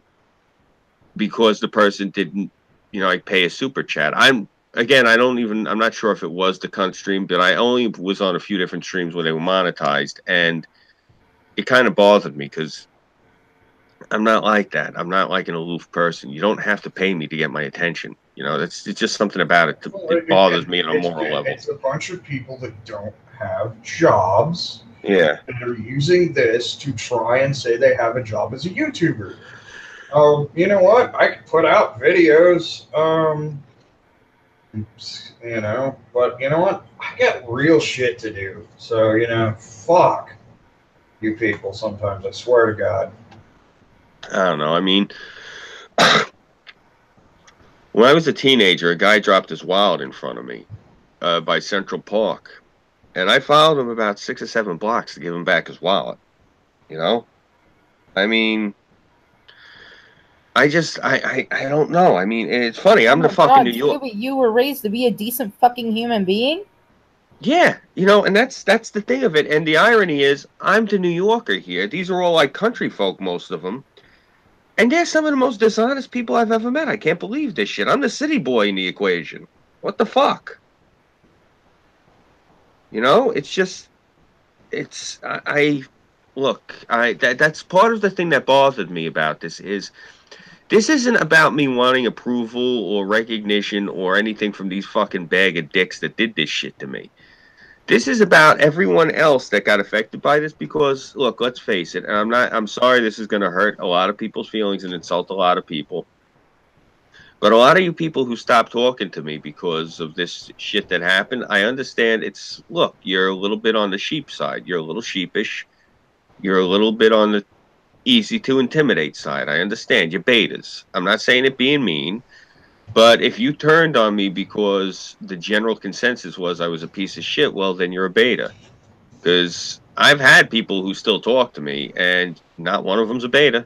because the person didn't, like pay a super chat. I'm not sure if it was the cunt stream, but I only was on a few different streams where they were monetized, and it kind of bothered me because I'm not like that. I'm not like an aloof person. You don't have to pay me to get my attention. It's just something about it. It bothers me on a moral level. It's a bunch of people that don't have jobs. Yeah. And they're using this to try and say they have a job as a YouTuber. You know what? I could put out videos, but you know what? I got real shit to do. So, fuck you people sometimes, I swear to God. I don't know. I mean, when I was a teenager, a guy dropped his wallet in front of me by Central Park. And I followed him about 6 or 7 blocks to give him back his wallet. I mean, I don't know. I mean, it's funny. I'm the fucking New York. You were raised to be a decent fucking human being? Yeah, and that's the thing of it. And the irony is, I'm the New Yorker here. These are all like country folk, most of them. And they're some of the most dishonest people I've ever met. I can't believe this shit. I'm the city boy in the equation. What the fuck? It's just, that's part of the thing that bothered me about this isn't about me wanting approval or recognition or anything from these fucking bag of dicks that did this shit to me. This is about everyone else that got affected by this because, look, let's face it, and I'm sorry this is going to hurt a lot of people's feelings and insult a lot of people. But a lot of you people who stopped talking to me because of this shit that happened, I understand look, you're a little bit on the sheep side. You're a little sheepish. You're a little bit on the easy to intimidate side. I understand. You're betas. I'm not saying it being mean, but if you turned on me because the general consensus was I was a piece of shit, well, then you're a beta. Because I've had people who still talk to me, and not one of them's a beta.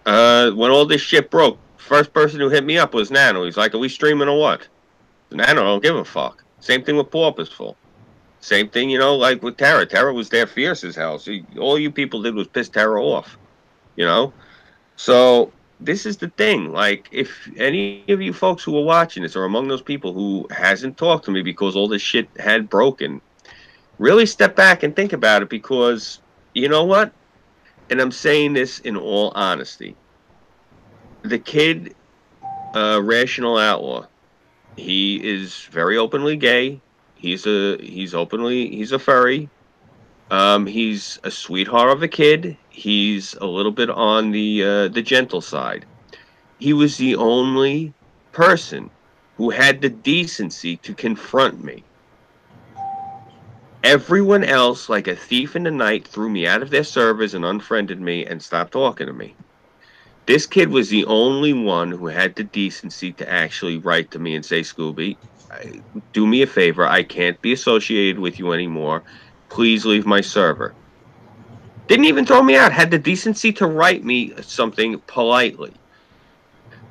When all this shit broke, first person who hit me up was Nano. He's like, are we streaming or what? Nano don't give a fuck. Same thing with Purposeful. Same thing, like with Tara. Tara was there fierce as hell. So all you people did was piss Tara off. So this is the thing. Like, if any of you folks who are watching this are among those people who hasn't talked to me because all this shit had broken, really step back and think about it, because you know what? And I'm saying this in all honesty. The kid, Rational Outlaw, he is very openly gay. He's a furry. He's a sweetheart of a kid. He's a little bit on the gentle side. He was the only person who had the decency to confront me. Everyone else, like a thief in the night, threw me out of their servers and unfriended me and stopped talking to me. This kid was the only one who had the decency to actually write to me and say, Scooby, do me a favor. I can't be associated with you anymore. Please leave my server. Didn't even throw me out. Had the decency to write me something politely.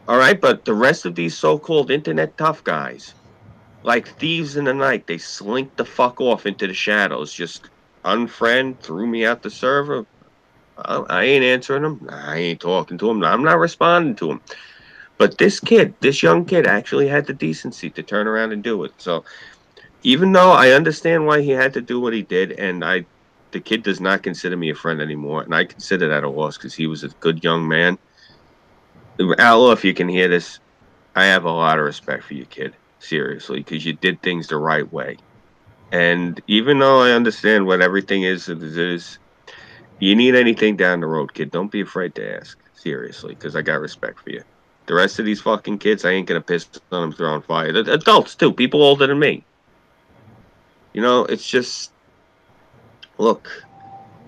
All right, but the rest of these so-called internet tough guys, like thieves in the night, they slink the fuck off into the shadows, just unfriend, threw me out the server. I ain't answering them. I ain't talking to him. I'm not responding to him. But this young kid actually had the decency to turn around and do it. So even though I understand why he had to do what he did, and the kid does not consider me a friend anymore, and I consider that a loss because he was a good young man. Outlaw, if you can hear this, I have a lot of respect for you, kid. Seriously, because you did things the right way. And even though I understand what everything is, you need anything down the road, kid, don't be afraid to ask. Seriously, because I got respect for you. The rest of these fucking kids, I ain't going to piss on them throwing fire. The adults, too. People older than me. It's just... Look,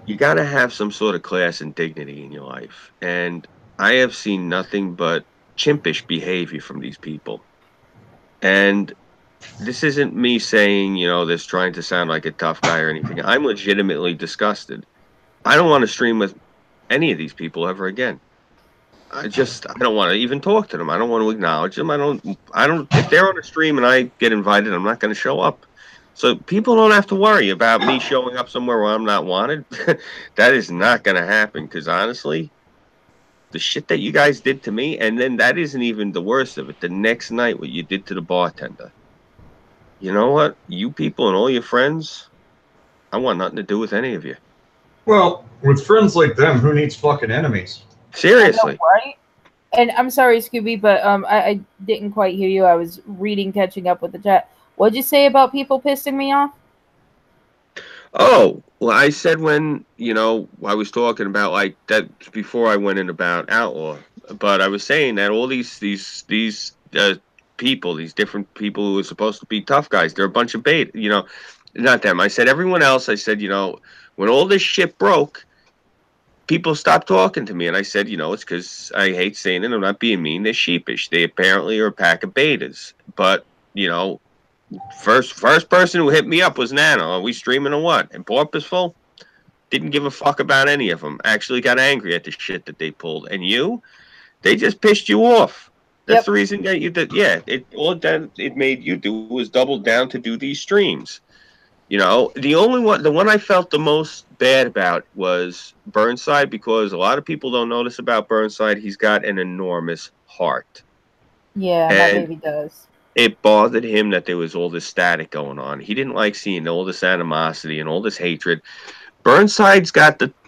you got to have some sort of class and dignity in your life. And I have seen nothing but chimpish behavior from these people. And this isn't me saying, this trying to sound like a tough guy or anything. I'm legitimately disgusted. I don't want to stream with any of these people ever again. I don't want to even talk to them. I don't want to acknowledge them. I don't, if they're on a stream and I get invited, I'm not going to show up. So people don't have to worry about me showing up somewhere where I'm not wanted. That is not going to happen because honestly, the shit that you guys did to me, and then that isn't even the worst of it. The next night, what you did to the bartender. You know what? You people and all your friends, I want nothing to do with any of you. Well, with friends like them, who needs fucking enemies? Seriously. Right? And I'm sorry, Scooby, but I didn't quite hear you. I was reading, catching up with the chat. What'd you say about people pissing me off? Oh, well, I said when, I was talking about like that before I went in about Outlaw, but I was saying that all these people, these different people who are supposed to be tough guys, they're a bunch of bait, not them. I said everyone else, I said, when all this shit broke, people stopped talking to me. And I said, it's because I hate saying it. I'm not being mean. They're sheepish. They apparently are a pack of betas. But, first person who hit me up was Nano. Are we streaming or what? And Porpoiseful didn't give a fuck about any of them. Actually got angry at the shit that they pulled. And you, they just pissed you off. That's the reason that you did. Yeah, it made you do was double down to do these streams. The one I felt the most bad about was Burnside because a lot of people don't notice about Burnside. He's got an enormous heart. Yeah, my baby does. It bothered him that there was all this static going on. He didn't like seeing all this animosity and all this hatred. Burnside's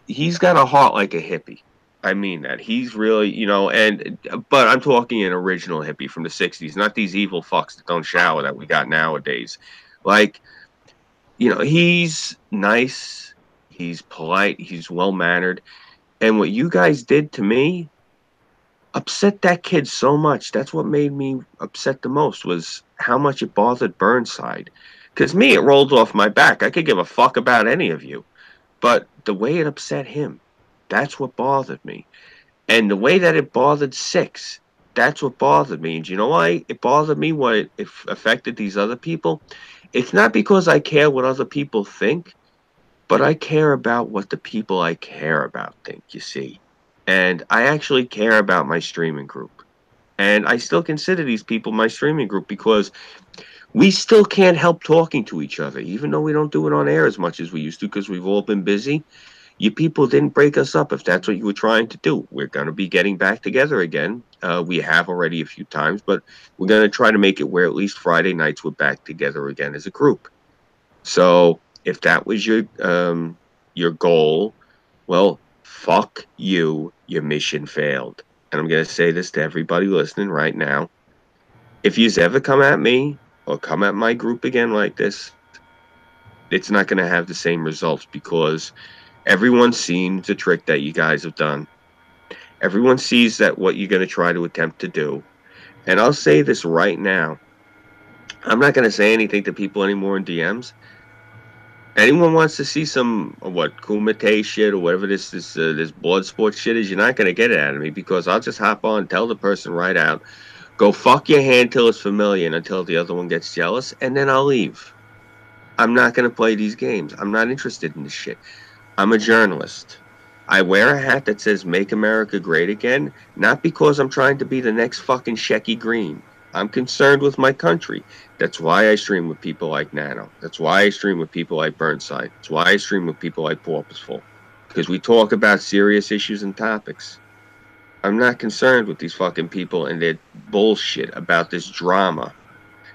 he's got a heart like a hippie. I mean that. He's really, but I'm talking an original hippie from the 60s, not these evil fucks that don't shower that we got nowadays. Like, he's nice, he's polite, he's well-mannered. And what you guys did to me upset that kid so much. That's what made me upset the most was how much it bothered Burnside. Because me, it rolled off my back. I could give a fuck about any of you. But the way it upset him, that's what bothered me. And the way that it bothered Six, that's what bothered me. And you know why it bothered me, what it affected these other people? It's not because I care what other people think, but I care about what the people I care about think, you see. And I actually care about my streaming group. And I still consider these people my streaming group because we still can't help talking to each other, even though we don't do it on air as much as we used to because we've all been busy. You people didn't break us up if that's what you were trying to do. We're going to be getting back together again. We have already a few times, but we're going to try to make it where at least Friday nights we're back together again as a group. So if that was your goal, well, fuck you. Your mission failed. And I'm going to say this to everybody listening right now. If you's ever come at me or come at my group again like this, it's not going to have the same results because everyone's seen the trick that you guys have done. Everyone sees that what you're going to try to attempt to do. And I'll say this right now. I'm not going to say anything to people anymore in DMs. Anyone wants to see some Kumite shit or whatever this blood sports shit is, you're not going to get it out of me because I'll just hop on, tell the person right out, go fuck your hand till it's familiar and until the other one gets jealous, and then I'll leave. I'm not going to play these games. I'm not interested in this shit. I'm a journalist. I wear a hat that says Make America Great Again, not because I'm trying to be the next fucking Shecky Green. I'm concerned with my country. That's why I stream with people like Nano. That's why I stream with people like Burnside. That's why I stream with people like Porpoiseful. Because we talk about serious issues and topics. I'm not concerned with these fucking people and their bullshit about this drama.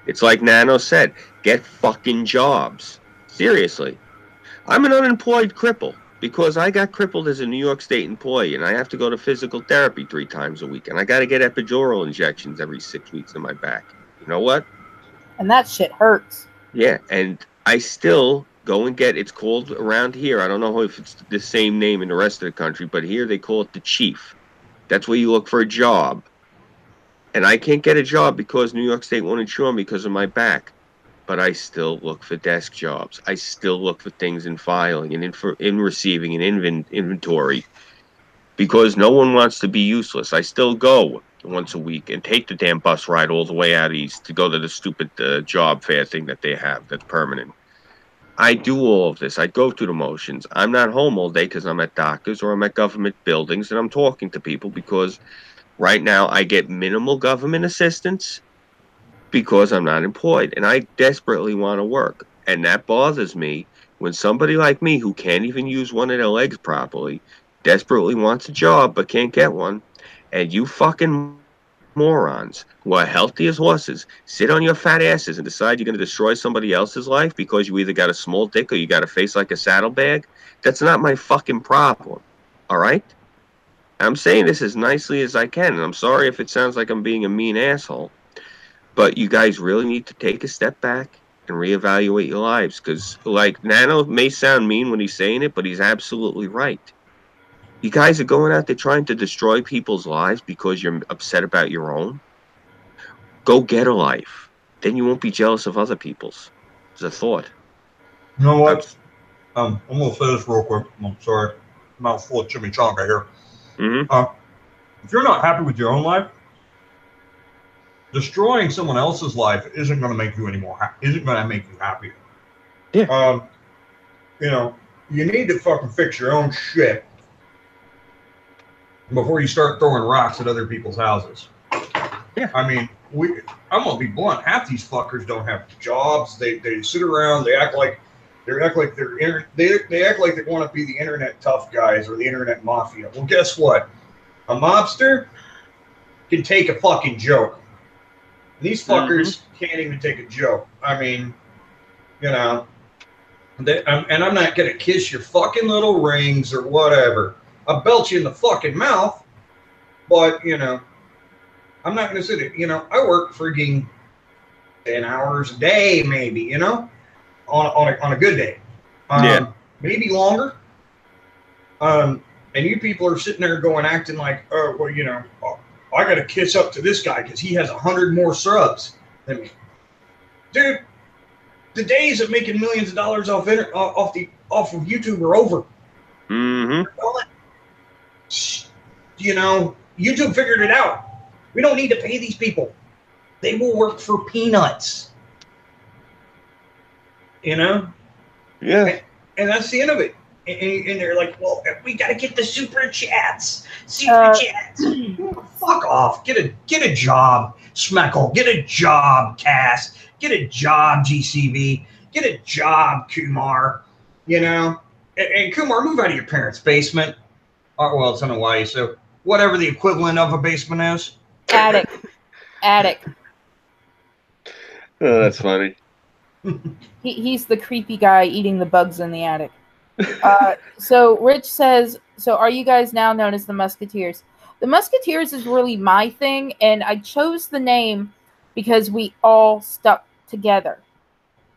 It's like Nano said, get fucking jobs. Seriously. I'm an unemployed cripple because I got crippled as a New York State employee and I have to go to physical therapy 3 times a week and I got to get epidural injections every 6 weeks in my back. You know what? And that shit hurts. Yeah, and I still go and get, it's called around here, I don't know if it's the same name in the rest of the country, but here they call it the chief. That's where you look for a job. And I can't get a job because New York State won't insure me because of my back. But I still look for desk jobs. I still look for things in filing and in receiving and inventory because no one wants to be useless. I still go once a week and take the damn bus ride all the way out east to go to the stupid job fair thing that they have that's permanent. I do all of this. I go through the motions. I'm not home all day because I'm at doctors or I'm at government buildings and I'm talking to people because right now I get minimal government assistance because I'm not employed and I desperately want to work. And that bothers me when somebody like me who can't even use one of their legs properly, desperately wants a job but can't get one, and you fucking morons who are healthy as horses sit on your fat asses and decide you're going to destroy somebody else's life because you either got a small dick or you got a face like a saddlebag. That's not my fucking problem. All right? I'm saying this as nicely as I can, and I'm sorry if it sounds like I'm being a mean asshole, but you guys really need to take a step back and reevaluate your lives, because, like, Nano may sound mean when he's saying it, but he's absolutely right. You guys are going out there trying to destroy people's lives because you're upset about your own. Go get a life. Then you won't be jealous of other people's. It's a thought. You know what? I'm gonna say this real quick. I'm sorry. Mouthful of chimichanga here. Mm-hmm. If you're not happy with your own life, destroying someone else's life isn't going to make you isn't going to make you happier. Yeah. You know, you need to fucking fix your own shit before you start throwing rocks at other people's houses. Yeah. I mean, I'm gonna be blunt. Half these fuckers don't have jobs. They sit around. They act like they act like they want to be the internet tough guys or the internet mafia. Well, guess what? A mobster can take a fucking joke. These fuckers can't even take a joke. I mean, you know, and I'm not gonna kiss your fucking little rings or whatever. I'll belch you in the fucking mouth, but you know, I'm not gonna sit it. You know, I work frigging 10 hours a day, maybe. You know, on a good day, maybe longer. And you people are sitting there acting like, oh, well, you know, I got to kiss up to this guy because he has 100 more subs than me. Dude, the days of making millions of dollars off of YouTube are over. Mm-hmm. You know, YouTube figured it out. We don't need to pay these people. They will work for peanuts. You know? Yeah. And that's the end of it. And they're like, well, we got to get the super chats. Super chats. Fuck off. Get a job, Smeckle. Get a job, Cass. Get a job, GCV. Get a job, Kumar. You know? And Kumar, move out of your parents' basement. Oh, well, it's in Hawaii, so whatever the equivalent of a basement is. Attic. Oh, that's funny. He's the creepy guy eating the bugs in the attic. So Rich says, so are you guys now known as the Musketeers? The Musketeers is really my thing, and I chose the name because we all stuck together.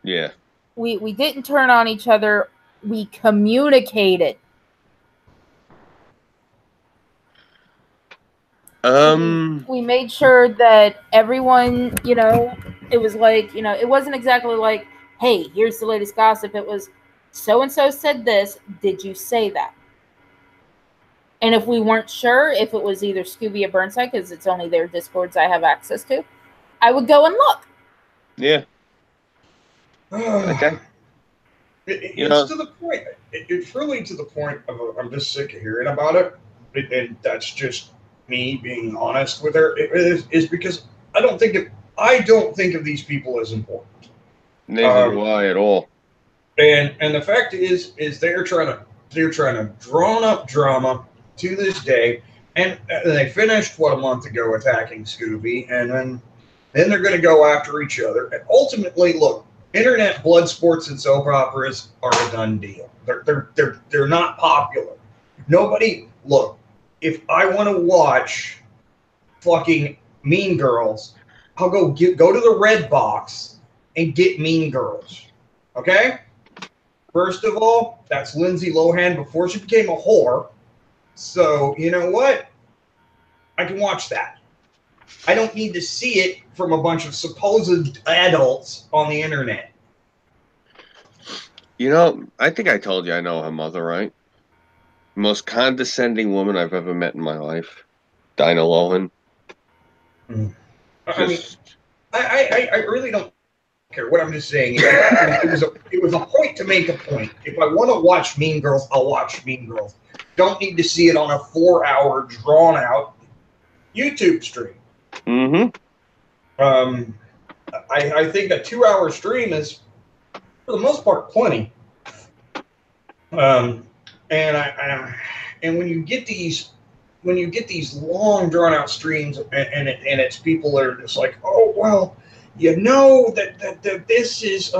Yeah. We didn't turn on each other. We communicated. We made sure that everyone, you know, it was like, you know, it wasn't exactly like, hey, here's the latest gossip. It was, so-and-so said this. Did you say that? And if we weren't sure if it was either Scooby or Burnside, because it's only their Discords I have access to, I would go and look. Yeah. Okay. It's to the point. It's really to the point of I'm just sick of hearing about it. And that's just me being honest with her. It is because I don't think of these people as important. Neither do I at all. And the fact is they're trying to drawn up drama to this day, and they finished a month ago attacking Scooby, and then they're going to go after each other. And ultimately, look, internet blood sports and soap operas are a done deal. They're not popular. Nobody look. If I want to watch fucking Mean Girls, I'll go to the Red Box and get Mean Girls. Okay? First of all, that's Lindsay Lohan before she became a whore. So, you know what? I can watch that. I don't need to see it from a bunch of supposed adults on the internet. You know, I think I told you I know her mother, right? Most condescending woman I've ever met in my life. Dinah Lohan. I mean, I really don't care. What I'm just saying is it was a point to make a point. If I want to watch Mean Girls, I'll watch Mean Girls. Don't need to see it on a 4-hour drawn out YouTube stream. Mm-hmm. I think a 2-hour stream is for the most part, plenty. And and when you get these long drawn out streams, and it's people that are just like, oh well, you know that this is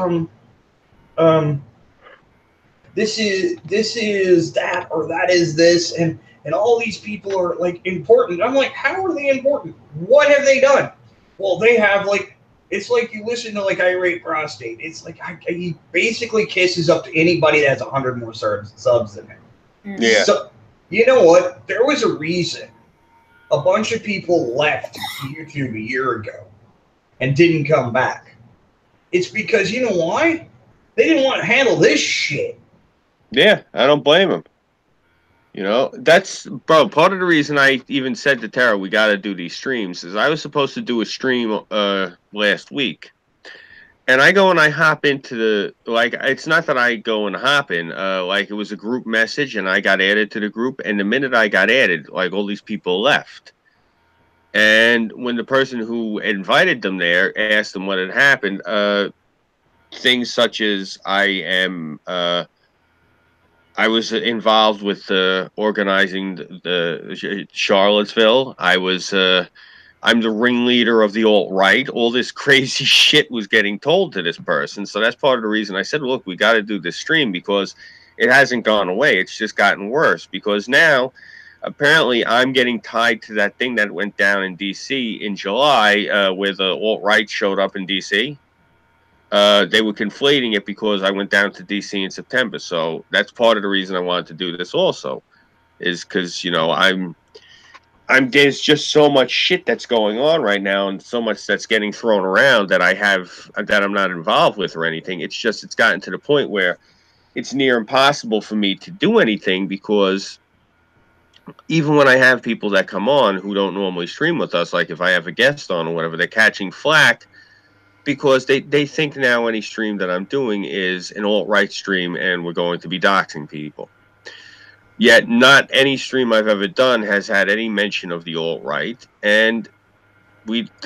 this is that, or that is this, and all these people are like important. I'm like, how are they important? What have they done? Well, they have like, it's like you listen to like Irate Prostate. It's like he basically kisses up to anybody that has 100 more subs than him. Yeah. So you know what? There was a reason a bunch of people left YouTube a year ago and didn't come back. It's because, you know why? They didn't want to handle this shit. Yeah, I don't blame him. You know, that's, bro, part of the reason I even said to Tara, we got to do these streams, is I was supposed to do a stream last week. And I go and I hop into the, like, it's not that I go and hop in, like, it was a group message and I got added to the group. And the minute I got added, like, all these people left. And when the person who invited them there asked them what had happened, things such as I was involved with organizing the Charlottesville. I'm the ringleader of the alt-right. All this crazy shit was getting told to this person. So that's part of the reason I said, look, we got to do this stream, because it hasn't gone away. It's just gotten worse, because now apparently I'm getting tied to that thing that went down in D.C. in July, where the alt-right showed up in D.C. They were conflating it because I went down to DC in September. So that's part of the reason I wanted to do this also, is because, you know, there's just so much shit that's going on right now, and so much that's getting thrown around that I'm not involved with or anything. It's just, it's gotten to the point where it's near impossible for me to do anything, because even when I have people that come on who don't normally stream with us, like if I have a guest on or whatever, they're catching flack, because they think now any stream that I'm doing is an alt-right stream and we're going to be doxing people. Yet not any stream I've ever done has had any mention of the alt-right, and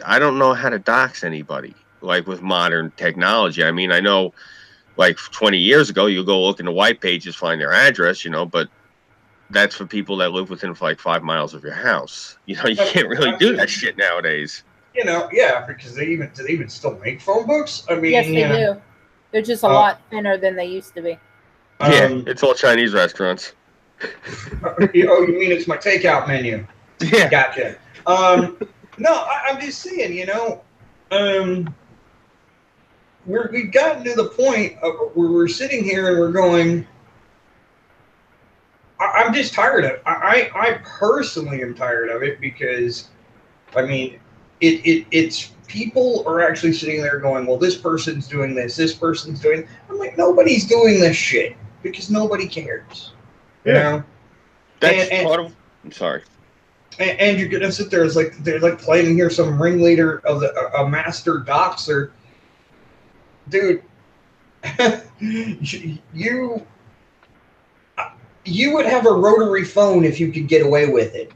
I don't know how to dox anybody, like, with modern technology. I mean, I know, like, 20 years ago, you go look in the white pages, find their address, you know, but that's for people that live within, like, 5 miles of your house. You know, you can't really do that shit nowadays. You know, yeah, because do they even still make phone books? I mean, yes, they do. They're just a lot thinner than they used to be. Yeah, it's all Chinese restaurants. You mean it's my takeout menu? Yeah, gotcha. No, I'm just saying, you know, we've gotten to the point of where we're sitting here and we're going, I'm just tired of it. I personally am tired of it, because, I mean, it's people are actually sitting there going, well, this person's doing this person's doing. I'm like, nobody's doing this shit, because nobody cares. You know? That's part of. I'm sorry. And you're gonna sit there, they're like playing here some ringleader of a master doxer, dude. you would have a rotary phone if you could get away with it.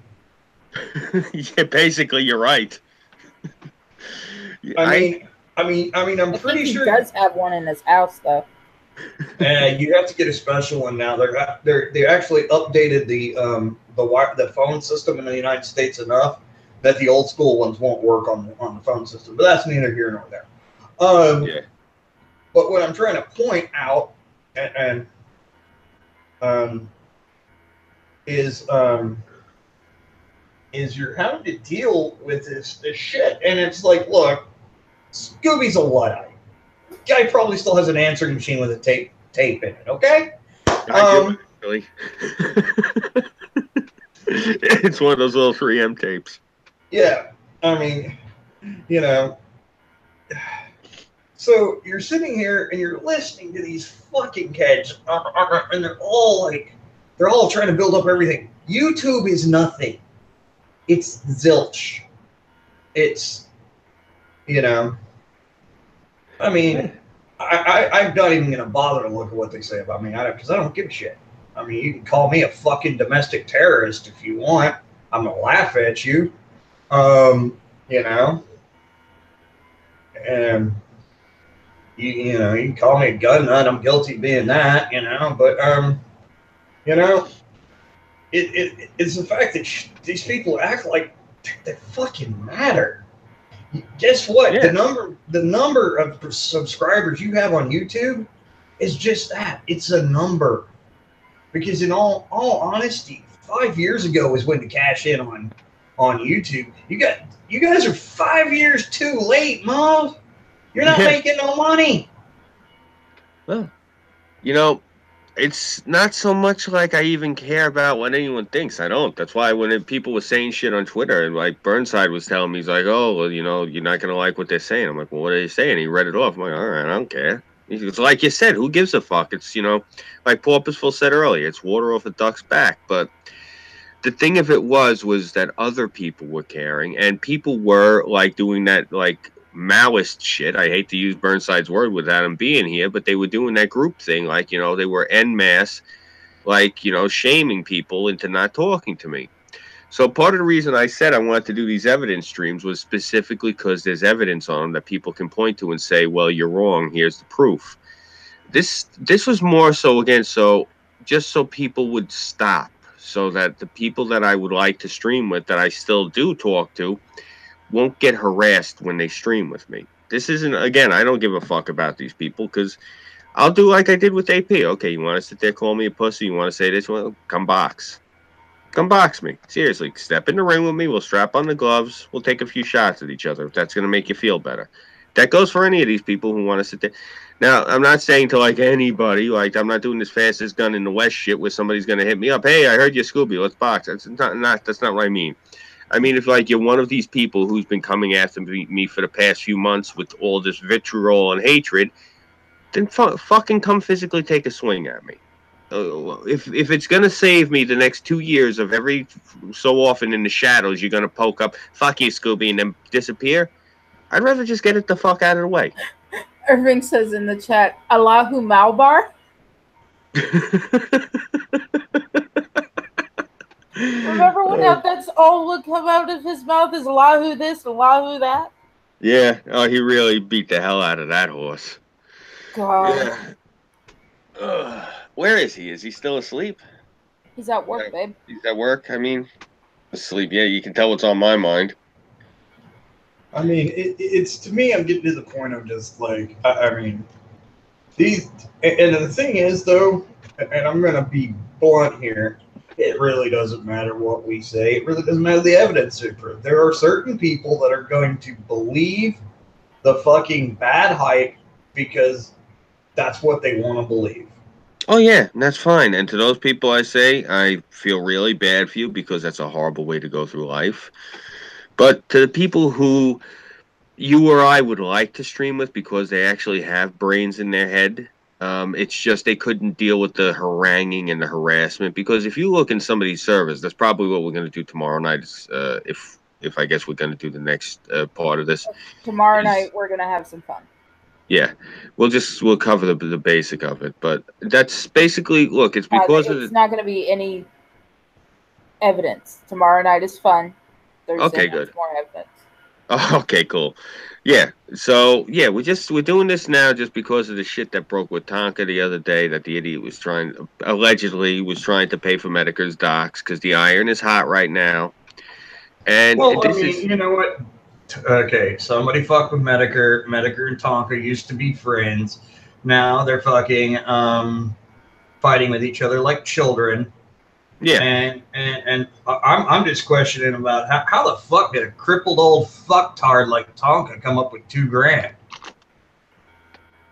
Yeah, basically, you're right. I'm pretty sure he does have one in his house, though. You have to get a special one now. They actually updated the phone system in the United States enough that the old school ones won't work on the phone system. But that's neither here nor there. Yeah. But what I'm trying to point out is you're having to deal with this shit, and it's like, look, Scooby's a Luddite. Guy probably still has an answering machine with a tape in it. Okay. I do, actually. It's one of those little 3M tapes. Yeah, I mean, you know. So you're sitting here and you're listening to these fucking kids, and they're all trying to build up everything. YouTube is nothing. It's zilch. It's, you know. I mean, I'm not even going to bother to look at what they say about me, because I don't give a shit. I mean, you can call me a fucking domestic terrorist if you want. I'm going to laugh at you. You know. And you know, you can call me a gun nut. I'm guilty of being that, you know. But you know, it's the fact that these people act like they fucking matter. Guess what? Yeah. The number of subscribers you have on YouTube is just that. It's a number. Because in all honesty, 5 years ago is when to cash in on YouTube. You guys are 5 years too late, Mom. You're not making no money. Well, you know, it's not so much like I even care about what anyone thinks. I don't. That's why when people were saying shit on Twitter, and like Burnside was telling me, he's like, "Oh, well, you know, you're not gonna like what they're saying." I'm like, "Well, what are they saying?" He read it off. I'm like, "All right, I don't care." It's like you said, who gives a fuck? It's, you know, like Porpoiseful said earlier, it's water off a duck's back. But the thing of it was that other people were caring, and people were like doing that like Maoist shit. I hate to use Burnside's word without him being here, but they were doing that group thing, like, you know, they were en masse, like, you know, shaming people into not talking to me. So part of the reason I said I wanted to do these evidence streams was specifically because there's evidence on them that people can point to and say, well, you're wrong, here's the proof. This was more so, again, so just so people would stop, so that the people that I would like to stream with, that I still do talk to, won't get harassed when they stream with me. This isn't, again, I don't give a fuck about these people, because I'll do like I did with AP. Okay, you want to sit there, call me a pussy, you want to say this, well, come box. Come box me. Seriously, step in the ring with me. We'll strap on the gloves. We'll take a few shots at each other if that's going to make you feel better. That goes for any of these people who want to sit there. Now, I'm not saying to like anybody, like I'm not doing this fastest gun in the West shit where somebody's going to hit me up. Hey, I heard you, Scooby. Let's box. That's not what I mean. I mean, if like you're one of these people who's been coming after me for the past few months with all this vitriol and hatred, then fucking come physically take a swing at me. If it's gonna save me the next 2 years of every so often in the shadows, you're gonna poke up, fuck you, Scooby, and then disappear. I'd rather just get it the fuck out of the way. Irving says in the chat, Allahu Malbar. Remember when that's all would come out of his mouth is Allahu this, Allahu that? Yeah. Oh, he really beat the hell out of that horse. God. Yeah. Where is he? Is he still asleep? He's at work, babe. He's at work? I mean, asleep. Yeah, you can tell what's on my mind. I mean, it's to me, I'm getting to the point of just like, I mean, these, and the thing is, though, and I'm going to be blunt here, it really doesn't matter what we say. It really doesn't matter the evidence to prove. There are certain people that are going to believe the fucking bad hype because that's what they want to believe. Oh, yeah, and that's fine. And to those people, I say, I feel really bad for you because that's a horrible way to go through life. But to the people who you or I would like to stream with because they actually have brains in their head, it's just they couldn't deal with the haranguing and the harassment. Because if you look in somebody's servers, that's probably what we're going to do tomorrow night. If I guess we're going to do the next part of this. Tomorrow night, we're going to have some fun. Yeah, we'll cover the basic of it, but that's basically, look, it's because it's not going to be any evidence. Tomorrow night is fun. Thursday okay, good. More evidence. Oh, okay, cool. Yeah, so yeah, we're doing this now just because of the shit that broke with Tonka the other day, that the idiot allegedly was trying to pay for Medicare's docs because the iron is hot right now. And well, I mean, you know what? Okay, somebody fucked with Medicare. Medicare and Tonka used to be friends. Now they're fucking fighting with each other like children. Yeah. And I'm just questioning about how the fuck did a crippled old fucktard like Tonka come up with $2,000?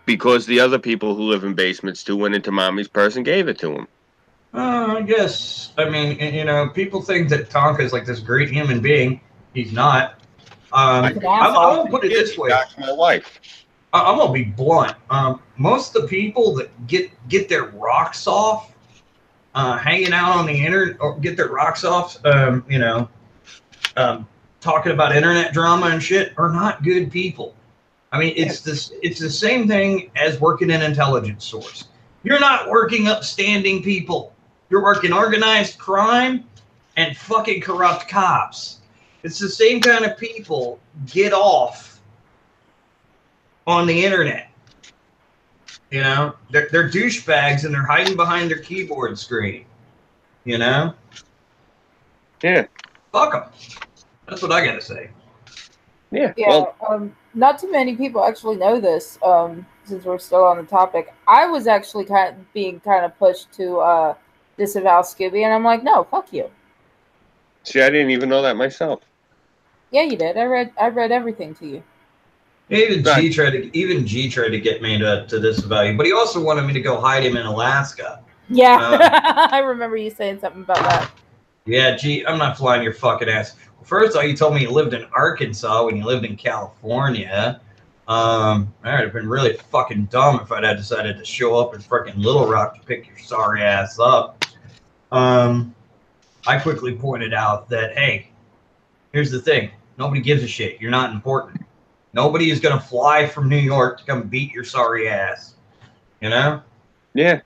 Because the other people who live in basements too went into mommy's purse and gave it to him. I guess. I mean, you know, people think that Tonka is like this great human being. He's not. I'm gonna put it this way. My wife. I'm gonna be blunt. Most of the people that get their rocks off, hanging out on the internet, or get their rocks off, you know, talking about internet drama and shit, are not good people. I mean, it's the same thing as working in intelligence source. You're not working upstanding people. You're working organized crime and fucking corrupt cops. It's the same kind of people get off on the internet. You know, they're douchebags and they're hiding behind their keyboard screen. You know? Yeah. Fuck them. That's what I gotta say. Yeah. Yeah, Well, not too many people actually know this. Since we're still on the topic, I was actually being kind of pushed to disavow Scooby, and I'm like, no, fuck you. see, I didn't even know that myself. Yeah, you did. I read everything to you. Even Right. G tried to get me to disavow you, but he also wanted me to go hide him in Alaska. Yeah, I remember you saying something about that. Yeah, G, I'm not flying your fucking ass. First of all, you told me you lived in Arkansas when you lived in California. I'd have been really fucking dumb if I'd had decided to show up in freaking Little Rock to pick your sorry ass up. I quickly pointed out that, hey, here's the thing. Nobody gives a shit. You're not important. Nobody is going to fly from New York to come beat your sorry ass. You know? Yeah.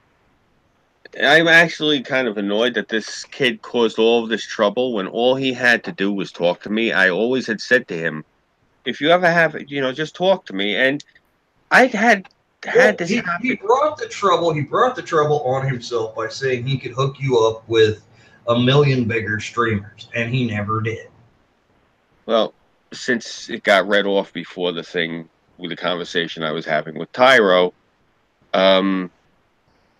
I'm actually kind of annoyed that this kid caused all of this trouble when all he had to do was talk to me. I always had said to him, if you ever have, just talk to me. And I had Well, this he happen. brought the trouble. He brought the trouble on himself by saying he could hook you up with a million bigger streamers, and he never did. Well, since it got read off before the thing with the conversation I was having with Tyro, um,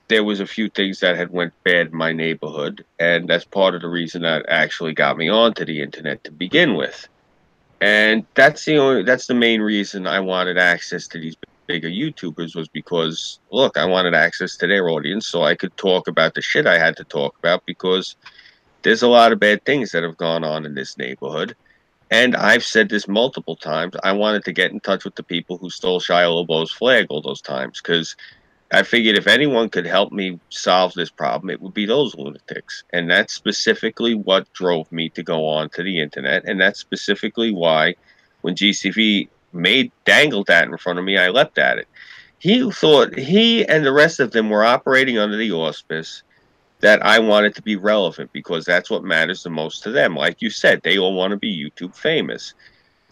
there was a few things that had went bad in my neighborhood, and that's part of the reason that actually got me onto the internet to begin with. And that's the main reason I wanted access to these bigger YouTubers, was because look, I wanted access to their audience so I could talk about the shit I had to talk about, because there's a lot of bad things that have gone on in this neighborhood. And I've said this multiple times. I wanted to get in touch with the people who stole Shia LaBeouf's flag all those times, because I figured if anyone could help me solve this problem, it would be those lunatics. And that's specifically what drove me to go on to the internet. And that's specifically why when GCV dangled that in front of me, I leapt at it. He thought he and the rest of them were operating under the auspice that I wanted to be relevant, because that's what matters the most to them. Like you said, they all want to be YouTube famous.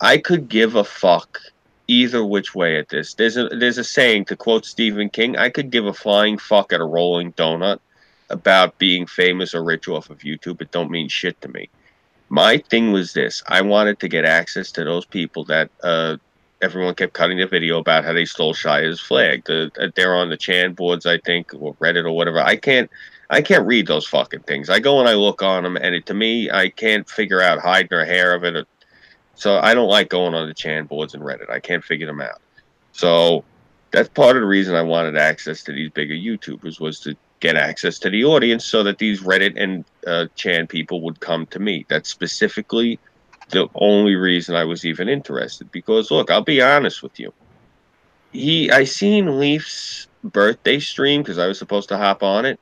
I could give a fuck either which way at this. There's a saying, to quote Stephen King, I could give a flying fuck at a rolling donut about being famous or rich off of YouTube. It don't mean shit to me. My thing was this: I wanted to get access to those people that everyone kept cutting the video about how they stole Shia's flag. They're on the Chan boards, I think, or Reddit or whatever. I can't read those fucking things. I go and I look on them, and to me, I can't figure out hide nor hair of it. So I don't like going on the Chan boards and Reddit. I can't figure them out. So that's part of the reason I wanted access to these bigger YouTubers, was to get access to the audience so that these Reddit and Chan people would come to me. That's specifically the only reason I was even interested. Because look, I'll be honest with you. I seen Leaf's birthday stream because I was supposed to hop on it.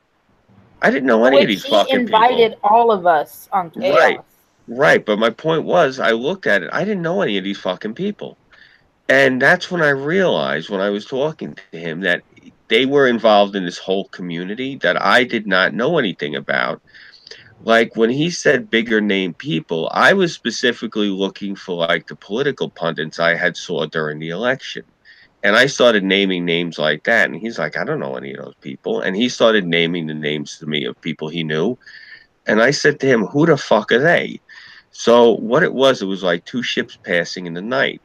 I didn't know any of Which these he fucking people. invited all of us on Chaos. Right. Right, but my point was, I looked at it, I didn't know any of these fucking people. And that's when I realized, when I was talking to him, that they were involved in this whole community that I did not know anything about. Like when he said bigger name people, I was specifically looking for like the political pundits I had saw during the election. And I started naming names like that. And he's like, I don't know any of those people. And he started naming the names to me of people he knew. And I said to him, who the fuck are they? So what it was like two ships passing in the night.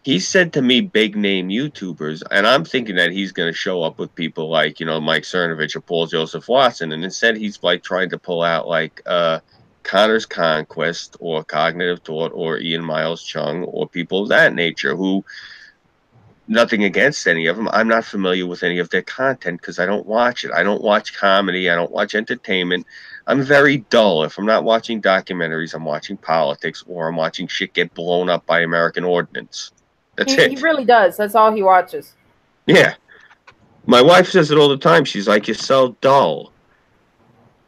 He said to me big name YouTubers, and I'm thinking that he's going to show up with people like, Mike Cernovich or Paul Joseph Watson. And instead he's like trying to pull out like Connor's Conquest or Cognitive Thought or Ian Miles Chung or people of that nature, who, nothing against any of them, I'm not familiar with any of their content because I don't watch it. I don't watch comedy. I don't watch entertainment. I'm very dull. If I'm not watching documentaries, I'm watching politics, or I'm watching shit get blown up by American ordnance. That's He it. really does. That's all he watches. Yeah. My wife says it all the time. She's like, you're so dull.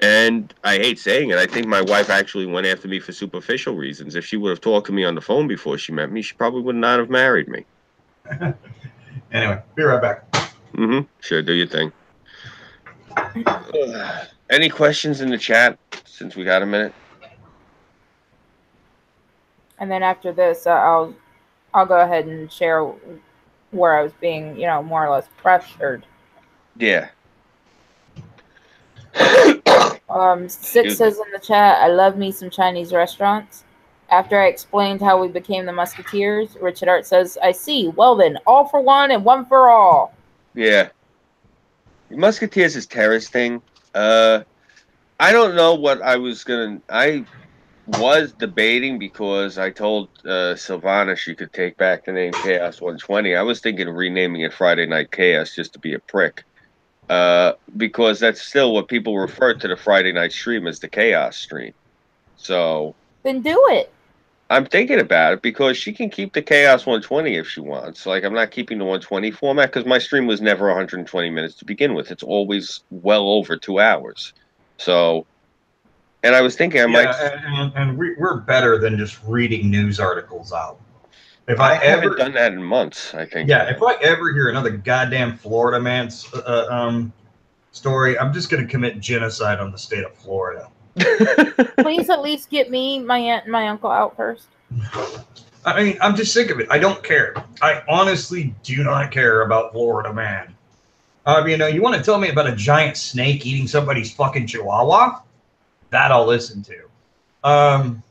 And I hate saying it. I think my wife actually went after me for superficial reasons. If she would have talked to me on the phone before she met me, she probably would not have married me. Anyway, be right back. Mm-hmm. Sure, do your thing. Any questions in the chat since we got a minute? And then after this, I'll go ahead and share where I was being, more or less pressured Yeah. Six says in the chat, I love me some Chinese restaurants. After I explained how we became the Musketeers, Richard Art says, I see. Well then, all for one and one for all. Yeah. Musketeers is Terra's thing. I don't know what I was gonna. I was debating because I told Sylvana she could take back the name Chaos 120. I was thinking of renaming it Friday Night Chaos just to be a prick. Because that's still what people refer to the Friday night stream as the Chaos stream. So Then do it. I'm thinking about it because she can keep the Chaos 120 if she wants. Like, I'm not keeping the 120 format because my stream was never 120 minutes to begin with. It's always well over 2 hours. So, and I was thinking I might. And we're better than just reading news articles out. If I I haven't ever done that in months, I think. Yeah, if I ever hear another goddamn Florida man's story, I'm just going to commit genocide on the state of Florida. Please at least get me, my aunt, and my uncle out first. I mean, I'm just sick of it. I don't care. I honestly do not care about Florida man. You know, you want to tell me about a giant snake eating somebody's fucking chihuahua? That I'll listen to.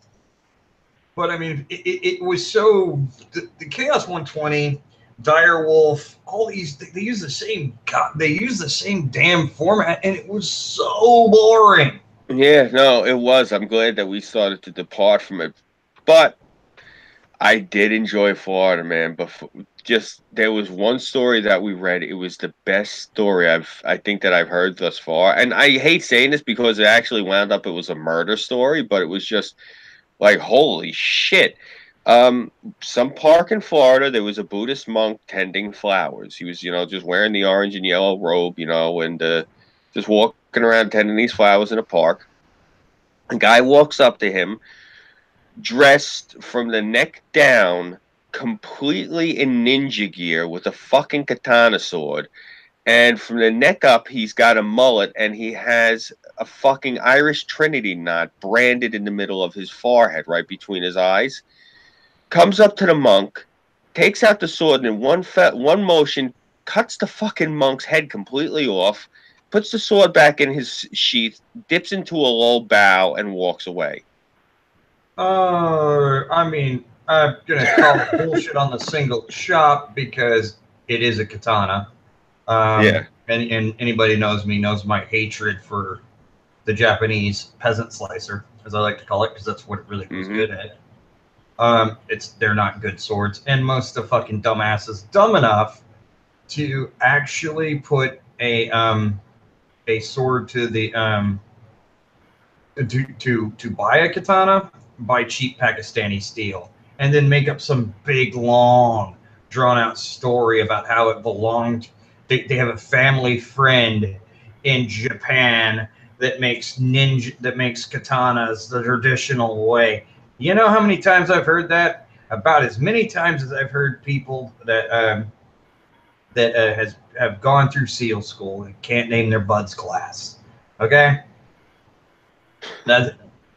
But I mean, it was so the Chaos 120, Direwolf, all these they use the same damn format, and it was so boring. Yeah, no, it was. I'm glad that we started to depart from it, but I did enjoy Florida, man. But just there was one story that we read. It was the best story I think that I've heard thus far, and I hate saying this because it actually wound up it was a murder story, but it was just. Like, holy shit. Some park in Florida, there was a Buddhist monk tending flowers. He was, just wearing the orange and yellow robe, and just walking around tending these flowers in a park. A guy walks up to him, dressed from the neck down, completely in ninja gear with a fucking katana sword. And from the neck up, he's got a mullet, and he has a fucking Irish Trinity knot branded in the middle of his forehead, right between his eyes. Comes up to the monk, takes out the sword, and in one motion, cuts the fucking monk's head completely off, puts the sword back in his sheath, dips into a low bow, and walks away. I mean, I'm gonna call it bullshit on the single shot because it is a katana. Yeah. And anybody knows me knows my hatred for the Japanese peasant slicer, as I like to call it, because that's what it really was good at. They're not good swords, and most of the fucking dumbasses dumb enough to actually put a sword to the to buy a katana, buy cheap Pakistani steel, and then make up some big long drawn out story about how it belonged. They have a family friend in Japan that makes katanas the traditional way. You know how many times I've heard that? About as many times as I've heard people that have gone through SEAL school and can't name their buds class. Okay? And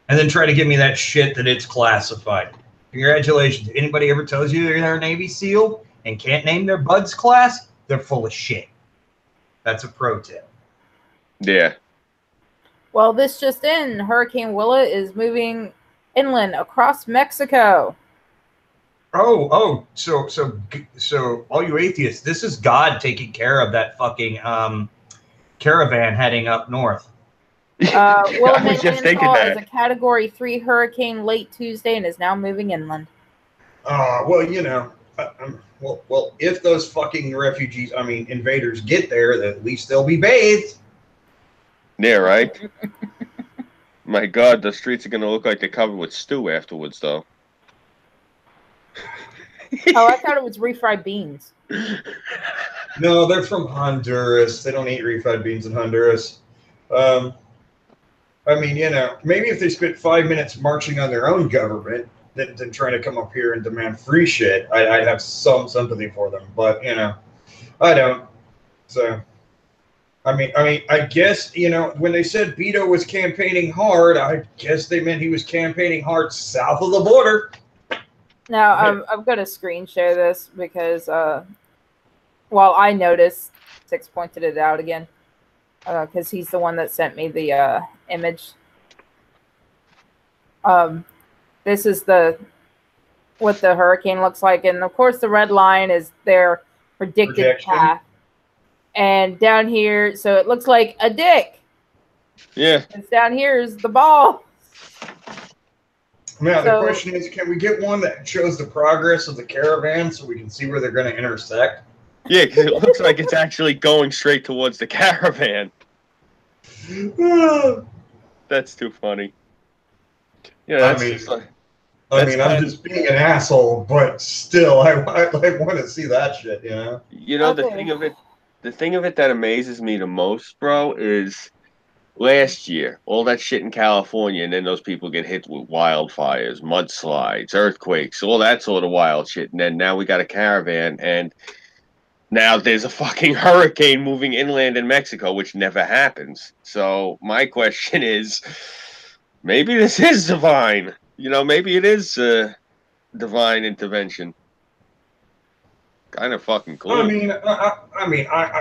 then try to give me that shit that it's classified. Congratulations. Anybody ever tells you they're a Navy SEAL and can't name their buds class? They're full of shit. That's a pro tip. Yeah. Well, this just in. Hurricane Willa is moving inland across Mexico. So all you atheists, this is God taking care of that fucking caravan heading up north. Willa made landfall as a Category 3 hurricane late Tuesday and is now moving inland. Well, well, if those fucking invaders get there, at least they'll be bathed. Yeah, right? My God, the streets are going to look like they're covered with stew afterwards, though. Oh, I thought it was refried beans. No, they're from Honduras. They don't eat refried beans in Honduras. Maybe if they spent 5 minutes marching on their own government than trying to come up here and demand free shit, I'd have some sympathy for them. But, I don't. So, I guess, when they said Beto was campaigning hard, I guess they meant he was campaigning hard south of the border. Now, I'm going to screen share this because, I noticed Six pointed it out again because he's the one that sent me the image. This is what the hurricane looks like, and of course the red line is their predicted Projection. path. And down here, so it looks like a dick. Yeah. And down here is the ball. Now, the So- question is, can we get one that shows the progress of the caravan so we can see where they're going to intersect? Yeah, 'cause it looks like it's actually going straight towards the caravan. That's too funny. Yeah, that's mean- just like, I'm just being an asshole, but still, I want to see that shit, you know? you know, the Okay. thing of it that amazes me the most, bro, is last year, all that shit in California, and then those people get hit with wildfires, mudslides, earthquakes, all that sort of wild shit. And then now we got a caravan, and now there's a fucking hurricane moving inland in Mexico, which never happens. So my question is, maybe this is divine. You know, maybe it is divine intervention. Kind of fucking cool. I mean,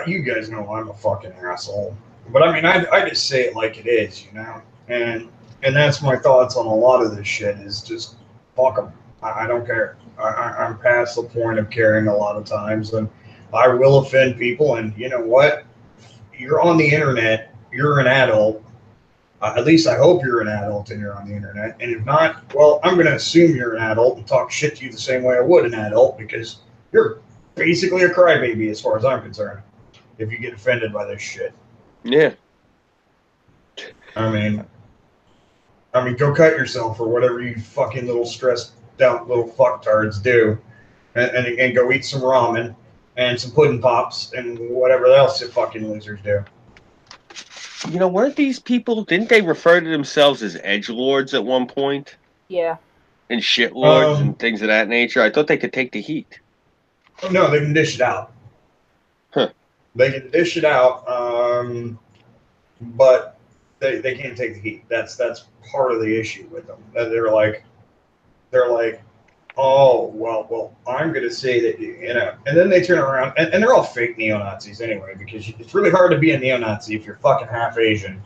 you guys know I'm a fucking asshole, but I mean, I just say it like it is, you know, and that's my thoughts on a lot of this shit. Is just fuck them. I don't care. I'm past the point of caring a lot of times, and I will offend people. And you know what? You're on the internet. You're an adult. At least I hope you're an adult and you're on the internet. And if not, well, I'm going to assume you're an adult and talk shit to you the same way I would an adult, because you're basically a crybaby as far as I'm concerned if you get offended by this shit. Yeah. I mean, go cut yourself or whatever you fucking little stressed out little fucktards do, and go eat some ramen and some pudding pops and whatever else you fucking losers do. You know, weren't these people, didn't they refer to themselves as edgelords at one point? Yeah. And shitlords and things of that nature? I thought they could take the heat. Oh, no, they can dish it out. Huh. They can dish it out, but they can't take the heat. That's part of the issue with them. They're like, oh, well, I'm going to say that, you know, and then they turn around, and they're all fake neo-Nazis anyway, because it's really hard to be a neo-Nazi if you're fucking half Asian.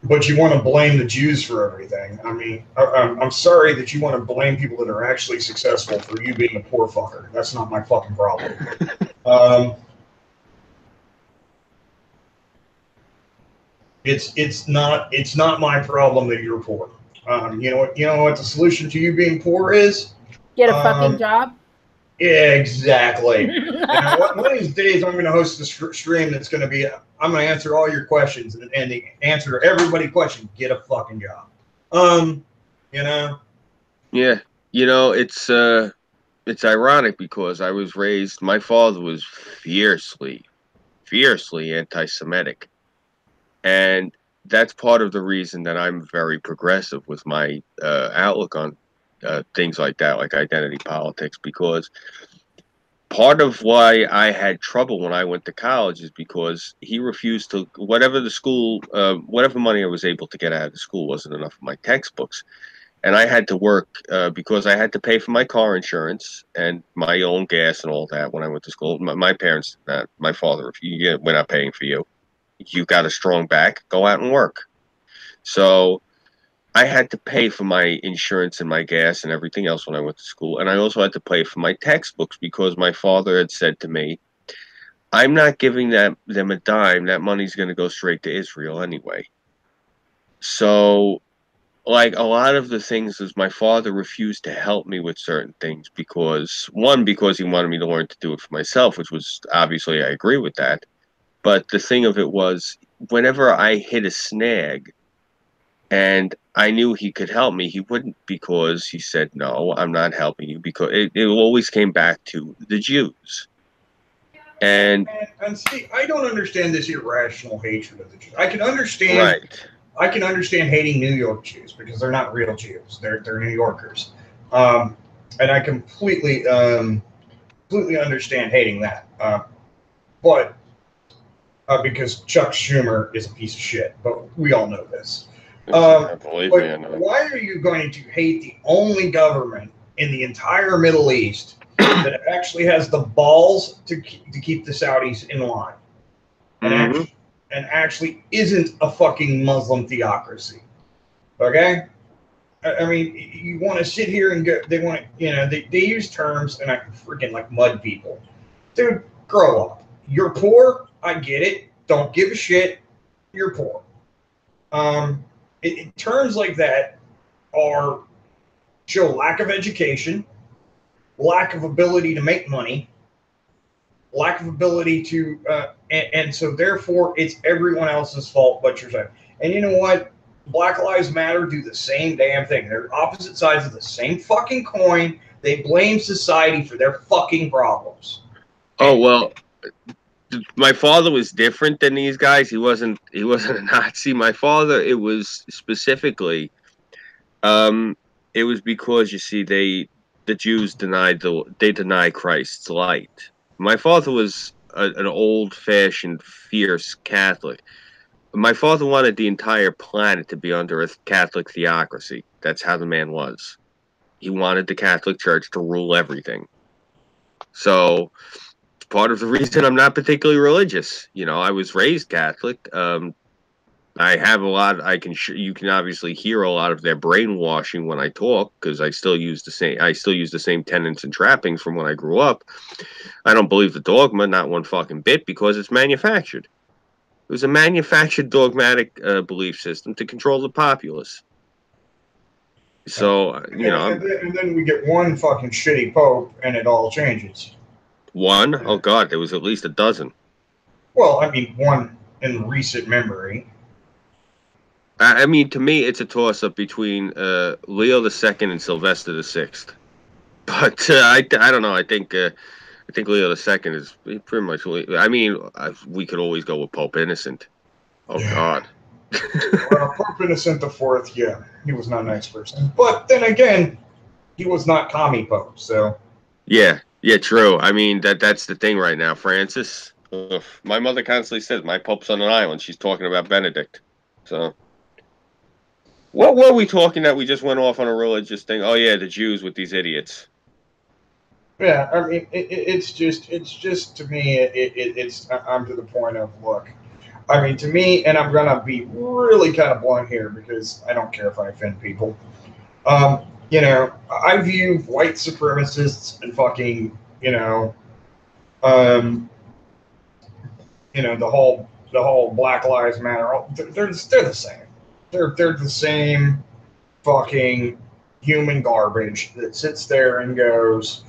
But you want to blame the Jews for everything. I mean, I'm sorry that you want to blame people that are actually successful for you being a poor fucker. That's not my fucking problem. It's not my problem that you're poor. You know what the solution to you being poor is? Get a fucking job. Yeah, exactly. You know, one of these days I'm going to host a stream that's going to be, I'm going to answer all your questions and the answer to everybody's question, get a fucking job. You know? Yeah. You know, it's ironic because I was raised, my father was fiercely anti-Semitic. And that's part of the reason that I'm very progressive with my outlook on things like that, like identity politics, because part of why I had trouble when I went to college is because he refused to, whatever money I was able to get out of the school wasn't enough for my textbooks. And I had to work because I had to pay for my car insurance and my own gas and all that when I went to school. My parents, my father, we're not paying for you. You got a strong back, go out and work. So I had to pay for my insurance and my gas and everything else when I went to school. And I also had to pay for my textbooks because my father had said to me, I'm not giving them a dime. That money's going to go straight to Israel anyway. So, like, a lot of the things is my father refused to help me with certain things because he wanted me to learn to do it for myself, which was obviously I agree with that. But the thing of it was, whenever I hit a snag and I knew he could help me, he wouldn't, because he said, no, I'm not helping you, because it always came back to the Jews. And see, I don't understand this irrational hatred of the Jews. I can understand hating New York Jews because they're not real Jews. They're New Yorkers. And I completely understand hating that. But because Chuck Schumer is a piece of shit, but we all know this. believe me, I know. Why are you going to hate the only government in the entire Middle East that actually has the balls to keep the Saudis in line, and actually isn't a fucking Muslim theocracy. Okay. I mean, you want to sit here and go, they want to, you know, they use terms and I freaking like mud people. Dude, grow up. You're poor. I get it. Don't give a shit. You're poor. Terms like that show lack of education, lack of ability to make money, lack of ability to, and so therefore it's everyone else's fault but yours. And you know what? Black Lives Matter do the same damn thing. They're opposite sides of the same fucking coin. They blame society for their fucking problems. Oh, well, my father was different than these guys. He wasn't a Nazi. My father, it was specifically, it was because, you see, the Jews deny Christ's light. My father was an old-fashioned, fierce Catholic. My father wanted the entire planet to be under a Catholic theocracy. That's how the man was. He wanted the Catholic Church to rule everything. So, part of the reason I'm not particularly religious. You know, I was raised Catholic. I have a lot. You can obviously hear a lot of their brainwashing when I talk because I still use the same tenets and trappings from when I grew up. I don't believe the dogma, not one fucking bit, because it's manufactured. It was a manufactured dogmatic belief system to control the populace. So, you know. And then we get one fucking shitty pope and it all changes. One? Oh, God, there was at least a dozen. Well, I mean, one in recent memory. I mean, to me, it's a toss-up between Leo II and Sylvester VI. But I don't know. I think Leo II is pretty much. I mean, we could always go with Pope Innocent. Oh, yeah. God. Well, Pope Innocent IV, yeah, he was not a nice person. But then again, he was not commie Pope, so. Yeah, true. I mean, that's the thing right now. Francis, my mother constantly says, my Pope's on an island. She's talking about Benedict. So, what were we talking that we just went off on a religious thing? Oh, yeah, the Jews with these idiots. Yeah, I mean, it's just to me, I'm to the point of, look, I mean, to me, and I'm going to be really kind of blunt here because I don't care if I offend people. You know, I view white supremacists and fucking, the whole Black Lives Matter, they're the same. They're the same fucking human garbage that sits there and goes,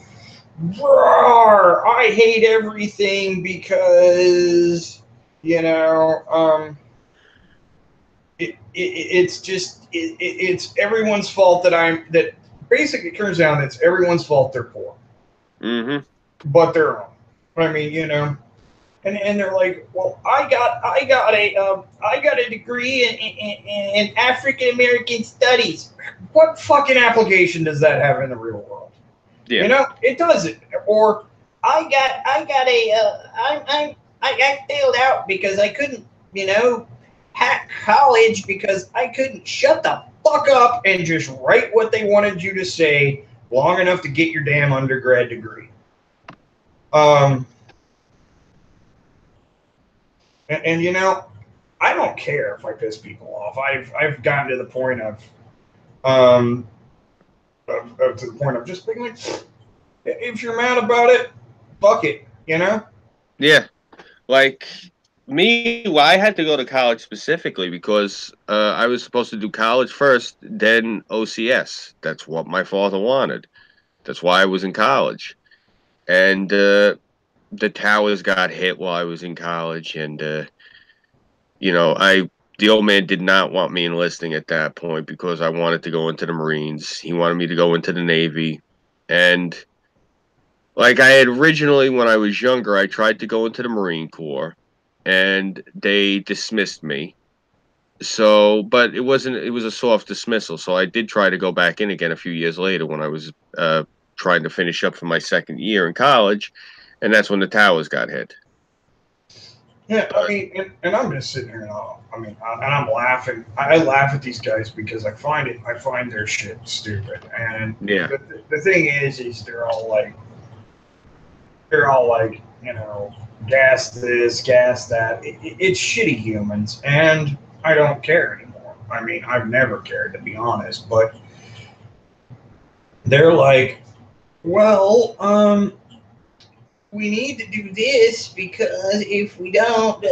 "Roar, I hate everything because, it's everyone's fault that basically it turns out it's everyone's fault they're poor. Mm-hmm. But their own. I mean, and they're like, well, I got a degree in African American studies. What fucking application does that have in the real world? Yeah. It doesn't. Or I failed out because I couldn't, hack college because I couldn't shut the fuck up and just write what they wanted you to say long enough to get your damn undergrad degree. And I don't care if I piss people off. I've gotten to the point of just being like, if you're mad about it, fuck it, Yeah, like me, well, I had to go to college specifically because I was supposed to do college first, then OCS. That's what my father wanted. That's why I was in college. And the towers got hit while I was in college, and the old man did not want me enlisting at that point because I wanted to go into the Marines. He wanted me to go into the Navy, and like I had originally, when I was younger, I tried to go into the Marine Corps, and they dismissed me. So, but it was a soft dismissal. So I did try to go back in again a few years later when I was trying to finish up for my second year in college, and that's when the towers got hit. Yeah, I mean, and I'm just sitting here and I'm laughing. I laugh at these guys because I find their shit stupid. And yeah, the thing is they're all like, they're all like, gas this, gas that. It's shitty humans, and I don't care anymore. I mean, I've never cared, to be honest, but they're like, well, we need to do this because if we don't,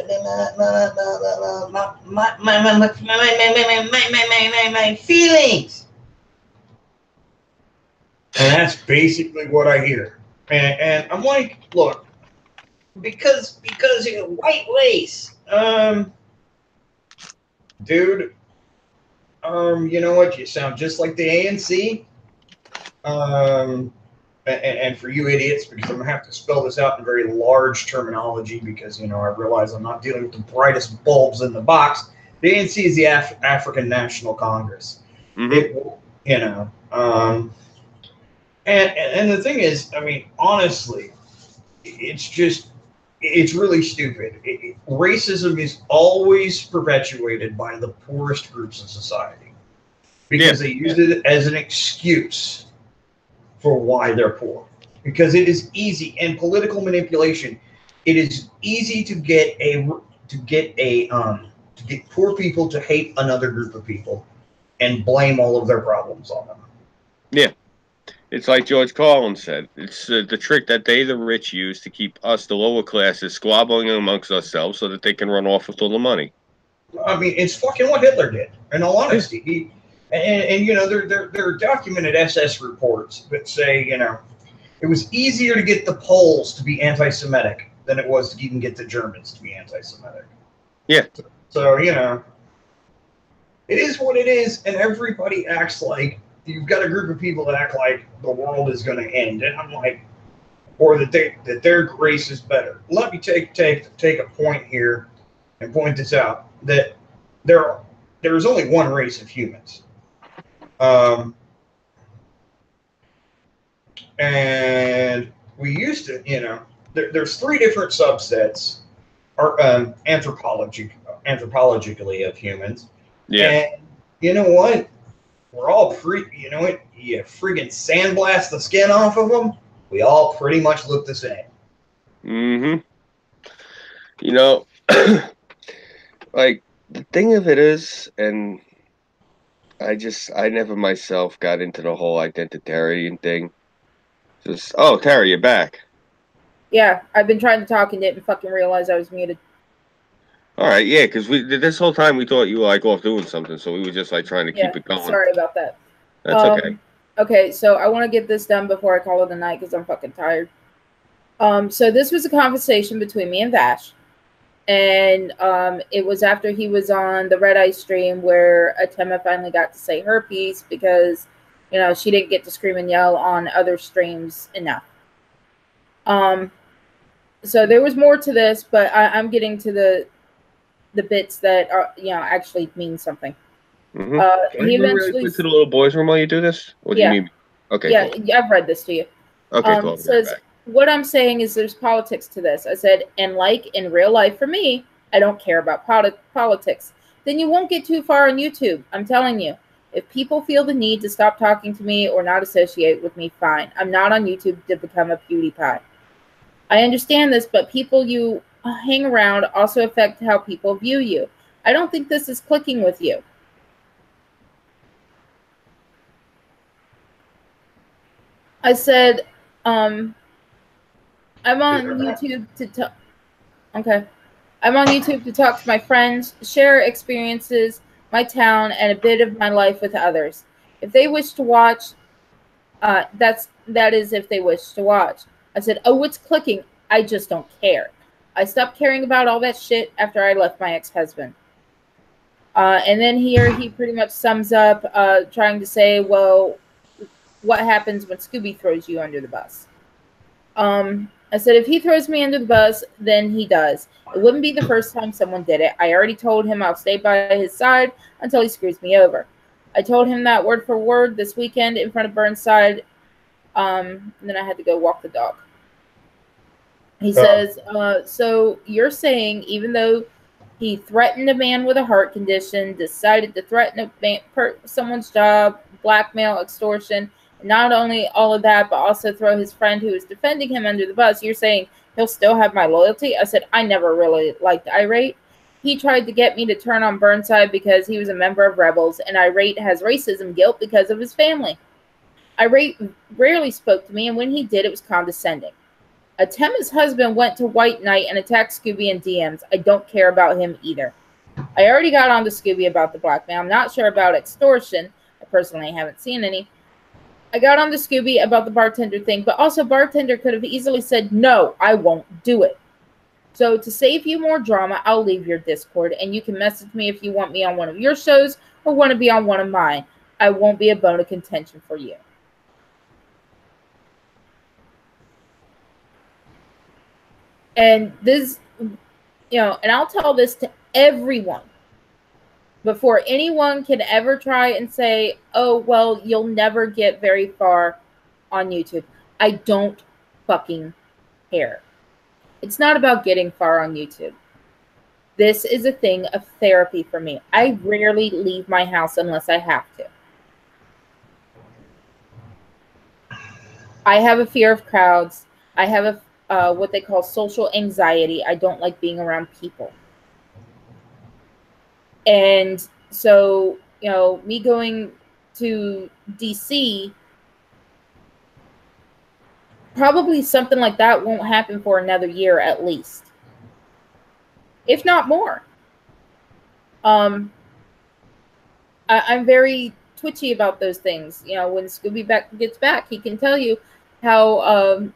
my feelings. And that's basically what I hear. And I'm like, look, because white race, dude, you know what? You sound just like the ANC. And for you idiots, because I'm going to have to spell this out in very large terminology because, I realize I'm not dealing with the brightest bulbs in the box. The ANC is the African National Congress. Mm-hmm. And the thing is, I mean, honestly, it's really stupid. Racism is always perpetuated by the poorest groups of society because they use it as an excuse for why they're poor, because it is easy, and political manipulation. It is easy to get poor people to hate another group of people and blame all of their problems on them. Yeah, it's like George Carlin said. It's the trick that they, the rich, use to keep us, the lower classes, squabbling amongst ourselves so that they can run off with all the money. I mean, it's fucking what Hitler did. In all honesty, there are documented SS reports that say, it was easier to get the Poles to be anti-Semitic than it was to even get the Germans to be anti-Semitic. Yeah. So, it is what it is, and everybody acts like you've got a group of people that act like the world is going to end, and I'm like, or that their race is better. Let me take a point here and point this out, that there is only one race of humans. And we used to, there's three different subsets, anthropologically of humans. Yeah. And you know what? We're all you friggin' sandblast the skin off of them. We all pretty much look the same. Mm-hmm. Like, the thing of it is, and I never myself got into the whole identitarian thing. Just, Terry, you're back. Yeah, I've been trying to talk and didn't fucking realize I was muted. All right, yeah, because this whole time we thought you were like off doing something, so we were just like trying to keep it going. Sorry about that. That's okay. Okay, so I want to get this done before I call it a night because I'm fucking tired. So this was a conversation between me and Vash. And it was after he was on the Red Eye stream where Atema finally got to say her piece because, she didn't get to scream and yell on other streams enough. So there was more to this, but I'm getting to the bits that are, actually mean something. Mm-hmm. He eventually to the little boys' room while you do this. What do you mean? Okay. Yeah, cool. I've read this to you. Okay, cool. Says, what I'm saying is there's politics to this. I said, and like in real life for me, I don't care about politics. Then you won't get too far on YouTube. I'm telling you. If people feel the need to stop talking to me or not associate with me, fine. I'm not on YouTube to become a PewDiePie. I understand this, but people you hang around also affect how people view you. I don't think this is clicking with you. I said, I'm on YouTube to talk. Okay. I'm on YouTube to talk to my friends, share experiences, my town, and a bit of my life with others. If they wish to watch, that is if they wish to watch. I said, oh, it's clicking. I just don't care. I stopped caring about all that shit after I left my ex-husband. And then here he pretty much sums up trying to say, well, what happens when Scooby throws you under the bus? I said, if he throws me under the bus, then he does. It wouldn't be the first time someone did it. I already told him I'll stay by his side until he screws me over. I told him that word for word this weekend in front of Burnside. And then I had to go walk the dog. He says, so you're saying even though he threatened a man with a heart condition, decided to threaten someone's job, blackmail, extortion, Not only all of that, but also throw his friend who was defending him under the bus. You're saying he'll still have my loyalty? I said, I never really liked Irate. He tried to get me to turn on Burnside because he was a member of Rebels, and Irate has racism guilt because of his family. Irate rarely spoke to me, and when he did, it was condescending. Atema's husband went to White Knight and attacked Scooby in DMs. I don't care about him either. I already got on to Scooby about the blackmail. I'm not sure about extortion. I personally haven't seen any. I got on to Scooby about the bartender thing, but also bartender could have easily said, no, I won't do it. So to save you more drama, I'll leave your Discord, and you can message me if you want me on one of your shows or want to be on one of mine. I won't be a bone of contention for you. And this, and I'll tell this to everyone before anyone can ever try and say, oh, well, you'll never get very far on YouTube. I don't fucking care. It's not about getting far on YouTube. This is a thing of therapy for me. I rarely leave my house unless I have to. I have a fear of crowds. I have a what they call social anxiety. I don't like being around people. And so, me going to DC, probably something like that won't happen for another year at least, if not more. I'm very twitchy about those things. When Scooby gets back, he can tell you how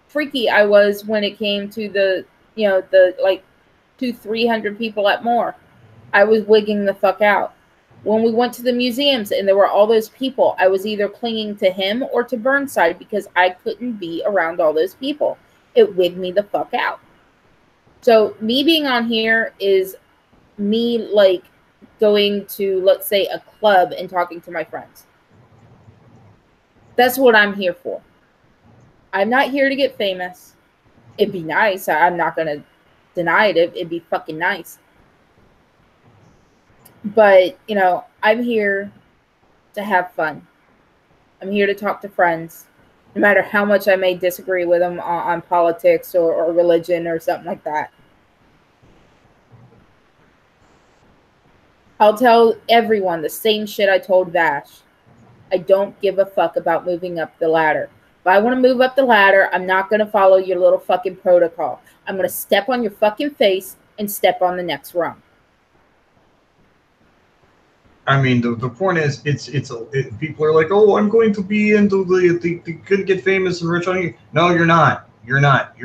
freaky I was when it came to the 200-300 people at more. I was wigging the fuck out. When we went to the museums and there were all those people, I was either clinging to him or to Burnside because I couldn't be around all those people. It wigged me the fuck out. So me being on here is me like going to, let's say, a club and talking to my friends. That's what I'm here for. I'm not here to get famous. It'd be nice. I'm not going to deny it. It'd be fucking nice. But, I'm here to have fun. I'm here to talk to friends, no matter how much I may disagree with them on politics or religion or something like that. I'll tell everyone the same shit I told Vash. I don't give a fuck about moving up the ladder. If I want to move up the ladder, I'm not going to follow your little fucking protocol. I'm going to step on your fucking face and step on the next rung. I mean, the point is, people are like, oh, I'm going to be into the could get famous and rich on you. No, you're not. You're not.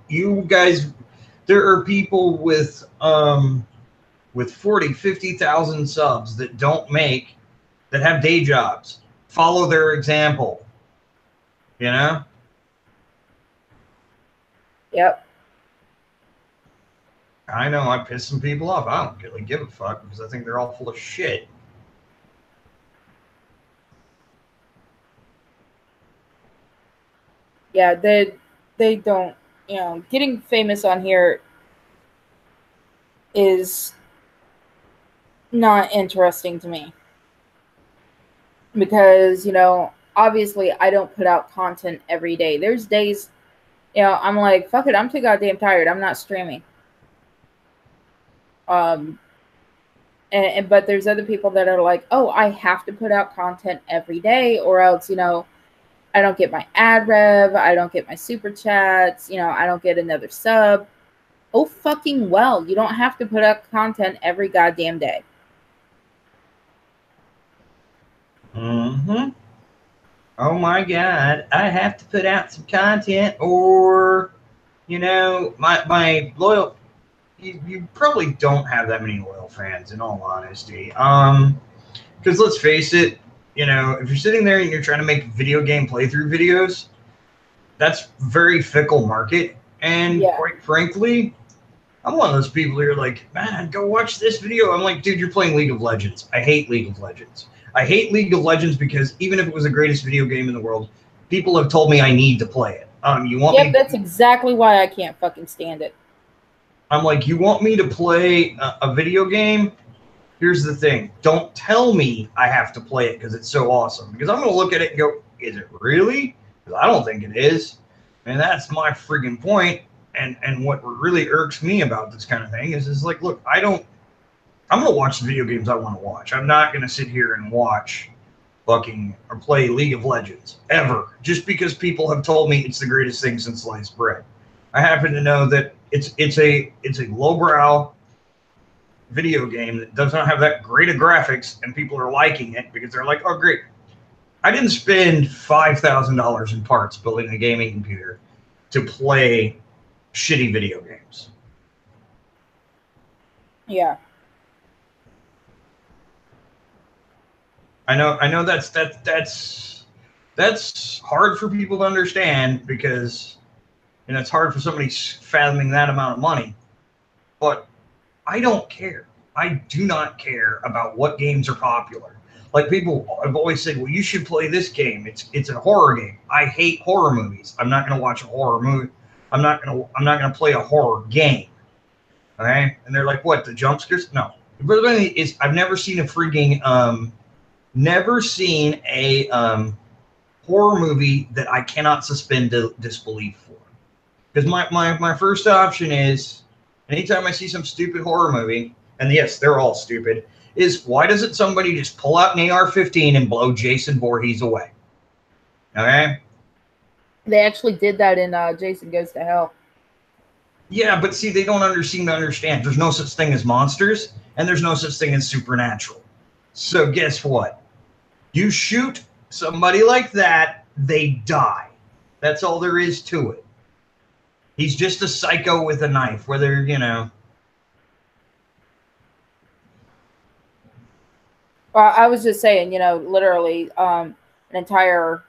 You guys. There are people with 40, 50,000 subs that have day jobs. Follow their example. Yep. I know I piss some people off. I don't really give a fuck because I think they're all full of shit. Yeah, they don't, getting famous on here is not interesting to me. Because, obviously I don't put out content every day. There's days, I'm like, fuck it, I'm too goddamn tired. I'm not streaming. But there's other people that are like, oh, I have to put out content every day or else, I don't get my ad rev, I don't get my super chats, I don't get another sub. Oh, fucking well, you don't have to put out content every goddamn day. Mm-hmm. Oh my God, I have to put out some content or, my loyal... You probably don't have that many loyal fans, in all honesty. Because let's face it, if you're sitting there and you're trying to make video game playthrough videos, that's very fickle market. And quite frankly, I'm one of those people who are like, man, go watch this video. I'm like, dude, you're playing League of Legends. I hate League of Legends. I hate League of Legends because even if it was the greatest video game in the world, people have told me I need to play it. That's exactly why I can't fucking stand it. I'm like, you want me to play a video game? Here's the thing. Don't tell me I have to play it because it's so awesome. Because I'm going to look at it and go, is it really? Because I don't think it is. And that's my friggin' point. And what really irks me about this kind of thing is like, look, I'm going to watch the video games I want to watch. I'm not going to sit here and watch fucking or play League of Legends ever just because people have told me it's the greatest thing since sliced bread. I happen to know that it's a lowbrow video game that does not have that great of graphics, and people are liking it because they're like, oh, great. I didn't spend $5,000 in parts building a gaming computer to play shitty video games. Yeah. I know that's hard for people to understand because, and it's hard for somebody fathoming that amount of money, but I don't care. I do not care about what games are popular. Like people have always said, well, you should play this game. It's a horror game. I hate horror movies. I'm not going to watch a horror movie. I'm not going to play a horror game. Okay? And they're like, what, the jump scares? No. But the thing is, I've never seen a freaking horror movie that I cannot suspend disbelief for. Because my first option is, anytime I see some stupid horror movie, and yes, they're all stupid, is why doesn't somebody just pull out an AR-15 and blow Jason Voorhees away? Okay? They actually did that in Jason Goes to Hell. Yeah, but see, they don't seem to understand. There's no such thing as monsters, and there's no such thing as supernatural. So guess what? You shoot somebody like that, they die. That's all there is to it. He's just a psycho with a knife, whether, you know. Well, I was just saying, you know, literally, an entire,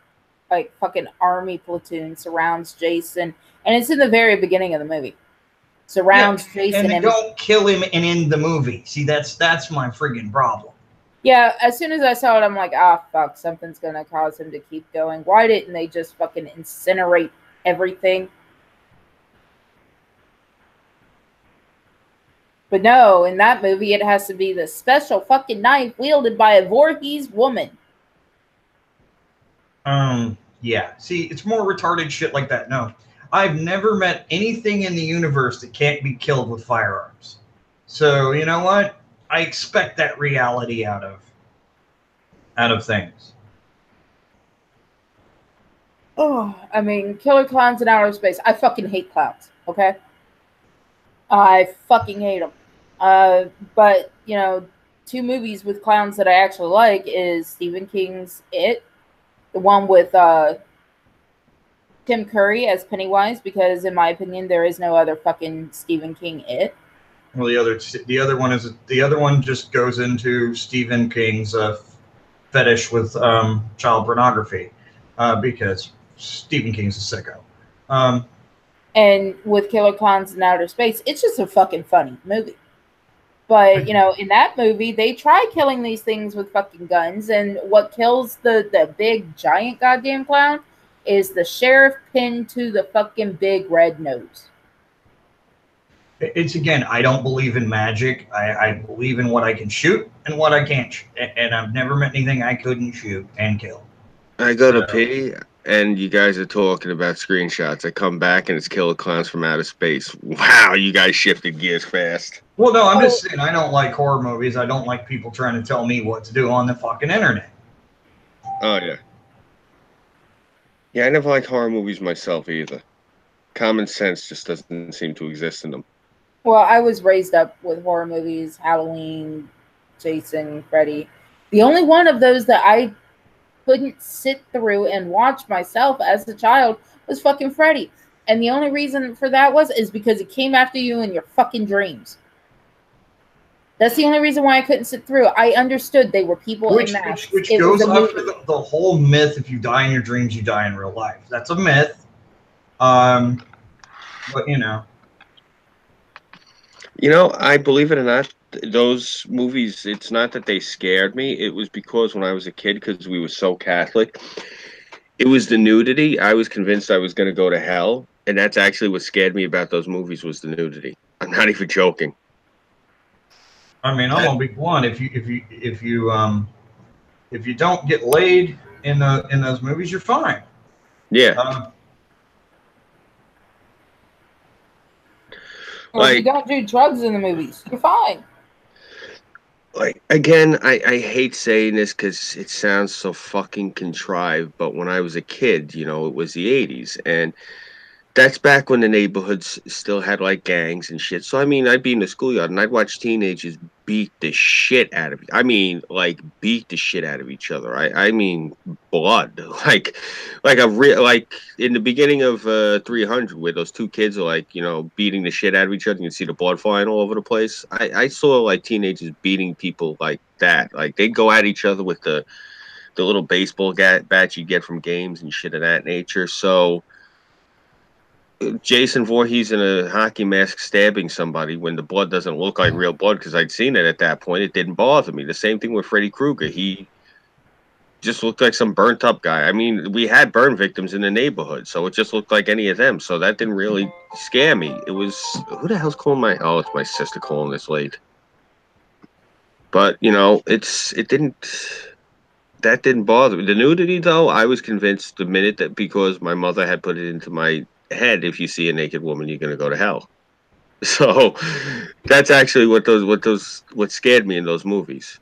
like, fucking army platoon surrounds Jason, and it's in the very beginning of the movie. Surrounds Jason, and they don't kill him and end the movie. See, that's my friggin' problem. Yeah, as soon as I saw it, I'm like, ah, fuck, something's gonna cause him to keep going. Why didn't they just fucking incinerate everything? But no, in that movie, it has to be the special fucking knife wielded by a Voorhees woman. Yeah. See, it's more retarded shit like that. No, I've never met anything in the universe that can't be killed with firearms. So, you know what? I expect that reality out of things. Oh, I mean, killer clowns in outer space. I fucking hate clowns, okay? I fucking hate them. But, you know, two movies with clowns that I actually like is Stephen King's It, the one with Tim Curry as Pennywise, because in my opinion, there is no other fucking Stephen King It. Well, the other one just goes into Stephen King's fetish with child pornography, because Stephen King's a sicko. And with Killer Clowns in Outer Space, it's just a fucking funny movie. But, you know, in that movie, they try killing these things with fucking guns, and what kills the big, giant goddamn clown is the sheriff pinned to the fucking big red nose. It's, again, I don't believe in magic. I believe in what I can shoot and what I can't shoot. And I've never met anything I couldn't shoot and kill. I go to pee, and you guys are talking about screenshots. I come back, and it's Killer Clowns from Outer Space. Wow, you guys shifted gears fast. Well, no, I'm just saying I don't like horror movies. I don't like people trying to tell me what to do on the fucking internet. Oh, yeah. Yeah, I never liked horror movies myself either. Common sense just doesn't seem to exist in them. Well, I was raised up with horror movies, Halloween, Jason, Freddy. The only one of those that I couldn't sit through and watch myself as a child was fucking Freddy. And the only reason for that is because it came after you in your fucking dreams. That's the only reason why I couldn't sit through. I understood they were people in masks. Which goes after the whole myth, if you die in your dreams, you die in real life. That's a myth. But, you know. You know, I believe it or not, those movies, it's not that they scared me. It was because when I was a kid, because we were so Catholic, it was the nudity. I was convinced I was going to go to hell. And that's actually what scared me about those movies was the nudity. I'm not even joking. I mean, I'm gonna be blunt. If you don't get laid in those movies, you're fine. Yeah. Or if you don't do drugs in the movies, you're fine. Like, again, I hate saying this because it sounds so fucking contrived, but when I was a kid, you know, it was the 80s, and that's back when the neighborhoods still had like gangs and shit. So I mean, I'd be in the schoolyard and I'd watch teenagers beat the shit out of. I mean, like beat the shit out of each other. I mean, blood. Like a real like in the beginning of 300, where those two kids are like beating the shit out of each other. You can see the blood flying all over the place. I saw like teenagers beating people like that. Like they'd go at each other with the little baseball bat you get from games and shit of that nature. So Jason Voorhees in a hockey mask stabbing somebody when the blood doesn't look like real blood, because I'd seen it at that point, it didn't bother me. The same thing with Freddy Krueger. He just looked like some burnt up guy. I mean, we had burn victims in the neighborhood, so it just looked like any of them. So that didn't really scare me. It was, who the hell's calling my, oh, it's my sister calling this late. But, that didn't bother me. The nudity, though, I was convinced the minute that, because my mother had put it into my head, if you see a naked woman, you're going to go to hell. So that's actually what scared me in those movies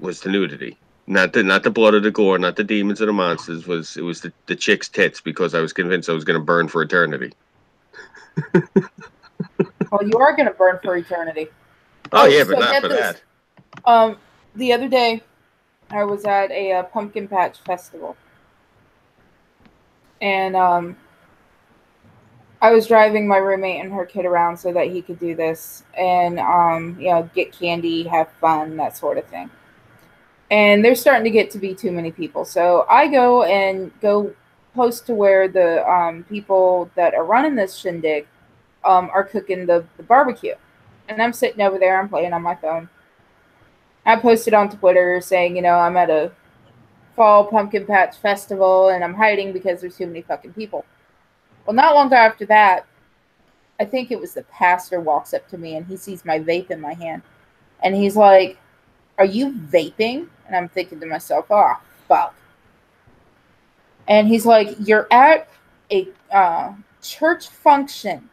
was the nudity, not the blood or the gore, not the demons or the monsters. It was the chick's tits, because I was convinced I was going to burn for eternity. Well, you are going to burn for eternity. Oh yeah, but not for that. The other day, I was at a pumpkin patch festival, and I was driving my roommate and her kid around so that he could do this and get candy, have fun, that sort of thing. And there's starting to get to be too many people, so I go close to where the people that are running this shindig are cooking the barbecue, and I'm sitting over there, I'm playing on my phone. I posted on Twitter saying, I'm at a fall pumpkin patch festival and I'm hiding because there's too many fucking people. Well, not long after that, I think it was the pastor walks up to me and he sees my vape in my hand. And he's like, "Are you vaping?" And I'm thinking to myself, oh, fuck. And he's like, "You're at a church function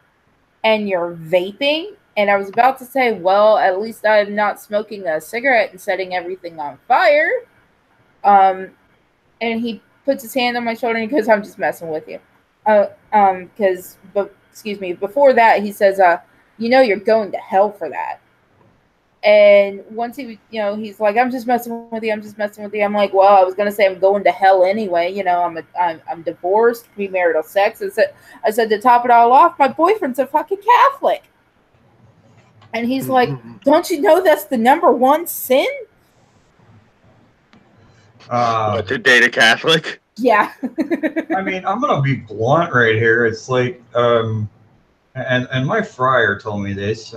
and you're vaping?" And I was about to say, well, at least I'm not smoking a cigarette and setting everything on fire. And he puts his hand on my shoulder and he goes, "I'm just messing with you." Before that, he says, "You're going to hell for that." And once he's like, "I'm just messing with you. I'm just messing with you." I'm like, well, I was going to say I'm going to hell anyway. I'm divorced, premarital sex. I said to top it all off, my boyfriend's a fucking Catholic. And he's like, "Don't you know that's the number one sin?" To date a Catholic? Yeah. I mean, I'm gonna be blunt right here. It's like, and my friar told me this,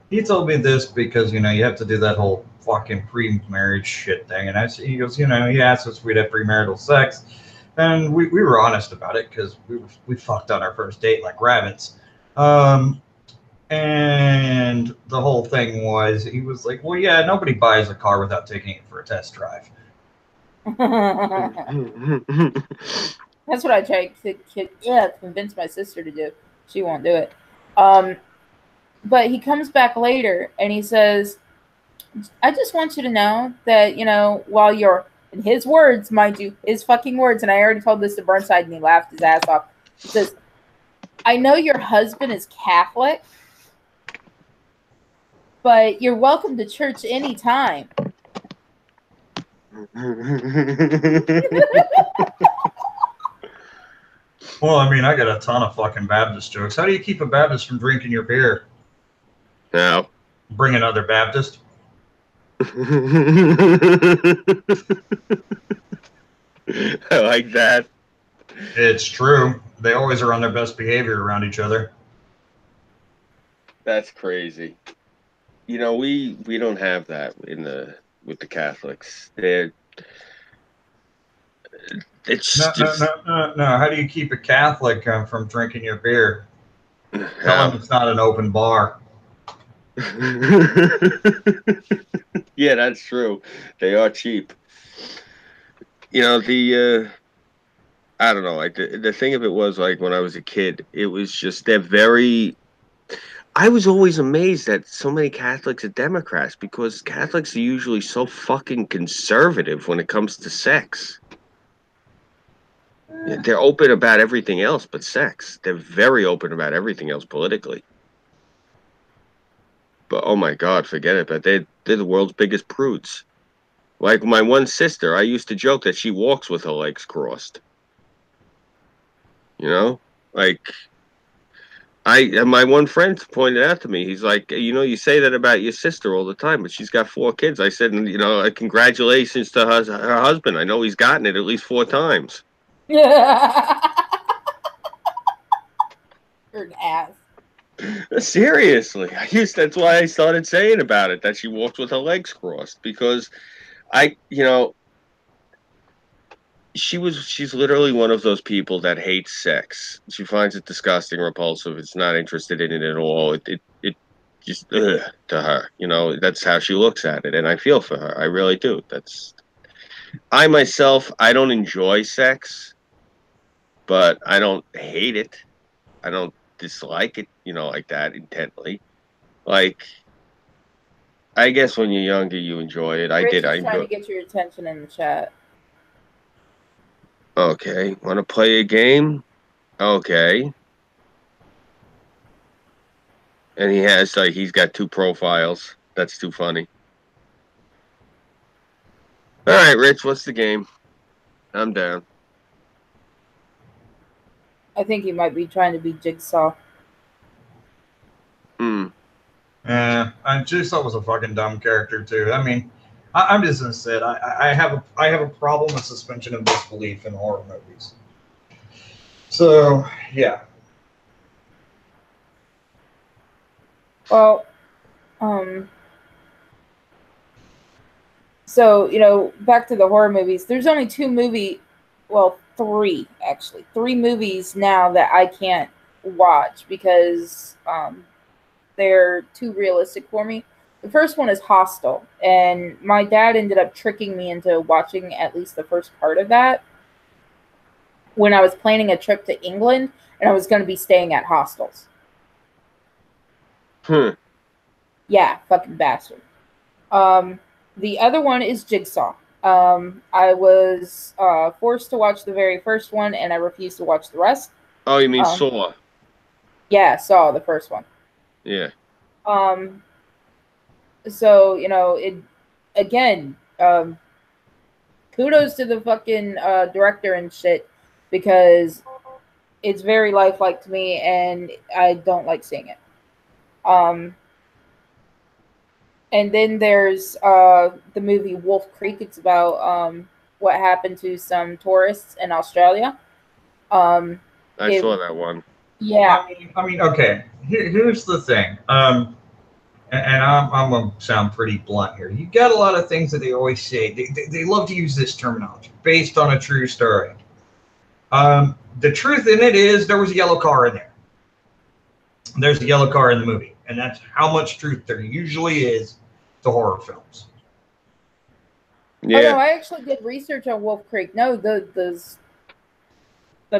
he told me this because you have to do that whole fucking pre-marriage shit thing, and he goes, he asked us if we'd have premarital sex, and we were honest about it because we fucked on our first date like rabbits. And the whole thing was, he was like, "Well, yeah, nobody buys a car without taking it for a test drive." That's what I tried to convince my sister to do. She won't do it. But he comes back later and he says, "I just want you to know that, while you're," in his words, mind you, his fucking words, and I already told this to Burnside and he laughed his ass off. He says, "I know your husband is Catholic, but you're welcome to church anytime." Well, I mean, I got a ton of fucking Baptist jokes. How do you keep a Baptist from drinking your beer? No. Bring another Baptist. I like that. It's true. They always are on their best behavior around each other. That's crazy. We don't have that with the Catholics. No. How do you keep a Catholic from drinking your beer? Tell them it's not an open bar. Yeah, that's true. They are cheap. You know, I don't know, like the thing of it was like when I was a kid, it was just they're very I was always amazed that so many Catholics are Democrats because Catholics are usually so fucking conservative when it comes to sex. Yeah, they're open about everything else but sex. They're very open about everything else politically. But oh my God, forget it. But they're the world's biggest prudes. Like my one sister, I used to joke that she walks with her legs crossed. You know, like my one friend pointed out to me. He's like, you know, you say that about your sister all the time, but she's got 4 kids. I said, you know, congratulations to her husband. I know he's gotten it at least 4 times. Yeah. You're an ass. Seriously, that's why I started saying about it that she walks with her legs crossed because you know, she's literally one of those people that hates sex. She finds it disgusting, repulsive. It's not interested in it at all. It just to her, you know, that's how she looks at it, and I feel for her. I really do. I myself, I don't enjoy sex, but I don't hate it. I don't dislike it, you know, like that intently. Like I guess when you're younger, you enjoy it. I Rich did. I is trying enjoy. to get your attention in the chat. Okay, want to play a game? Okay. And he's got 2 profiles. That's too funny. All right, Rich, what's the game? I'm down. I think he might be trying to be Jigsaw. Yeah, and Jigsaw was a fucking dumb character too. I mean, I'm just gonna say it. I have a problem with suspension of disbelief in horror movies. So yeah. Well, so, you know, back to the horror movies. There's only three movies now that I can't watch because they're too realistic for me. The first one is Hostel, and my dad ended up tricking me into watching at least the first part of that when I was planning a trip to England, and I was going to be staying at hostels. Yeah, fucking bastard. The other one is Jigsaw. I was forced to watch the very first one, and I refused to watch the rest. Oh, you mean Saw? Yeah, Saw, the first one. Yeah. So, you know, kudos to the fucking director and shit because it's very lifelike to me, and I don't like seeing it. And then there's the movie Wolf Creek. It's about what happened to some tourists in Australia. I saw that one. Yeah. I mean, okay. Here's the thing. And I'm gonna sound pretty blunt here. You got a lot of things that they always say. They love to use this terminology based on a true story. The truth in it is there was a yellow car in there. There's a yellow car in the movie, and that's how much truth there usually is to horror films. Yeah. Oh, no, I actually did research on Wolf Creek. No, the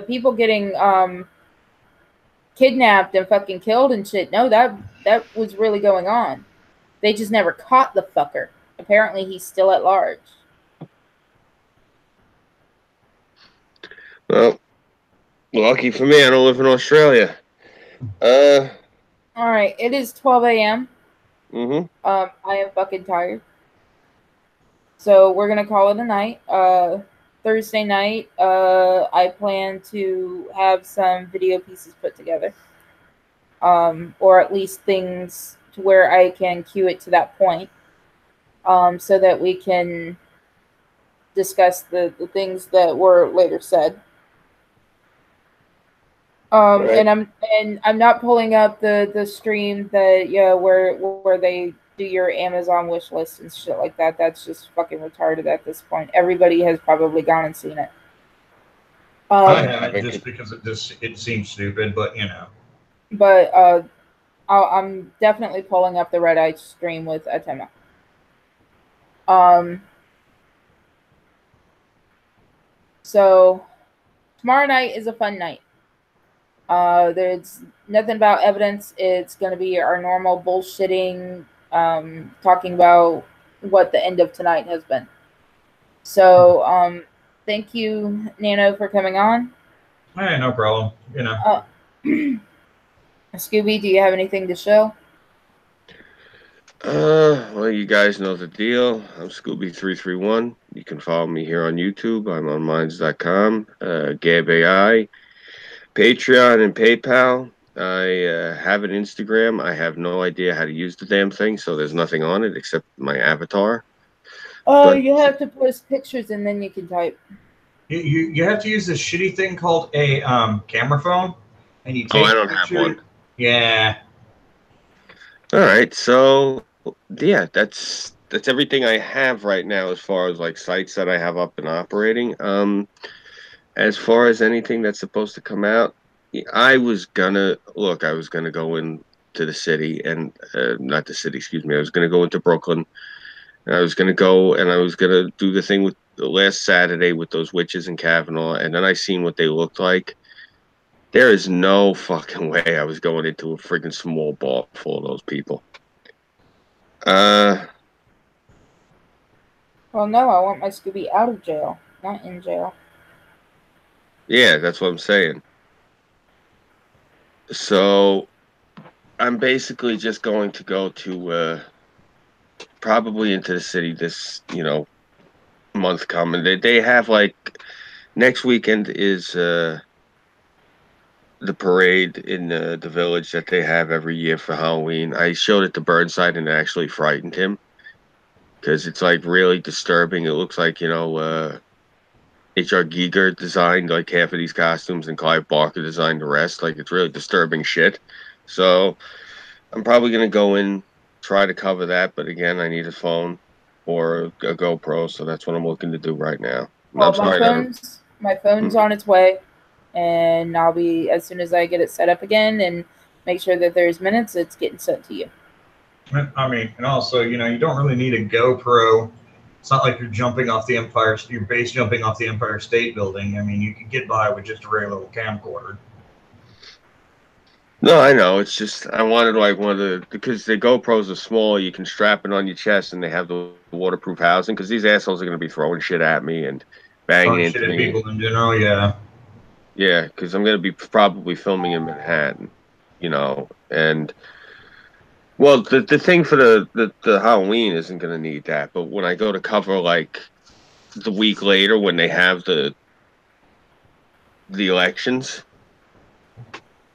people getting kidnapped and fucking killed and shit. No, that was really going on. They just never caught the fucker. Apparently, he's still at large. Well, lucky for me, I don't live in Australia. All right, it is 12 a.m. Mm-hmm. I am fucking tired. So we're gonna call it a night. Thursday night, I plan to have some video pieces put together. Or at least things to where I can cue it to that point. So that we can discuss the things that were later said. Right. And I'm not pulling up the stream that where they do your Amazon wish list and shit like that. That's just fucking retarded at this point. Everybody has probably gone and seen it. I haven't just because it seems stupid, but you know. But I'm definitely pulling up the Red Eye stream with Atema. So tomorrow night is a fun night. There's nothing about evidence. It's going to be our normal bullshitting, talking about what the end of tonight has been. So, thank you, Nano, for coming on. Hey, no problem. You know. Scooby, do you have anything to show? Well, you guys know the deal. I'm Scooby331. You can follow me here on YouTube. I'm on Minds.com, Gab AI, Patreon, and PayPal. I have an Instagram. I have no idea how to use the damn thing, so there's nothing on it except my avatar. You have to post pictures and then you can type. You have to use this shitty thing called a camera phone, and you take. Oh, I don't have one. Yeah. All right, so yeah, that's everything I have right now as far as like sites that I have up and operating. As far as anything that's supposed to come out, I was gonna go into the city and not the city, excuse me. I was gonna go into Brooklyn, and I was gonna go and I was gonna do the thing with the last Saturday with those witches in Kavanaugh, and then I seen what they looked like. There is no fucking way I was going into a freaking small bar full of those people. Well, no, I want my Scooby out of jail, not in jail. Yeah, that's what I'm saying. So I'm basically just going to go to probably into the city this, month coming. They have like next weekend is the parade in the village that they have every year for Halloween. I showed it to Burnside and it actually frightened him because it's like really disturbing. It looks like, H.R. Giger designed like half of these costumes and Clive Barker designed the rest. Like it's really disturbing shit. So I'm probably gonna go in, try to cover that, but again, I need a phone or a GoPro, so that's what I'm looking to do right now. Well, my phone's on its way, and I'll be, as soon as I get it set up again and make sure that there's minutes, it's getting sent to you. I mean, and also, you don't really need a GoPro. It's not like you're jumping off the your base jumping off the Empire State Building. I mean, you can get by with just a regular little camcorder. No, I know. It's just I wanted like because the GoPros are small. You can strap it on your chest, and they have the waterproof housing. Because these assholes are going to be throwing shit at me and banging into shit at me. People in general, yeah. Yeah, because I'm going to be probably filming in Manhattan, and well, the thing for the Halloween isn't going to need that. But when I go to cover like the week later when they have the elections.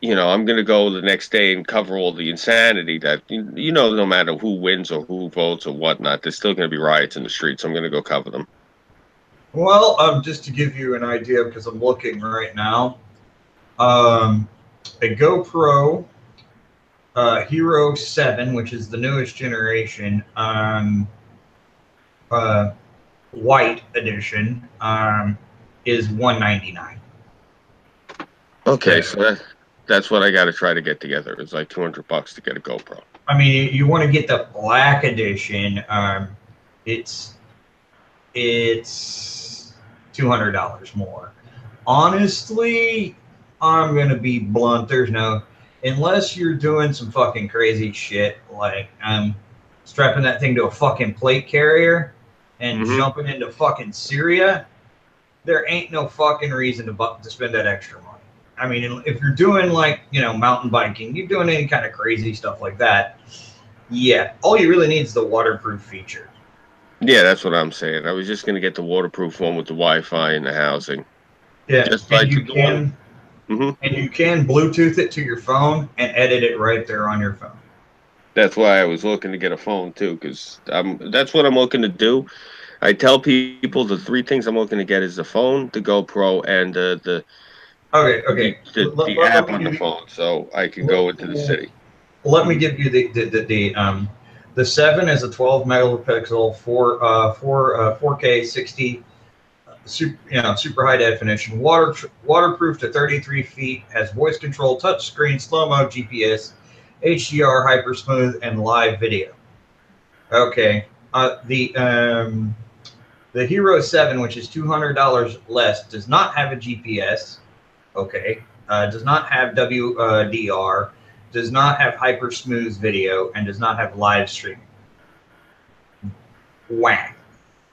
I'm going to go the next day and cover all the insanity that, no matter who wins or who votes or whatnot, there's still going to be riots in the streets. So I'm going to go cover them. Well, just to give you an idea, because I'm looking right now, a GoPro Hero 7, which is the newest generation, white edition, is $199. Okay, so that's what I got to try to get together. It's like $200 to get a GoPro. I mean, you want to get the black edition. It's $200 more. Honestly, I'm gonna be blunt. Unless you're doing some fucking crazy shit like strapping that thing to a fucking plate carrier and jumping into fucking Syria, there ain't no fucking reason to spend that extra money. I mean, if you're doing like, mountain biking, you're doing any kind of crazy stuff like that, yeah, all you really need is the waterproof feature. Yeah, that's what I'm saying. I was just going to get the waterproof one with the Wi-Fi and the housing. Yeah, just and you can Bluetooth it to your phone and edit it right there on your phone. That's why I was looking to get a phone too, because that's what I'm looking to do. I tell people the three things I'm looking to get is the phone, the GoPro, and the app on the phone, so I can go into the city. Let me give you the 7 is a 12 megapixel 4K 60 super high definition, waterproof to 33 feet, has voice control, touch screen, slow mo, GPS, HDR, hyper smooth, and live video. Okay. The Hero 7, which is $200 less, does not have a GPS. Okay. Does not have WDR. Does not have hyper smooth video, and does not have live streaming. Whack.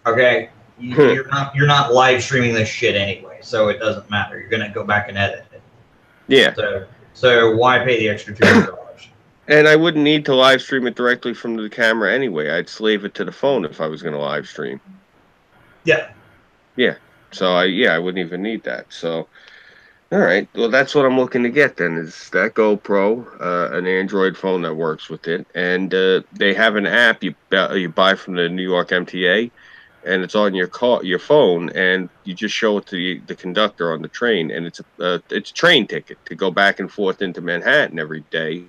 Okay. You're not live streaming this shit anyway, so it doesn't matter. You're gonna go back and edit it. Yeah. So why pay the extra $200? And I wouldn't need to live stream it directly from the camera anyway. I'd slave it to the phone if I was going to live stream. Yeah. Yeah. So I wouldn't even need that. So, all right. Well, that's what I'm looking to get then is that GoPro, an Android phone that works with it, and they have an app you buy from the New York MTA, and it's on your phone, and you just show it to the conductor on the train, and it's a train ticket to go back and forth into Manhattan every day.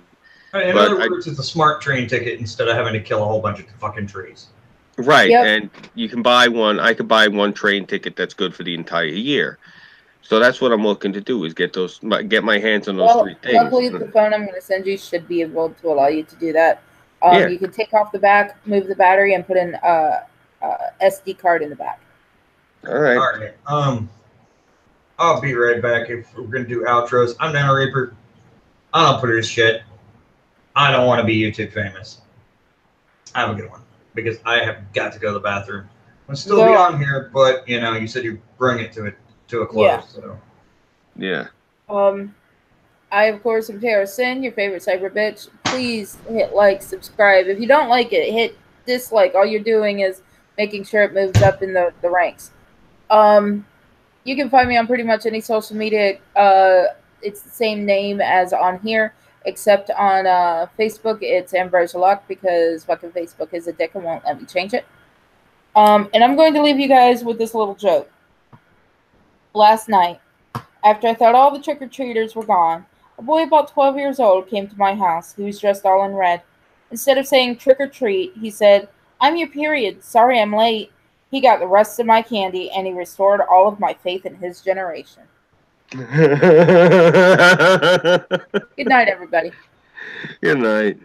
In other words, it's a smart train ticket instead of having to kill a whole bunch of fucking trees. Right, Yep. and you can buy one. I could buy one train ticket that's good for the entire year. So that's what I'm looking to do is get my hands on those three things. Luckily, the phone I'm going to send you should be able to allow you to do that. Yeah. You can take off the back, move the battery, and put an SD card in the back. All right. All right. I'll be right back if we're going to do outros. I'm Nano Reaper. I don't produce shit. I don't want to be YouTube famous. Have a good one. Because I have got to go to the bathroom. I'll still be on here, but you said you bring it to a close. Yeah. So. Yeah. I of course am Tara Sin, your favorite cyber bitch. Please hit like, subscribe. If you don't like it, hit dislike. All you're doing is making sure it moves up in the ranks. You can find me on pretty much any social media. It's the same name as on here. Except on Facebook, it's Ambrosia Luck because fucking Facebook is a dick and won't let me change it. And I'm going to leave you guys with this little joke. Last night, after I thought all the trick-or-treaters were gone, a boy about 12 years old came to my house. He was dressed all in red. Instead of saying trick-or-treat, he said, "I'm your period. Sorry I'm late." He got the rest of my candy, and he restored all of my faith in his generation. Good night, everybody. Good night.